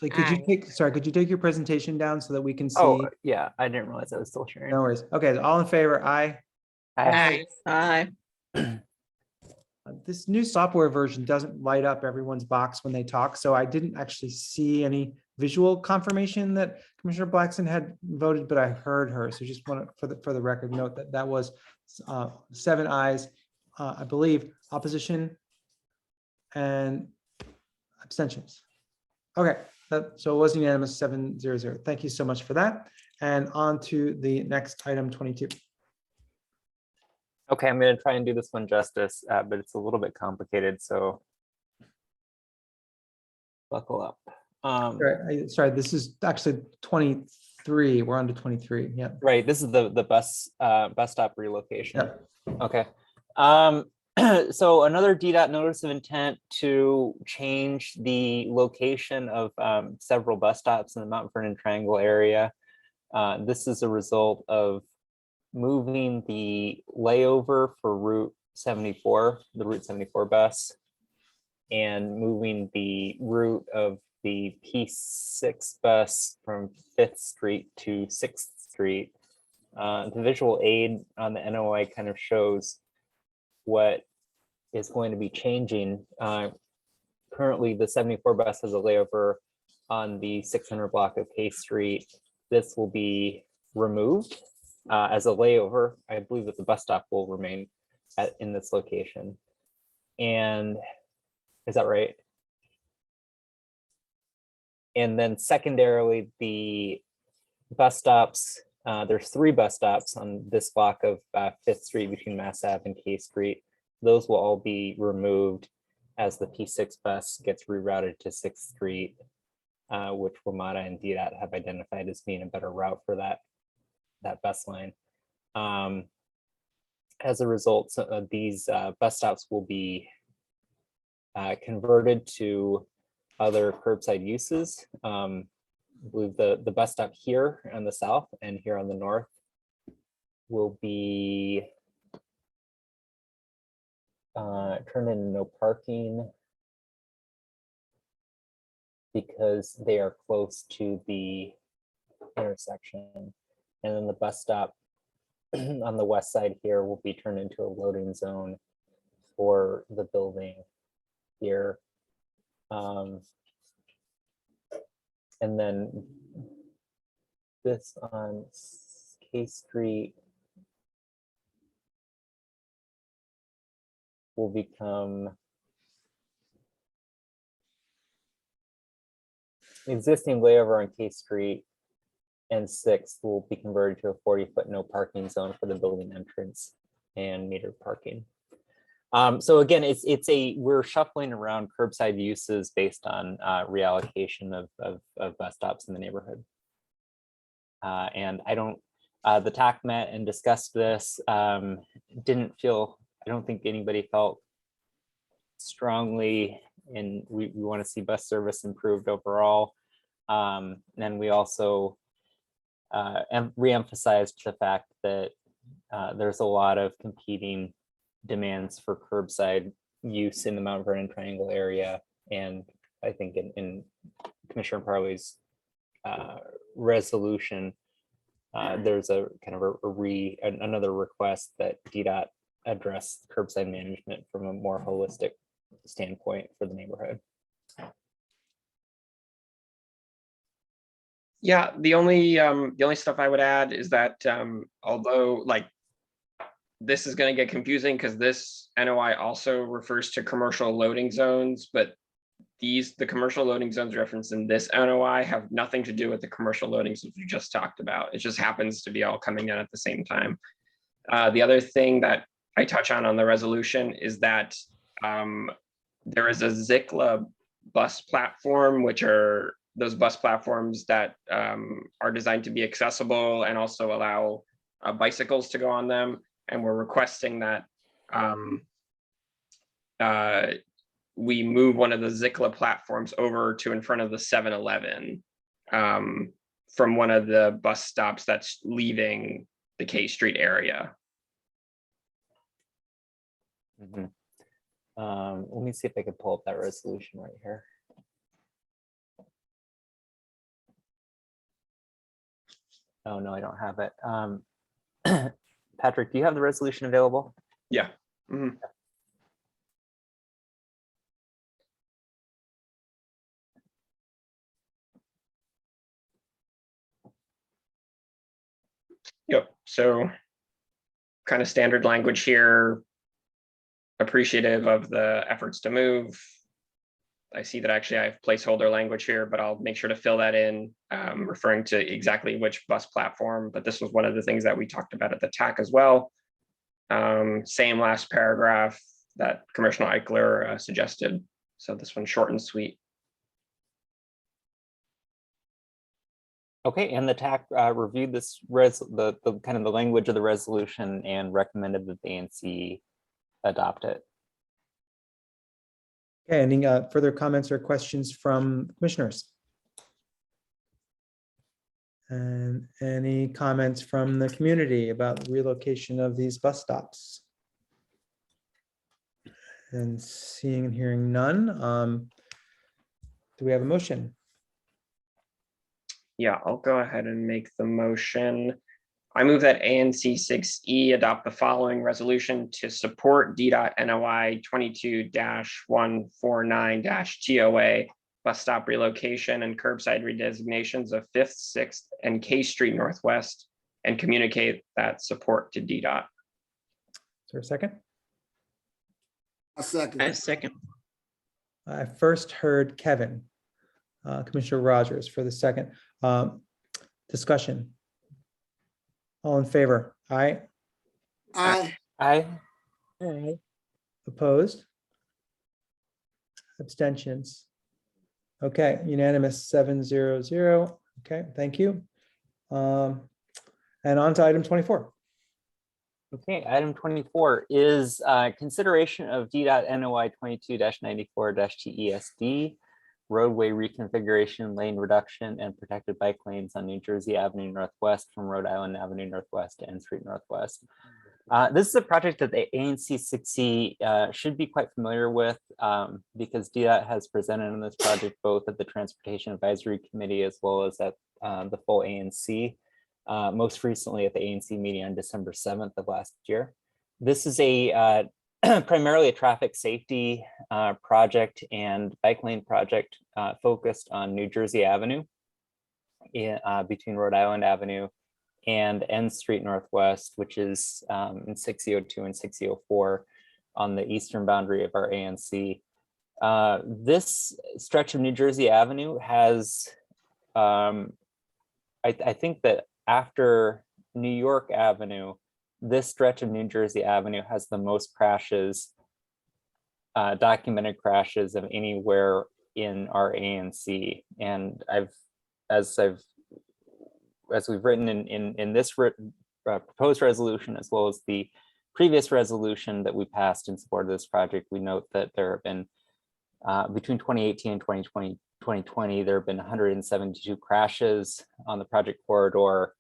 Like, could you take your presentation down so that we can see? Oh, yeah, I didn't realize I was still sharing. No worries. Okay, all in favor? Aye. Aye. Aye. This new software version doesn't light up everyone's box when they talk, so I didn't actually see any visual confirmation that Commissioner Blackson had voted, but I heard her. So just want to, for the record, note that was 7 ayes, I believe, opposition and abstentions. Okay, so it was unanimous, 7-0-0. Thank you so much for that. And on to the next item, 22. Okay, I'm going to try and do this one justice, but it's a little bit complicated, so buckle up. Sorry, this is actually 23. We're on to 23. Yeah. Right. This is the bus stop relocation. Yep. Okay. So another DDOT notice of intent to change the location of several bus stops in the Mount Vernon Triangle area. This is a result of moving the layover for Route 74, the Route 74 bus, and moving the route of the P6 bus from 5th Street to 6th Street. The visual aid on the NOI kind of shows what is going to be changing. Currently, the 74 bus has a layover on the 600 block of K Street. This will be removed as a layover. I believe that the bus stop will remain in this location. And is that right? And then secondarily, the bus stops, there's 3 bus stops on this block of 5th Street between Mass Ave and K Street. Those will all be removed as the P6 bus gets rerouted to 6th Street, which WMATA and DDOT have identified as being a better route for that bus line. As a result, these bus stops will be converted to other curbside uses. I believe the bus stop here on the south and here on the north will be turned into no parking because they are close to the intersection. And then the bus stop on the west side here will be turned into a loading zone for the building here. And then this on K Street will become existing layover on K Street and 6th will be converted to a 40-foot no parking zone for the building entrance and metered parking. So again, we're shuffling around curbside uses based on reallocation of bus stops in the neighborhood. And I don't, the TAC met and discussed this, I don't think anybody felt strongly, and we want to see bus service improved overall. And we also re-emphasized the fact that there's a lot of competing demands for curbside use in the Mount Vernon Triangle area. And I think in Commissioner Parley's resolution, there's a kind of another request that DDOT address curbside management from a more holistic standpoint for the neighborhood. Yeah, the only stuff I would add is that although like this is going to get confusing because this NOI also refers to commercial loading zones, but the commercial loading zones referenced in this NOI have nothing to do with the commercial loading zones we just talked about. It just happens to be all coming in at the same time. The other thing that I touch on the resolution is that there is a ZICLA bus platform, which are those bus platforms that are designed to be accessible and also allow bicycles to go on them. And we're requesting that we move one of the ZICLA platforms over to in front of the 7-Eleven from one of the bus stops that's leaving the K Street area. Mm-hmm. Let me see if I can pull up that resolution right here. Oh, no, I don't have it. Patrick, do you have the resolution available? Yeah. Mm-hmm. Yep. So kind of standard language here, appreciative of the efforts to move. I see that actually I have placeholder language here, but I'll make sure to fill that in, referring to exactly which bus platform. But this was one of the things that we talked about at the TAC as well. Same last paragraph that Commissioner Eichler suggested. So this one's short and sweet. Okay, and the TAC reviewed this the kind of the language of the resolution and recommended that the ANC adopt it. Okay, any further comments or questions from commissioners? And any comments from the community about the relocation of these bus stops? And seeing and hearing none, do we have a motion? Yeah, I'll go ahead and make the motion. I move that ANC 6E adopt the following resolution to support DDOT NOI 22-149-TOA bus stop relocation and curbside redesignations of 5th, 6th, and K Street Northwest, and communicate that support to DDOT. Is there a second? A second. A second. I first heard Kevin, Commissioner Rogers for the second. Discussion. All in favor? Aye. Aye. Aye. Aye. Opposed? Abstentions? Okay, unanimous 7-0-0. Okay, thank you. And on to item 24. Okay, item 24 is consideration of DDOT NOI 22-94-TESD roadway reconfiguration, lane reduction, and protected bike lanes on New Jersey Avenue Northwest from Rhode Island Avenue Northwest to N Street Northwest. This is a project that the ANC 6C should be quite familiar with because DDOT has presented on this project both at the Transportation Advisory Committee as well as at the full ANC, most recently at the ANC meeting on December 7th of last year. This is a primarily a traffic safety project and bike lane project focused on New Jersey Avenue between Rhode Island Avenue and N Street Northwest, which is in 6002 and 6004 on the eastern boundary of our ANC. This stretch of New Jersey Avenue has, I think that after New York Avenue, this stretch of New Jersey Avenue has the most crashes, documented crashes of anywhere in our ANC. And as we've written in this proposed resolution, as well as the previous resolution that we passed in support of this project, we note that there have been, between 2018 and 2020, there have been 172 crashes on the project corridor,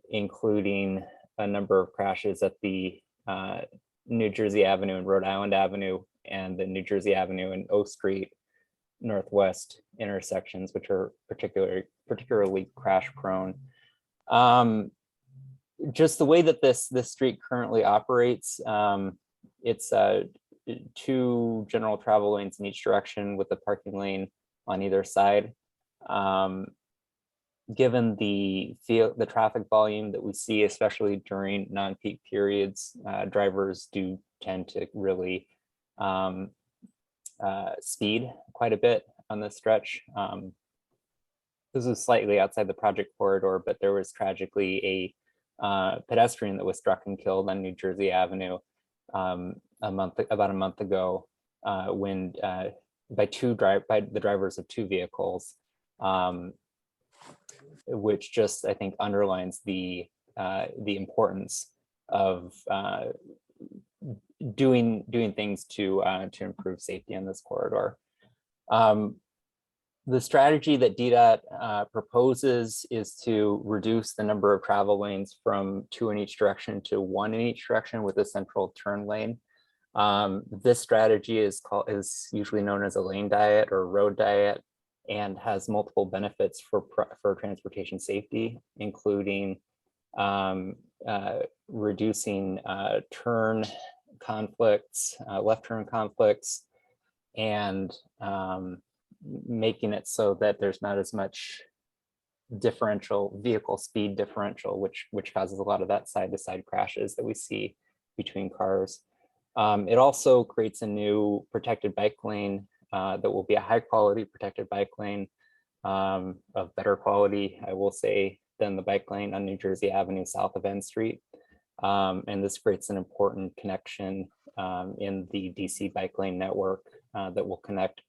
including a number of crashes at the New Jersey Avenue and Rhode Island Avenue and the New Jersey Avenue and O Street Northwest intersections, which are particularly crash prone. Just the way that this street currently operates, it's 2 general travel lanes in each direction with a parking lane on either side. Given the traffic volume that we see, especially during non-peak periods, drivers do tend to really speed quite a bit on this stretch. This is slightly outside the project corridor, but there was tragically a pedestrian that was struck and killed on New Jersey Avenue about a month ago when by the drivers of 2 vehicles, which just, I think, underlines the importance of doing things to improve safety on this corridor. The strategy that DDOT proposes is to reduce the number of travel lanes from 2 in each direction to 1 in each direction with a central turn lane. This strategy is usually known as a lane diet or road diet, and has multiple benefits for transportation safety, including reducing turn conflicts, left turn conflicts, and making it so that there's not as much vehicle speed differential, which causes a lot of that side-to-side crashes that we see between cars. It also creates a new protected bike lane that will be a high-quality protected bike lane of better quality, I will say, than the bike lane on New Jersey Avenue south of N Street. And this creates an important connection in the DC bike lane network that will connect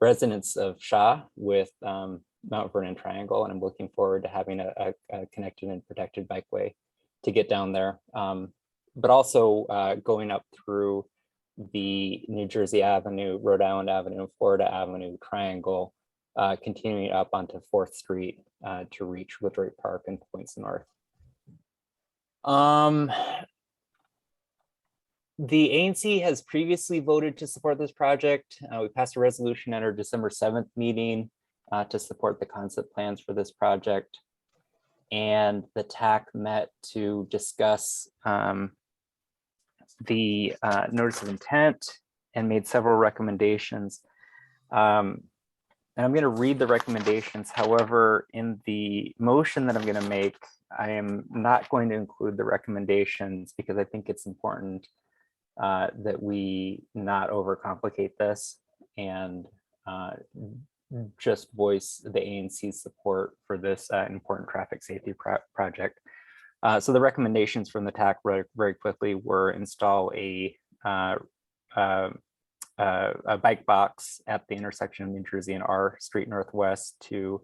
residents of Shaw with Mount Vernon Triangle. And I'm looking forward to having a connected and protected bikeway to get down there. But also going up through the New Jersey Avenue, Rhode Island Avenue, Florida Avenue triangle, continuing up onto 4th Street to reach Woodrow Park and points north. The ANC has previously voted to support this project. We passed a resolution at our December 7th meeting to support the concept plans for this project. And the TAC met to discuss the notice of intent and made several recommendations. And I'm going to read the recommendations. However, in the motion that I'm going to make, I am not going to include the recommendations because I think it's important that we not overcomplicate this and just voice the ANC's support for this important traffic safety project. So the recommendations from the TAC very quickly were install a bike box at the intersection of New Jersey and R Street Northwest to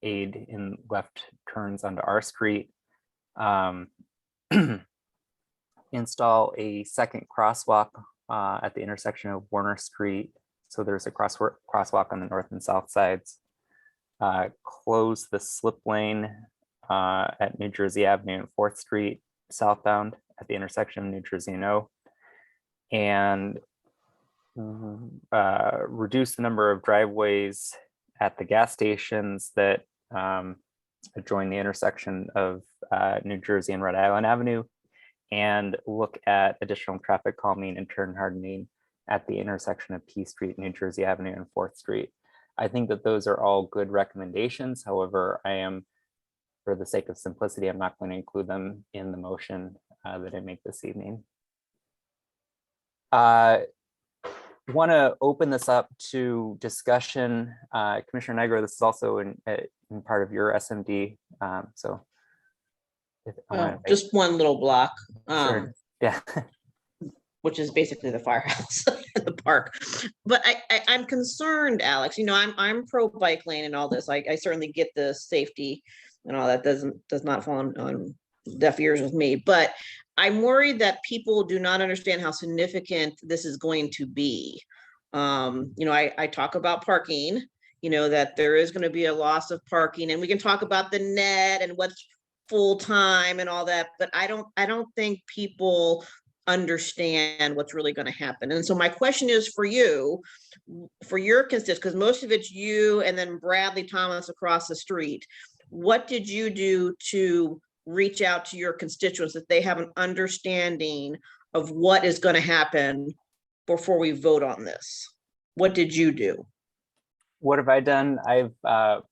aid in left turns onto R Street. Install a second crosswalk at the intersection of Warner Street So there's a crosswalk on the north and south sides. Close the slip lane at New Jersey Avenue and 4th Street southbound at the intersection of New Jersey and O. And reduce the number of driveways at the gas stations that adjoin the intersection of New Jersey and Rhode Island Avenue, and look at additional traffic calming and turn hardening at the intersection of P Street, New Jersey Avenue and 4th Street. I think that those are all good recommendations. However, I am, for the sake of simplicity, I'm not going to include them in the motion that I make this evening. Want to open this up to discussion. Commissioner Nigro, this is also in part of your SMD. So just one little block. Sure. Yeah. Which is basically the firehouse in the park. But I'm concerned, Alex, you know, I'm pro bike lane and all this. I certainly get the safety and all that does not fall on deaf ears with me, but I'm worried that people do not understand how significant this is going to be. You know, I talk about parking, you know, that there is going to be a loss of parking, and we can talk about the net and what's full time and all that, but I don't think people understand what's really going to happen. And so my question is for you, for your constituents, because most of it's you and then Bradley Thomas across the street. What did you do to reach out to your constituents that they have an understanding of what is going to happen before we vote on this? What did you do? What have I done? I've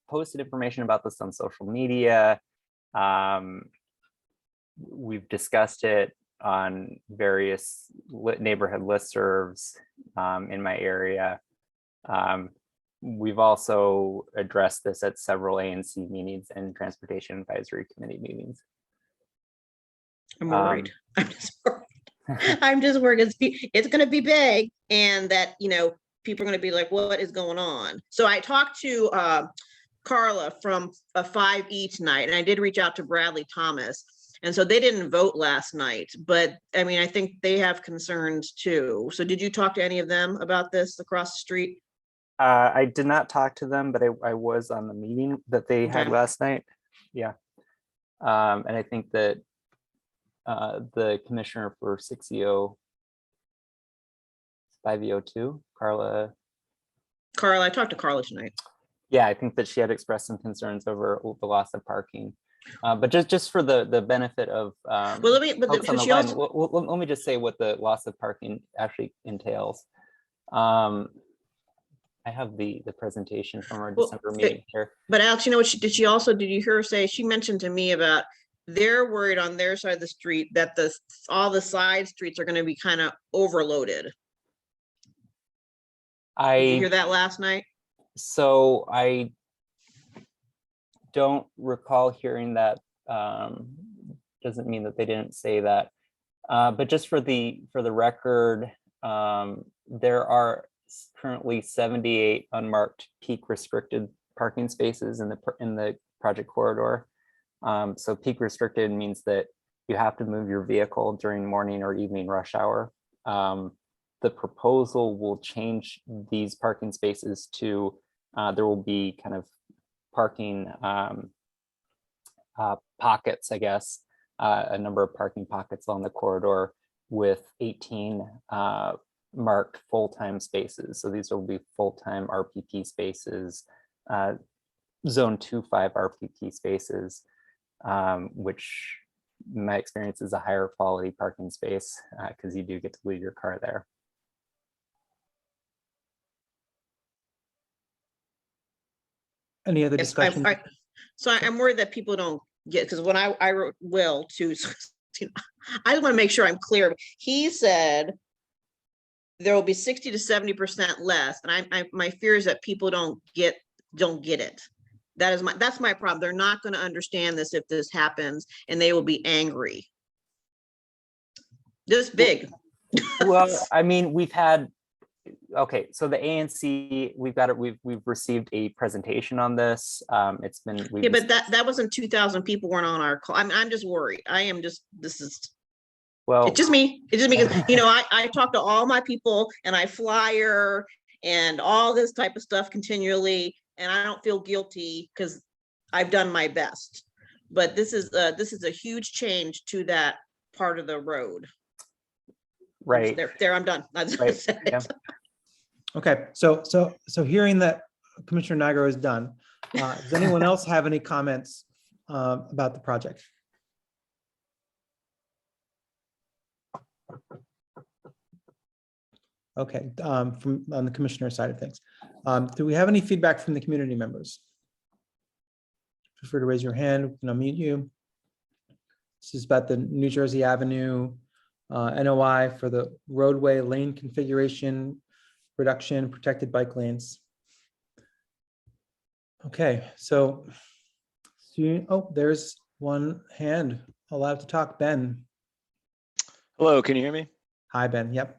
posted information about this on social media. We've discussed it on various neighborhood listservs in my area. We've also addressed this at several ANC meetings and Transportation Advisory Committee meetings. I'm worried. I'm just worried. It's going to be big, and that, you know, people are going to be like, what is going on? So I talked to Carla from 5E tonight, and I did reach out to Bradley Thomas. And so they didn't vote last night, but I mean, I think they have concerns too. So did you talk to any of them about this across the street? I did not talk to them, but I was on the meeting that they had last night. Yeah. And I think that the commissioner for 6EO, 5EO2, Carla, I talked to Carla tonight. Yeah, I think that she had expressed some concerns over the loss of parking. But just for the benefit of well, let me just say what the loss of parking actually entails. I have the presentation from our December meeting here. But Alex, you know what did you hear her say? She mentioned to me about they're worried on their side of the street that all the side streets are going to be kind of overloaded. Did you hear that last night? So I don't recall hearing that. Doesn't mean that they didn't say that. But just for the record, there are currently 78 unmarked peak restricted parking spaces in the project corridor. So peak restricted means that you have to move your vehicle during morning or evening rush hour. The proposal will change these parking spaces to there will be kind of parking pockets, I guess, a number of parking pockets along the corridor with 18 marked full-time spaces. So these will be full-time RPP spaces, zone 2-5 RPP spaces, which in my experience is a higher quality parking space because you do get to leave your car there. Any other discussion? So I'm worried that people don't get, because when I wrote Will to, I just want to make sure I'm clear. He said there will be 60 to 70% less, and my fear is that people don't get it. That's my problem. They're not going to understand this if this happens, and they will be angry. This big. Well, I mean, we've had. Okay, so the ANC, we've received a presentation on this. It's been but that wasn't 2,000 people weren't on our call. I'm just worried. This is well, it's just me. It's just me because you know I talk to all my people and I flyer and all this type of stuff continually. And I don't feel guilty because I've done my best. But this is a huge change to that part of the road. Right. There, I'm done. I was gonna say. Yeah. Okay, so hearing that Commissioner Nigro is done, does anyone else have any comments about the project? Okay, from on the commissioner side of things, do we have any feedback from the community members? Feel free to raise your hand. We can unmute you. This is about the New Jersey Avenue NOI for the roadway lane configuration reduction, protected bike lanes. Okay, so oh, there's one hand allowed to talk. Ben. Hello, can you hear me? Hi, Ben. Yep.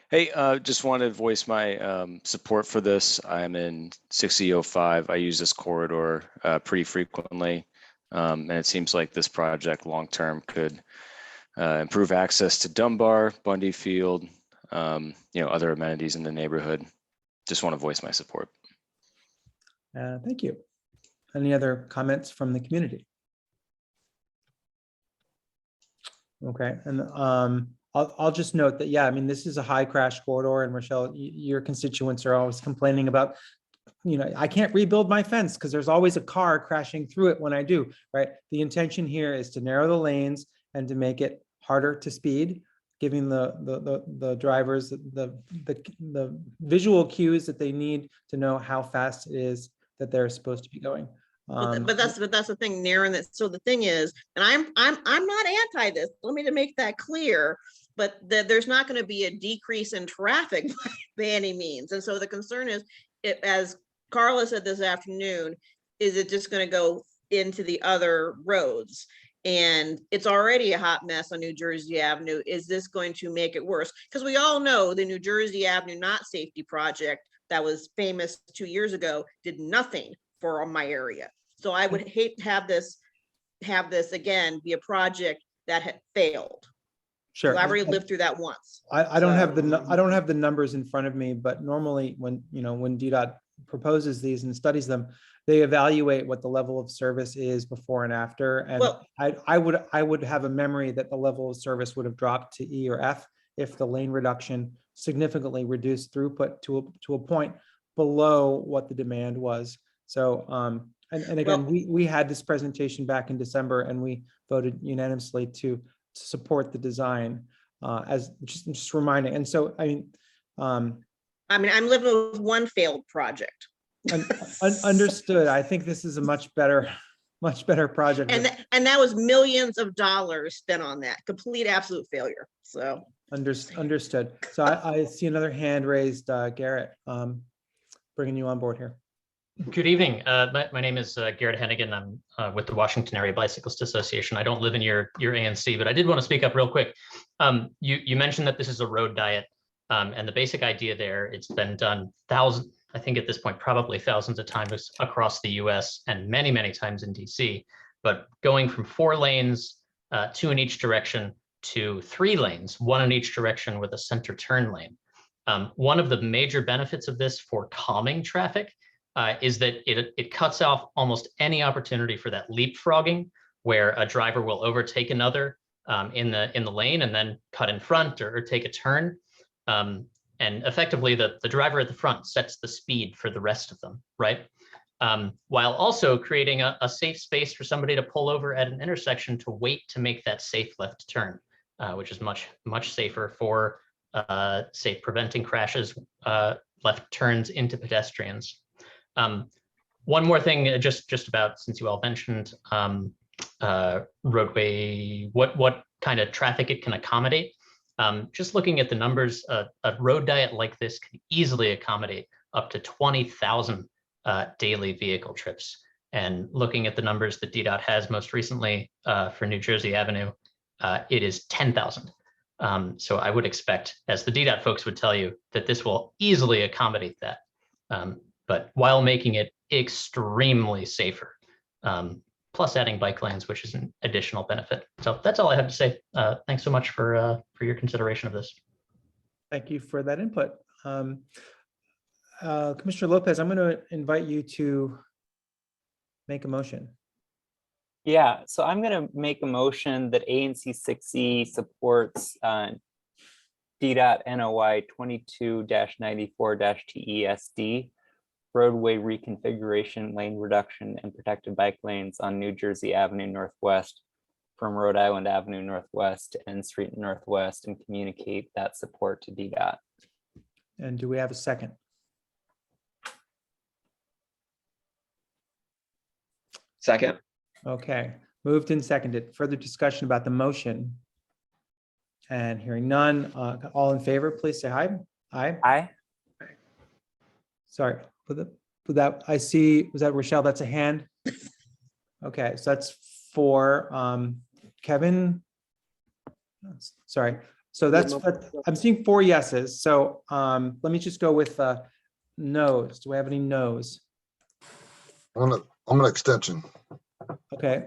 Hey, just wanted to voice my support for this. I'm in 6005. I use this corridor pretty frequently, and it seems like this project long-term could improve access to Dunbar, Bundy Field, other amenities in the neighborhood. Just want to voice my support. Thank you. Any other comments from the community? Okay, and I'll just note that, yeah, I mean, this is a high crash corridor, and Rochelle, your constituents are always complaining about, I can't rebuild my fence because there's always a car crashing through it when I do, right? The intention here is to narrow the lanes and to make it harder to speed, giving the drivers the visual cues that they need to know how fast it is that they're supposed to be going. But that's the thing, narrowing that. So the thing is, and I'm not anti this. Let me to make that clear. But there's not going to be a decrease in traffic by any means. And so the concern is, as Carla said this afternoon, is it just going to go into the other roads? And it's already a hot mess on New Jersey Avenue. Is this going to make it worse? Because we all know the New Jersey Avenue Not Safety Project that was famous 2 years ago did nothing for my area. So I would hate to have this again be a project that had failed. Sure. I've already lived through that once. I don't have the numbers in front of me, but normally when DDOT proposes these and studies them, they evaluate what the level of service is before and after. And well, I would have a memory that the level of service would have dropped to E or F if the lane reduction significantly reduced throughput to a point below what the demand was. So and again, we had this presentation back in December, and we voted unanimously to support the design, as just reminding. And so I'm living with one failed project. Understood. I think this is a much better project. And that was millions of dollars spent on that. Complete absolute failure. So understood. So I see another hand raised, Garrett, bringing you on board here. Good evening. My name is Garrett Hennigan. I'm with the Washington Area Bicyclist Association. I don't live in your ANC, but I did want to speak up real quick. You mentioned that this is a road diet, and the basic idea there, it's been done I think at this point, probably thousands of times across the US and many, many times in DC, but going from 4 lanes, 2 in each direction, to 3 lanes, 1 in each direction with a center turn lane. One of the major benefits of this for calming traffic is that it cuts off almost any opportunity for that leapfrogging, where a driver will overtake another in the lane and then cut in front or take a turn. And effectively, the driver at the front sets the speed for the rest of them, right? While also creating a safe space for somebody to pull over at an intersection to wait to make that safe left turn, which is much, much safer for, say, preventing crashes, left turns into pedestrians. One more thing, just about, since you all mentioned roadway, what kind of traffic it can accommodate. Just looking at the numbers, a road diet like this can easily accommodate up to 20,000 daily vehicle trips. And looking at the numbers that DDOT has most recently for New Jersey Avenue, it is 10,000. So I would expect, as the DDOT folks would tell you, that this will easily accommodate that, but while making it extremely safer. Plus adding bike lanes, which is an additional benefit. So that's all I have to say. Thanks so much for your consideration of this. Thank you for that input. Commissioner Lopez, I'm going to invite you to make a motion. Yeah, so I'm going to make a motion that ANC 6E supports DDOT NOI 22-94-TESD, roadway reconfiguration, lane reduction, and protected bike lanes on New Jersey Avenue Northwest from Rhode Island Avenue Northwest to N Street Northwest, and communicate that support to DDOT. And do we have a second? Second. Okay, moved and seconded. Further discussion about the motion? And hearing none, all in favor, please say aye. Aye. Aye. Sorry, with that, I see, was that Rochelle? That's a hand? Okay, so that's for Kevin. Sorry, so I'm seeing 4 yeses. So let me just go with no's. Do we have any no's? I'm an extension. Okay.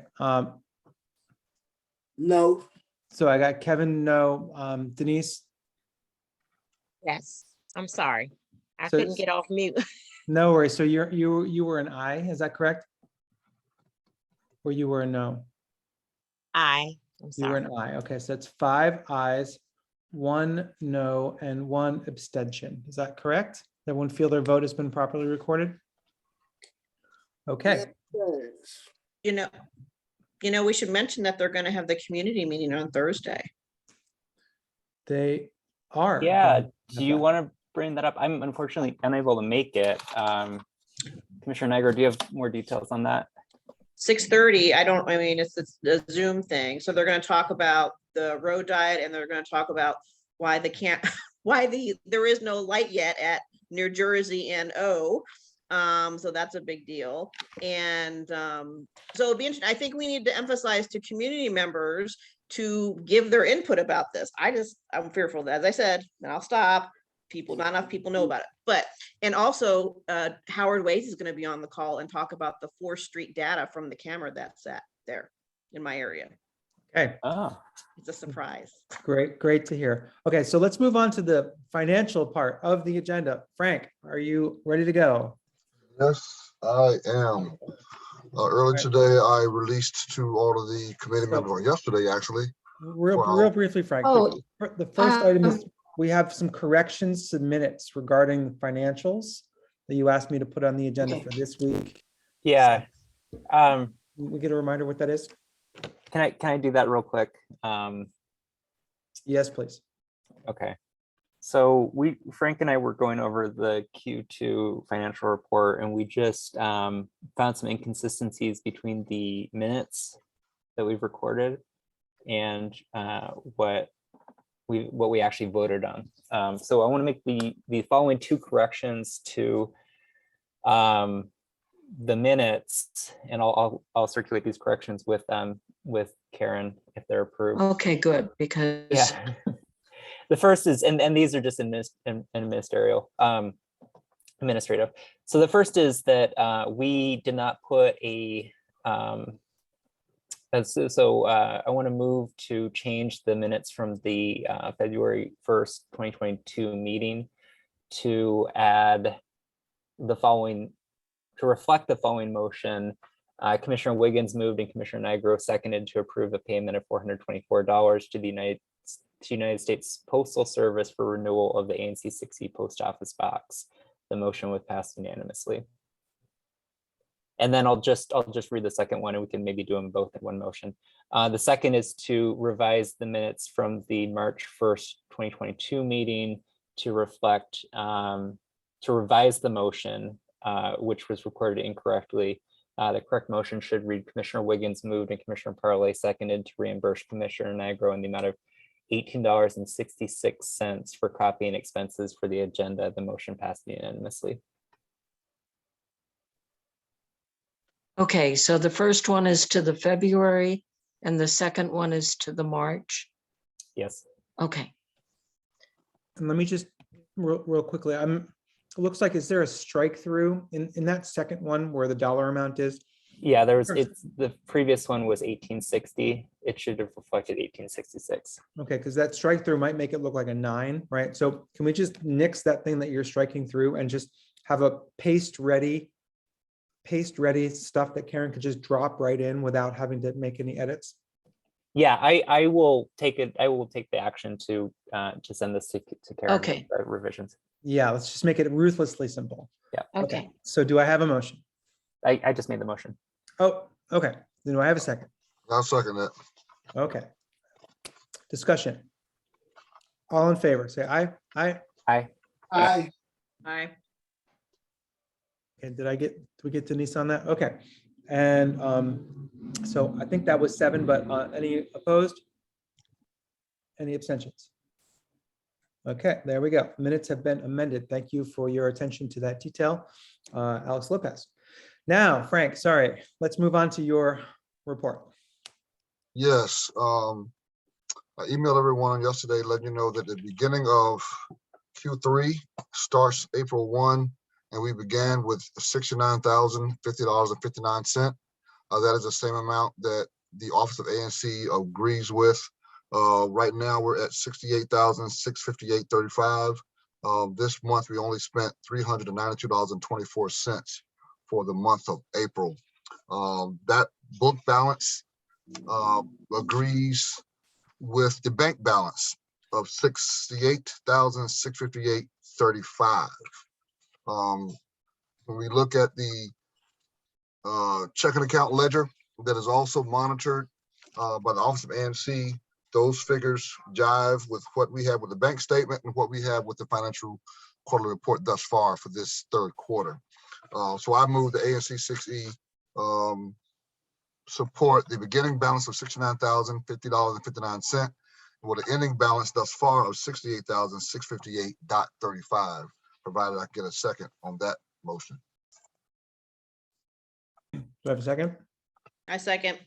No. So I got Kevin, no. Denise? Yes, I'm sorry. I So- couldn't get off mute. No worries. So you were an aye, is that correct? Or you were a no? I'm You were sorry. an aye. Okay, so that's 5 ayes, 1 no, and 1 abstention. Is that correct? Everyone feel their vote has been properly recorded? Okay. You know, we should mention that they're going to have the community meeting on Thursday. They are. Yeah, do you want to bring that up? I'm unfortunately unable to make it. Commissioner Nigro, do you have more details on that? 6:30. I mean, it's a Zoom thing. So they're going to talk about the road diet, and they're going to talk about why there is no light yet at New Jersey NO. So that's a big deal. And so it'll be interesting. I think we need to emphasize to community members to give their input about this. I'm fearful that, as I said, and I'll stop. Not enough people know about it. And also Howard Waits is going to be on the call and talk about the 4th Street data from the camera that's at there in my area. Okay. Oh, it's a surprise. Great to hear. Okay, so let's move on to the financial part of the agenda. Frank, are you ready to go? Yes, I am. Earlier today, I released to all of the committee members, or yesterday actually. Real briefly, Frank. The first item is we have some corrections to minutes regarding the financials that you asked me to put on the agenda for this week. Yeah. We get a reminder what that is? Can I do that real quick? Yes, please. Okay. So Frank and I were going over the Q2 financial report, and we just found some inconsistencies between the minutes that we've recorded and what we actually voted on. So I want to make the following 2 corrections to the minutes, and I'll circulate these corrections with Karen if they're approved. Okay, good, because yeah. The first is, and these are just administrative. So the first is that we did not put a, I want to move to change the minutes from the February 1st, 2022 meeting to add the following, to reflect the following motion. Commissioner Wiggins moved and Commissioner Nigro seconded to approve a payment of $424 to the United States Postal Service for renewal of the ANC 6E post office box. The motion was passed unanimously. And then I'll just read the second one, and we can maybe do them both in one motion. The second is to revise the minutes from the March 1st, 2022 meeting to reflect, to revise the motion, which was recorded incorrectly. The correct motion should read: Commissioner Wiggins moved and Commissioner Parlay seconded to reimburse Commissioner Nigro in the amount of $18.66 for copying expenses for the agenda. The motion passed unanimously. Okay, so the first one is to the February and the second one is to the March. Yes. Okay. And let me just real quickly, it looks like, is there a strike through in that second one where the dollar amount is? Yeah, the previous one was 1860. It should have reflected 1866. Okay, because that strike through might make it look like a 9, right? So can we just nix that thing that you're striking through and just have a paste ready stuff that Karen could just drop right in without having to make any edits? Yeah, I will take it. I will take the action to send this to Karen. Okay. With the revisions. Yeah, let's just make it ruthlessly simple. Yeah. Okay. So do I have a motion? I just made the motion. Oh, okay. Then do I have a second? I'll second that. Okay. Discussion. All in favor, say aye. Aye. Aye. Aye. Aye. Okay, did we get Denise on that? Okay. And so I think that was 7, but any opposed? Any abstentions? Okay, there we go. Minutes have been amended. Thank you for your attention to that detail, Alex Lopez. Now, Frank, sorry, let's move on to your report. Yes, I emailed everyone yesterday letting you know that the beginning of Q3 starts April 1, and we began with $69,050.59. That is the same amount that the Office of ANC agrees with. Right now, we're at $68,658.35. This month, we only spent $392.24 for the month of April. That book balance agrees with the bank balance of $68,658.35. When we look at the checking account ledger that is also monitored by the Office of ANC, those figures jive with what we have with the bank statement and what we have with the financial quarterly report thus far for this third quarter. So I move the ANC 6E support the beginning balance of $69,050.59 with an ending balance thus far of $68,658.35, provided I get a second on that motion. Do I have a second? I second.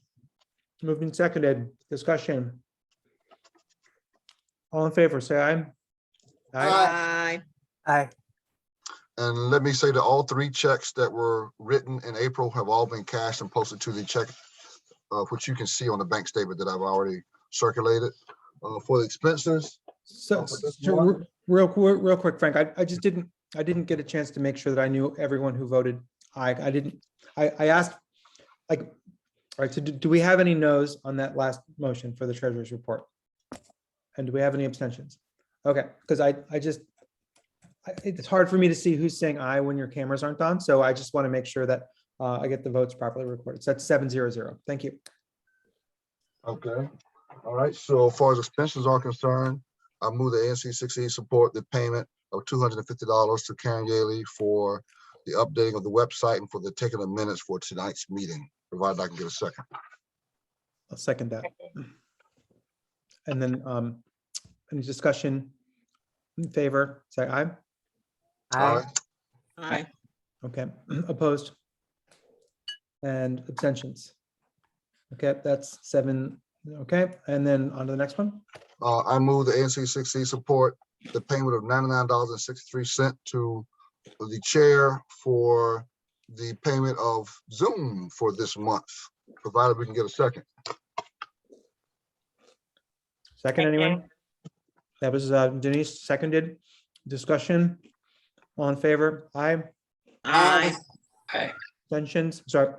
Moved and seconded. Discussion. All in favor, say aye. Aye. Aye. And let me say that all 3 checks that were written in April have all been cashed and posted to the check, which you can see on the bank statement that I've already circulated. For the expenses. So real quick, Frank, I just didn't get a chance to make sure that I knew everyone who voted aye. I asked, like, all right, so do we have any no's on that last motion for the treasurer's report? And do we have any abstentions? Okay, because it's hard for me to see who's saying aye when your cameras aren't on. So I just want to make sure that I get the votes properly recorded. So that's 700. Thank you. Okay. All right. So as far as expenses are concerned, I move the ANC 6E support the payment of $250 to Karen Yaley for the updating of the website and for the taking of minutes for tonight's meeting, provided I can get a second. I'll second that. And then any discussion in favor, say aye. Aye. Aye. Okay, opposed? And abstentions? Okay, that's 7. Okay, and then on to the next one. I move the ANC 6E support the payment of $99.63 to the chair for the payment of Zoom for this month, provided we can get a second. Second, anyone? That was Denise, seconded. Discussion? All in favor? Aye. Aye. Aye. Abstentions? Sorry.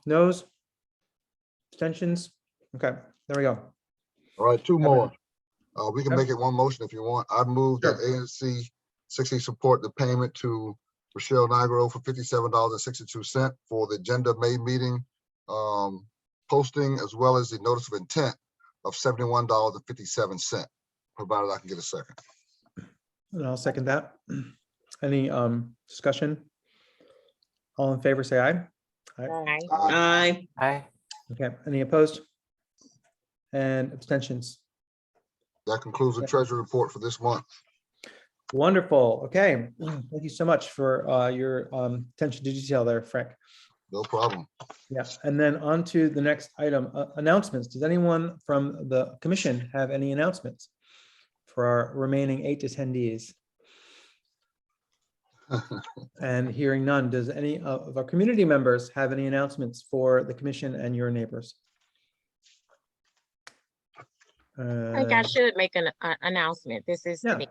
Noes? Abstentions? Okay, there we go. All right, 2 more. We can make it one motion if you want. I move that Sure. ANC 6E support the payment to Rochelle Nigro for $57.62 for the agenda May meeting posting, as well as the notice of intent of $71.57, provided I can get a second. And I'll second that. Any discussion? All in favor, say aye. Aye. Aye. Aye. Okay, any opposed? And abstentions? That concludes the treasury report for this month. Wonderful. Okay, thank you so much for your attention to detail there, Frank. No problem. Yeah, and then on to the next item, announcements. Does anyone from the commission have any announcements for our remaining 8 attendees? And hearing none, does any of our community members have any announcements for the commission and your neighbors? I think I should make an announcement. This is Yeah. Denise.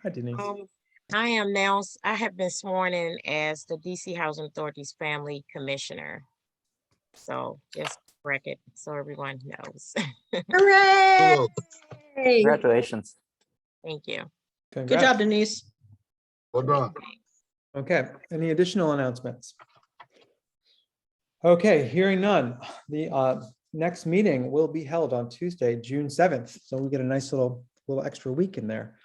Hi, Denise. I am I have been sworn in as the DC Housing Authority's Family Commissioner. So just correct it so everyone knows. Hooray! Congratulations. Thank you. Good Congrats. job, Denise. Well done. Okay, any additional announcements? Okay, hearing none. The next meeting will be held on Tuesday, June 7th. So we get a nice little extra week in there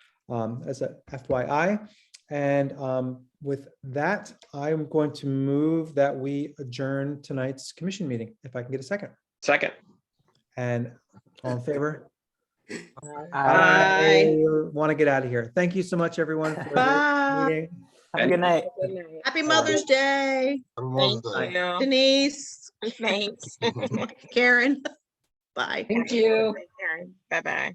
as a FYI. And with that, I'm going to move that we adjourn tonight's commission meeting, if I can get a second. Second. And all in favor? Bye. I want to get out of here. Thank you so much, everyone, for the Bye. meeting. Have a good night. Happy Mother's Day. Happy Mother's Thank Day. you. Denise, Thanks. Karen. Bye. Thank you. Bye-bye.